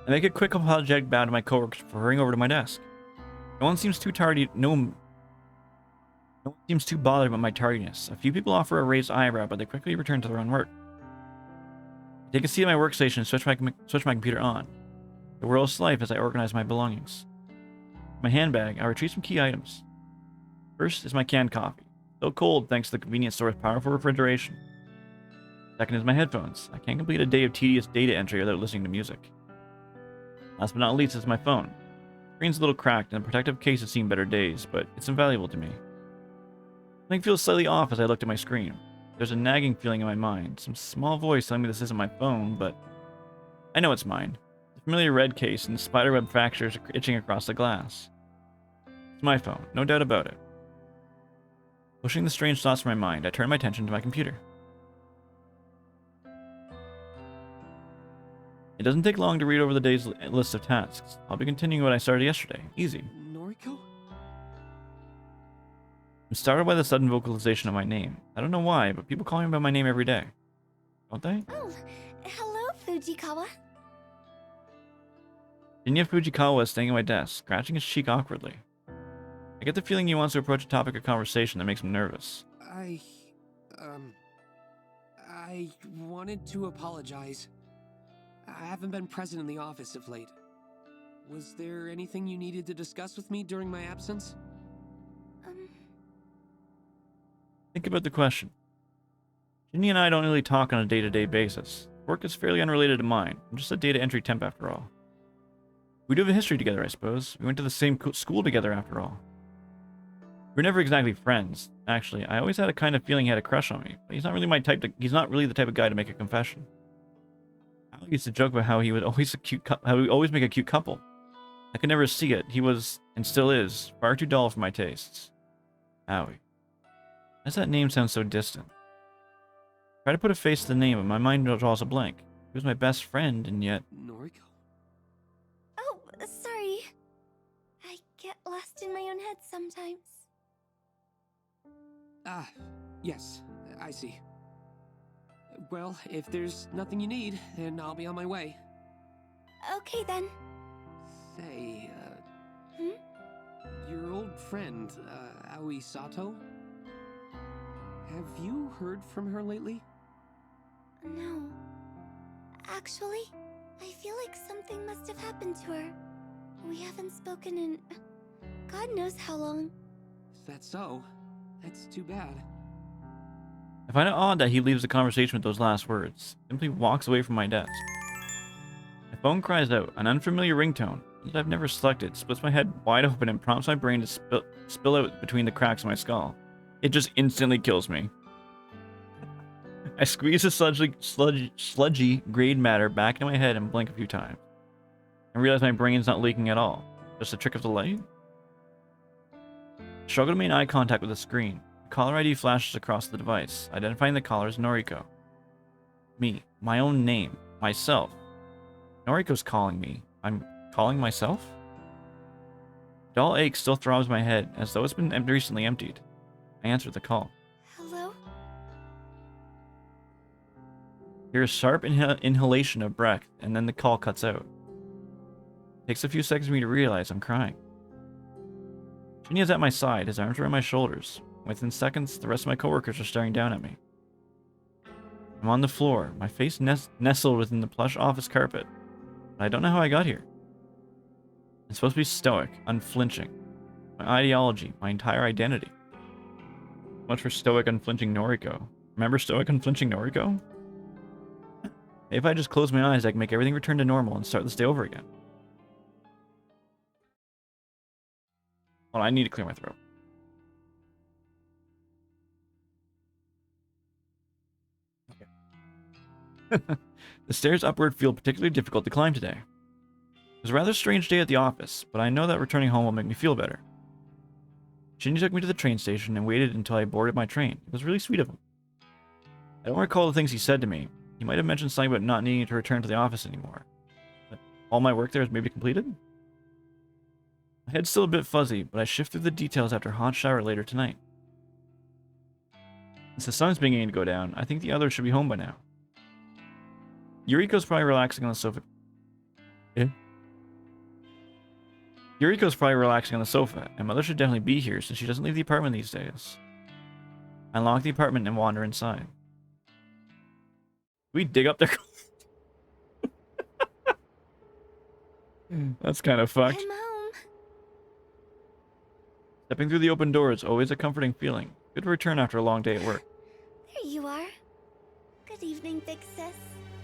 I make a quick apologetic bow to my coworkers for hurrying over to my desk. No one seems too tardy. No one seems too bothered about my tardiness. A few people offer a raised eyebrow, but they quickly return to their own work. I take a seat at my workstation and switch my computer on. The world's life as I organize my belongings. In my handbag, I retrieve some key items. First is my canned coffee. Still cold thanks to the convenience store's powerful refrigeration. Second is my headphones. I can't complete a day of tedious data entry without listening to music. Last but not least is my phone. The screen's a little cracked and the protective case has seen better days, but it's invaluable to me. Something feels slightly off as I looked at my screen. There's a nagging feeling in my mind, some small voice telling me this isn't my phone, but I know it's mine. The familiar red case and the spiderweb fractures itching across the glass. It's my phone, no doubt about it. Pushing the strange thoughts from my mind, I turn my attention to my computer. It doesn't take long to read over the day's list of tasks. I'll be continuing what I started yesterday. Easy. Noriko? I'm startled by the sudden vocalization of my name. I don't know why, but people call me by my name every day. Don't they? Oh, hello, Fujikawa. Shinya Fujikawa is standing at my desk, scratching his cheek awkwardly. I get the feeling he wants to approach a topic of conversation that makes him nervous. I wanted to apologize. I haven't been present in the office of late. Was there anything you needed to discuss with me during my absence? Think about the question. Ginny and I don't really talk on a day-to-day basis. Work is fairly unrelated to mine. I'm just a data entry temp after all. We do have a history together, I suppose. We went to the same school together after all. We were never exactly friends. Actually, I always had a kind of feeling he had a crush on me, but he's not really the type of guy to make a confession. I used to joke about how he would always make a cute couple. I could never see it. He was, and still is, far too dull for my tastes. Aoi. Why does that name sound so distant? I try to put a face to the name, but my mind draws a blank. He was my best friend, and yet... Noriko? Oh, sorry. I get lost in my own head sometimes. Ah, yes, I see. Well, if there's nothing you need, then I'll be on my way. Okay then. Say, your old friend, Aoi Sato? Have you heard from her lately? No. Actually, I feel like something must have happened to her. We haven't spoken in... God knows how long. Is that so? That's too bad. I find it odd that he leaves the conversation with those last words. Simply walks away from my desk. My phone cries out, an unfamiliar ringtone that I've never selected, splits my head wide open and prompts my brain to spill out between the cracks of my skull. It just instantly kills me. I squeeze the sludgy grayed matter back into my head and blink a few times. I realize my brain's not leaking at all. Just a trick of the light? Struggle to make eye contact with the screen. The caller ID flashes across the device, identifying the caller as Noriko. Me. My own name. Myself. Noriko's calling me. I'm calling myself? A dull ache still throbs my head, as though it's been recently emptied. I answer the call. Hello? Hear a sharp inhalation of breath, and then the call cuts out. It takes a few seconds for me to realize I'm crying. Shinya's at my side, his arms around my shoulders. Within seconds, the rest of my coworkers are staring down at me. I'm on the floor, my face nestled within the plush office carpet. But I don't know how I got here. I'm supposed to be stoic, unflinching. My ideology, my entire identity. Much for stoic, unflinching Noriko. Remember stoic, unflinching Noriko? Maybe if I just close my eyes, I can make everything return to normal and start this day over again. Well, I need to clear my throat. Okay. The stairs upward feel particularly difficult to climb today. It was a rather strange day at the office, but I know that returning home will make me feel better. Shinji took me to the train station and waited until I boarded my train. It was really sweet of him. I don't recall the things he said to me. He might have mentioned something about not needing to return to the office anymore. But all my work there is maybe completed? My head's still a bit fuzzy, but I shift through the details after a hot shower later tonight. Since the sun's beginning to go down, I think the others should be home by now. Yuriko's probably relaxing on the sofa. Yeah? Yuriko's probably relaxing on the sofa, and Mother should definitely be here since she doesn't leave the apartment these days. I unlock the apartment and wander inside. We dig up their... That's kind of fucked. I'm home. Stepping through the open door is always a comforting feeling. Good to return after a long day at work. There you are. Good evening, big sis.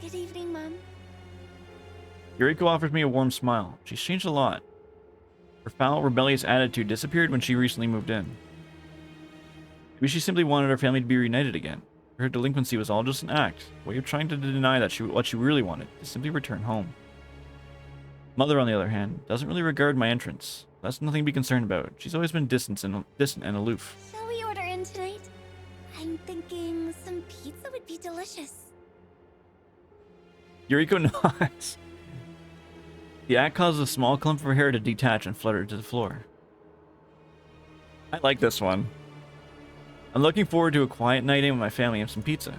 Good evening, Mom. Yuriko offers me a warm smile. She's changed a lot. Her foul, rebellious attitude disappeared when she recently moved in. Maybe she simply wanted her family to be reunited again. Her delinquency was all just an act, a way of trying to deny that what she really wanted, to simply return home. Mother, on the other hand, doesn't really regard my entrance. That's nothing to be concerned about. She's always been distant and aloof. Shall we order in tonight? I'm thinking some pizza would be delicious. Yuriko nods. The act causes a small clump of her hair to detach and flutter to the floor. I like this one. I'm looking forward to a quiet night in with my family and some pizza.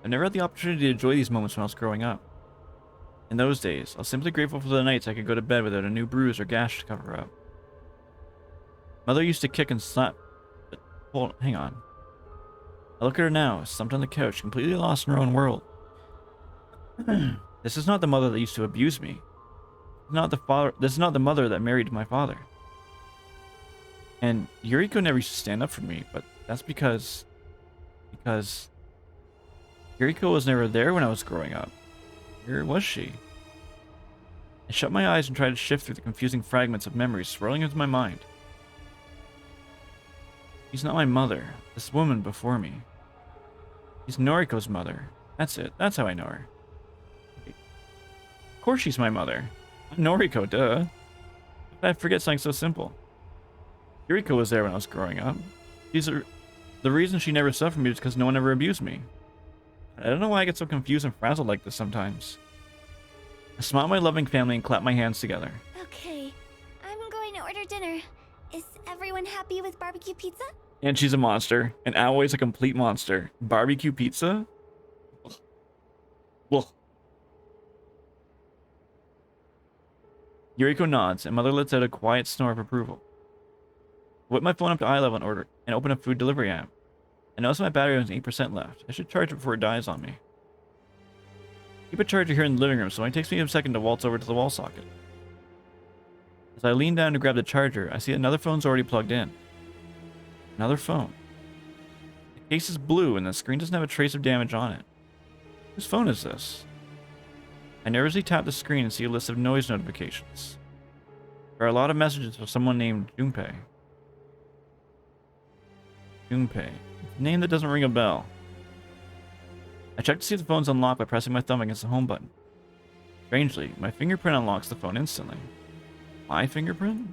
I've never had the opportunity to enjoy these moments when I was growing up. In those days, I was simply grateful for the nights I could go to bed without a new bruise or gash to cover up. Mother used to kick and slap... But hang on. I look at her now, slumped on the couch, completely lost in her own world. This is not the mother that used to abuse me. This is not the mother that married my father. And Yuriko never used to stand up for me, but that's because Yuriko was never there when I was growing up. Where was she? I shut my eyes and tried to shift through the confusing fragments of memories swirling into my mind. She's not my mother. This woman before me. She's Noriko's mother. That's it. That's how I know her. Of course she's my mother. I'm Noriko, duh. I forget something so simple. Yuriko was there when I was growing up. The reason she never suffered me is because no one ever abused me. I don't know why I get so confused and frazzled like this sometimes. I smile at my loving family and clap my hands together. Okay, I'm going to order dinner. Is everyone happy with barbecue pizza? And she's a monster. And Aoi's a complete monster. Barbecue pizza? Well. Yuriko nods, and Mother lets out a quiet snore of approval. I whip my phone up to eye level and open a food delivery app. I notice my battery has 8% left. I should charge it before it dies on me. Keep a charger here in the living room, so it takes me a second to waltz over to the wall socket. As I lean down to grab the charger, I see another phone's already plugged in. Another phone. The case is blue and the screen doesn't have a trace of damage on it. Whose phone is this? I nervously tap the screen and see a list of noise notifications. There are a lot of messages from someone named Junpei. Junpei. A name that doesn't ring a bell. I check to see if the phone's unlocked by pressing my thumb against the home button. Strangely, my fingerprint unlocks the phone instantly. My fingerprint?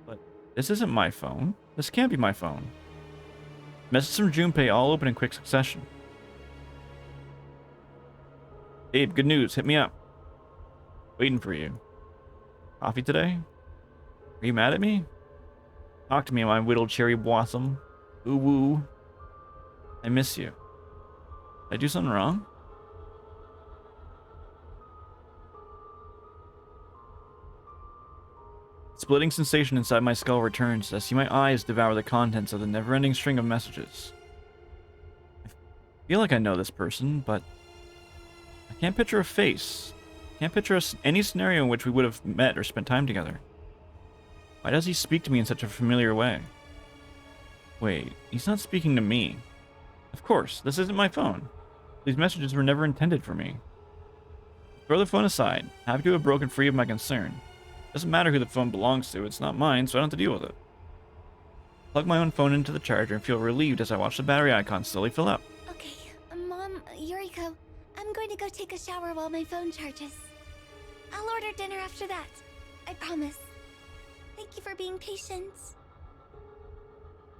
But this isn't my phone. This can't be my phone. Messages from Junpei all open in quick succession. Babe, good news. Hit me up. Waiting for you. Coffee today? Are you mad at me? Talk to me, my whittled cherry blossom. Ooh woo. I miss you. Did I do something wrong? splitting sensation inside my skull returns as I see my eyes devour the contents of the never-ending string of messages. I feel like I know this person, but I can't picture a face. Can't picture any scenario in which we would have met or spent time together. Why does he speak to me in such a familiar way? Wait, he's not speaking to me. Of course, this isn't my phone. These messages were never intended for me. Throw the phone aside. Happy to have broken free of my concern. Doesn't matter who the phone belongs to, it's not mine, so I don't have to deal with it. Plug my own phone into the charger and feel relieved as I watch the battery icon slowly fill up. Okay, Mom, Yuriko, I'm going to go take a shower while my phone charges. I'll order dinner after that. I promise. Thank you for being patient.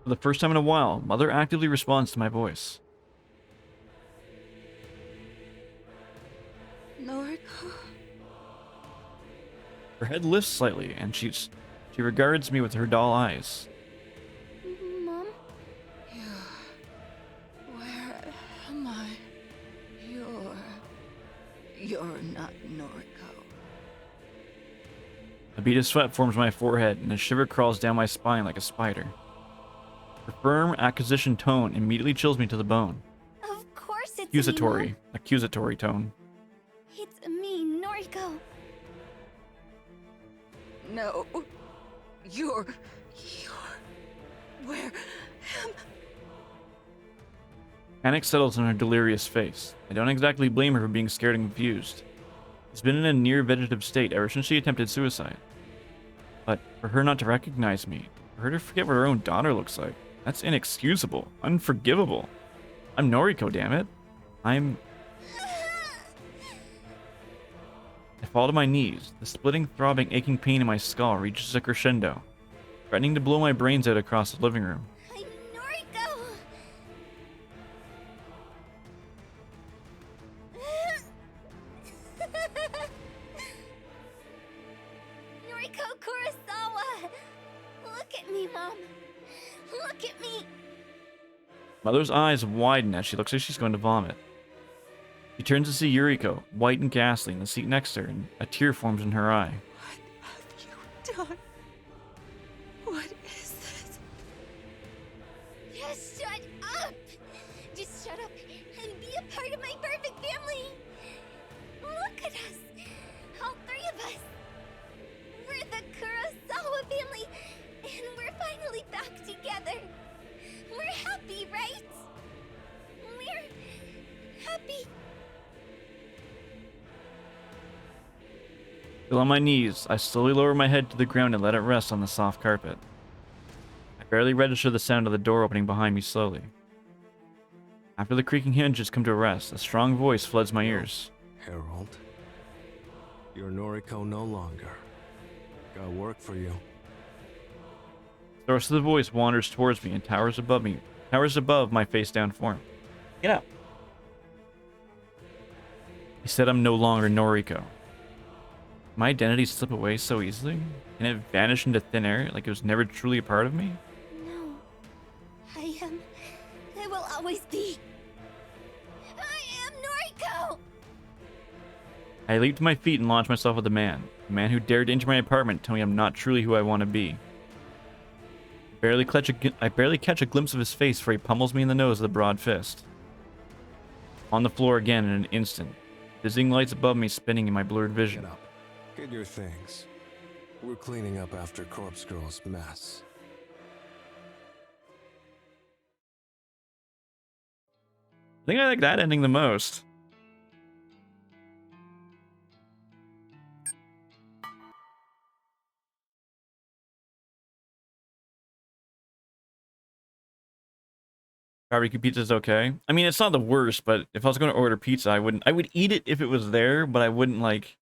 For the first time in a while, Mother actively responds to my voice. Noriko? Her head lifts slightly, and she regards me with her doll eyes. Mom? Where am I? You're not Noriko. A bead of sweat forms my forehead, and a shiver crawls down my spine like a spider. Her firm, accusation tone immediately chills me to the bone. Of course it's Accusatory. me, Mom. Accusatory tone. It's me, Noriko. No. You're... Where am... Panic settles on her delirious face. I don't exactly blame her for being scared and confused. She's been in a near vegetative state ever since she attempted suicide. But for her not to recognize me, for her to forget what her own daughter looks like, that's inexcusable, unforgivable. I'm Noriko, damn it. I fall to my knees. The splitting, throbbing, aching pain in my skull reaches a crescendo, threatening to blow my brains out across the living room. I'm Noriko. Noriko Kurosawa. Look at me, Mom. Look at me. Mother's eyes widen as she looks like she's going to vomit. She turns to see Yuriko, white and ghastly, in the seat next to her, and a tear forms in her eye. What have you done? What is this? Just shut up. Just shut up and be a part of my perfect family. Look at us. All three of us. We're the Kurosawa family, and we're finally back together. We're happy, right? We're happy. Still on my knees, I slowly lower my head to the ground and let it rest on the soft carpet. I barely register the sound of the door opening behind me slowly. After the creaking hinges come to a rest, a strong voice floods my ears. Harold, you're Noriko no longer. Got work for you. The rest of the voice wanders towards me and towers above my face-down form. Get up. He said I'm no longer Noriko. My identity slip away so easily? Can it vanish into thin air like it was never truly a part of me? No. I will always be. I am Noriko! I leap to my feet and launch myself at the man who dared to enter my apartment and tell me I'm not truly who I want to be. I barely catch a glimpse of his face before he pummels me in the nose with a broad fist. On the floor again in an instant, dizzying lights above me spinning in my blurred vision. Get up. Get your things. We're cleaning up after Corpse Girl's mess. I think I like that ending the most. Barbecue pizza's okay. I mean, it's not the worst, but if I was going to order pizza, I would eat it if it was there, but I wouldn't, like,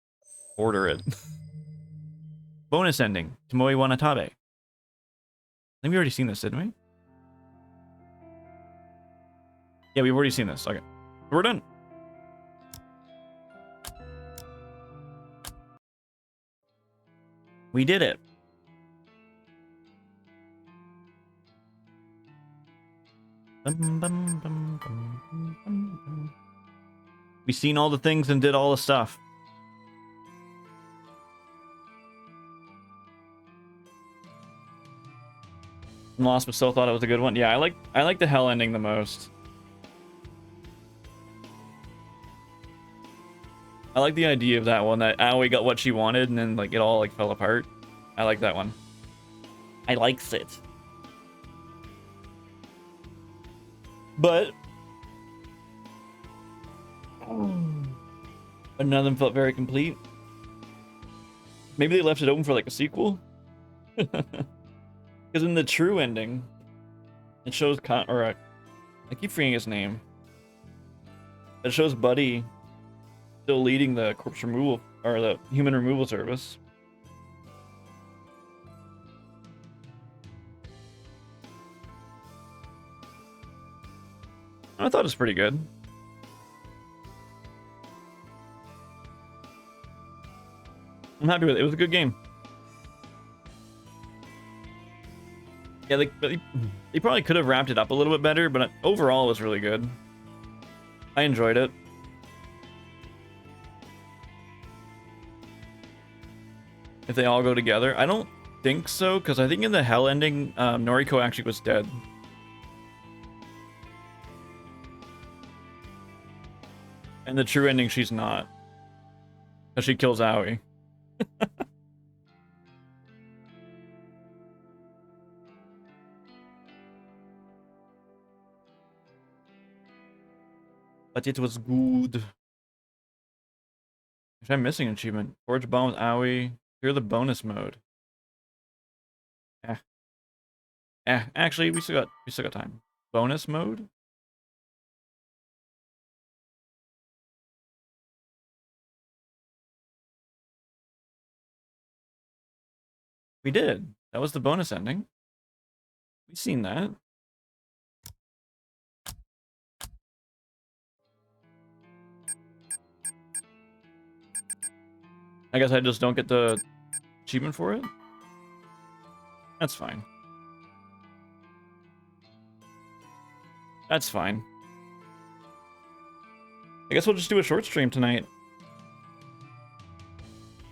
order it. Bonus ending. Tomoe Wanatabe. I think we already seen this, didn't we? Yeah, we've already seen this. Okay. We're done. We did it. We seen all the things and did all the stuff. I'm lost, but still thought it was a good one. Yeah, I like the hell ending the most. I like the idea of that one, that Aoi got what she wanted and then like it all like fell apart. I like that one. I likes it. But none of them felt very complete. Maybe they left it open for like a sequel. Because in the true ending, it shows I keep forgetting his name. It shows Buddy still leading the corpse removal or the human removal service. I thought it was pretty good. I'm happy with it. It was a good game. Yeah, they probably could have wrapped it up a little bit better, but overall it was really good. I enjoyed it. If they all go together, I don't think so, because I think in the hell ending, Noriko actually was dead. In the true ending, she's not. Because she kills Aoi. But it was good. If I'm missing an achievement, Forge Bomb with Aoi. Clear the bonus mode. Actually, we still got time. Bonus mode? We did. That was the bonus ending. We've seen that. I guess I just don't get the achievement for it? That's fine. That's fine. I guess we'll just do a short stream tonight.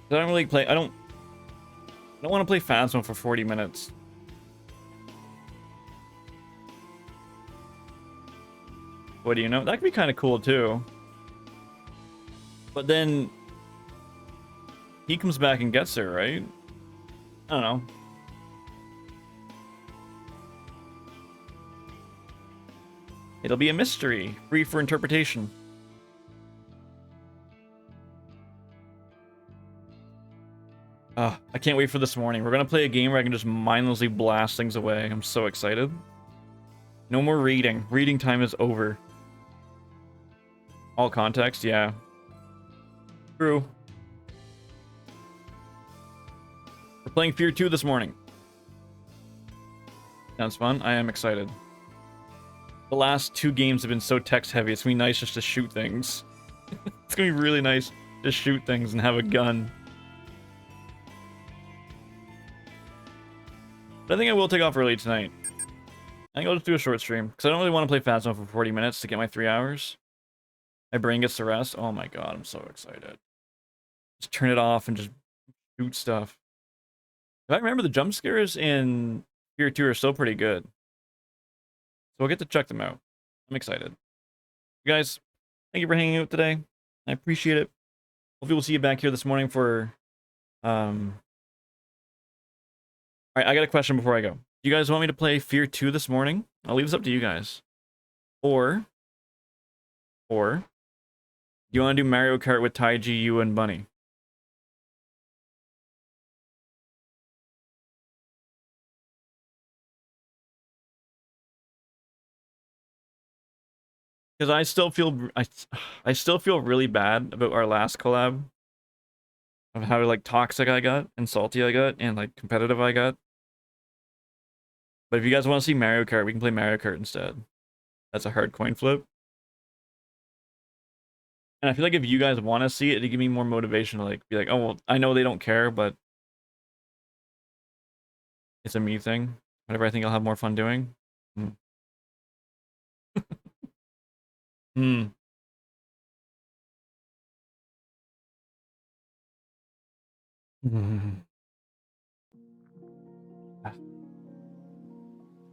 I don't really play. I don't want to play Phasmo for 40 minutes. What do you know? That could be kind of cool too. But then he comes back and gets her, right? I don't know. It'll be a mystery, free for interpretation. I can't wait for this morning. We're gonna play a game where I can just mindlessly blast things away. I'm so excited. No more reading. Reading time is over. All context, yeah. True. We're playing Fear 2 this morning. Sounds fun. I am excited. The last 2 games have been so text heavy. It's gonna be nice just to shoot things. It's gonna be really nice to shoot things and have a gun. But I think I will take off early tonight. I think I'll just do a short stream, because I don't really want to play Phasmo for 40 minutes to get my 3 hours. My brain gets to rest. Oh my god, I'm so excited. Just turn it off and just shoot stuff. If I remember, the jump scares in Fear 2 are still pretty good. So I'll get to check them out. I'm excited. You guys, thank you for hanging out today. I appreciate it. Hopefully we'll see you back here this morning for... Alright, I got a question before I go. Do you guys want me to play Fear 2 this morning? I'll leave this up to you guys. Or... do you want to do Mario Kart with Taiji, you, and Bunny? Because I still feel... I still feel really bad about our last collab. Of how, like, toxic I got, and salty I got, and, like, competitive I got. But if you guys want to see Mario Kart, we can play Mario Kart instead. That's a hard coin flip. And I feel like if you guys want to see it, it'd give me more motivation to, like, be like, oh, well, I know they don't care, but it's a me thing. Whatever I think I'll have more fun doing. Hmm.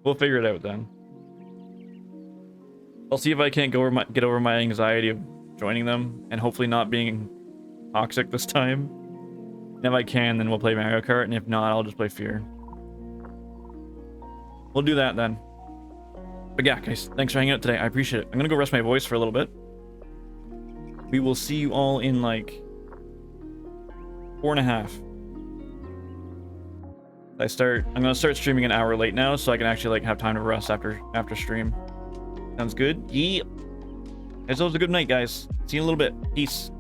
We'll figure it out then. I'll see if I can't get over my anxiety of joining them and hopefully not being toxic this time. And if I can, then we'll play Mario Kart, and if not, I'll just play Fear. We'll do that then. But yeah, guys, thanks for hanging out today. I appreciate it. I'm gonna go rest my voice for a little bit. We will see you all in like 4.5. I'm gonna start streaming an hour late now, so I can actually like have time to rest after stream. Sounds good? Yeah. Guys, that was a good night, guys. See you in a little bit. Peace.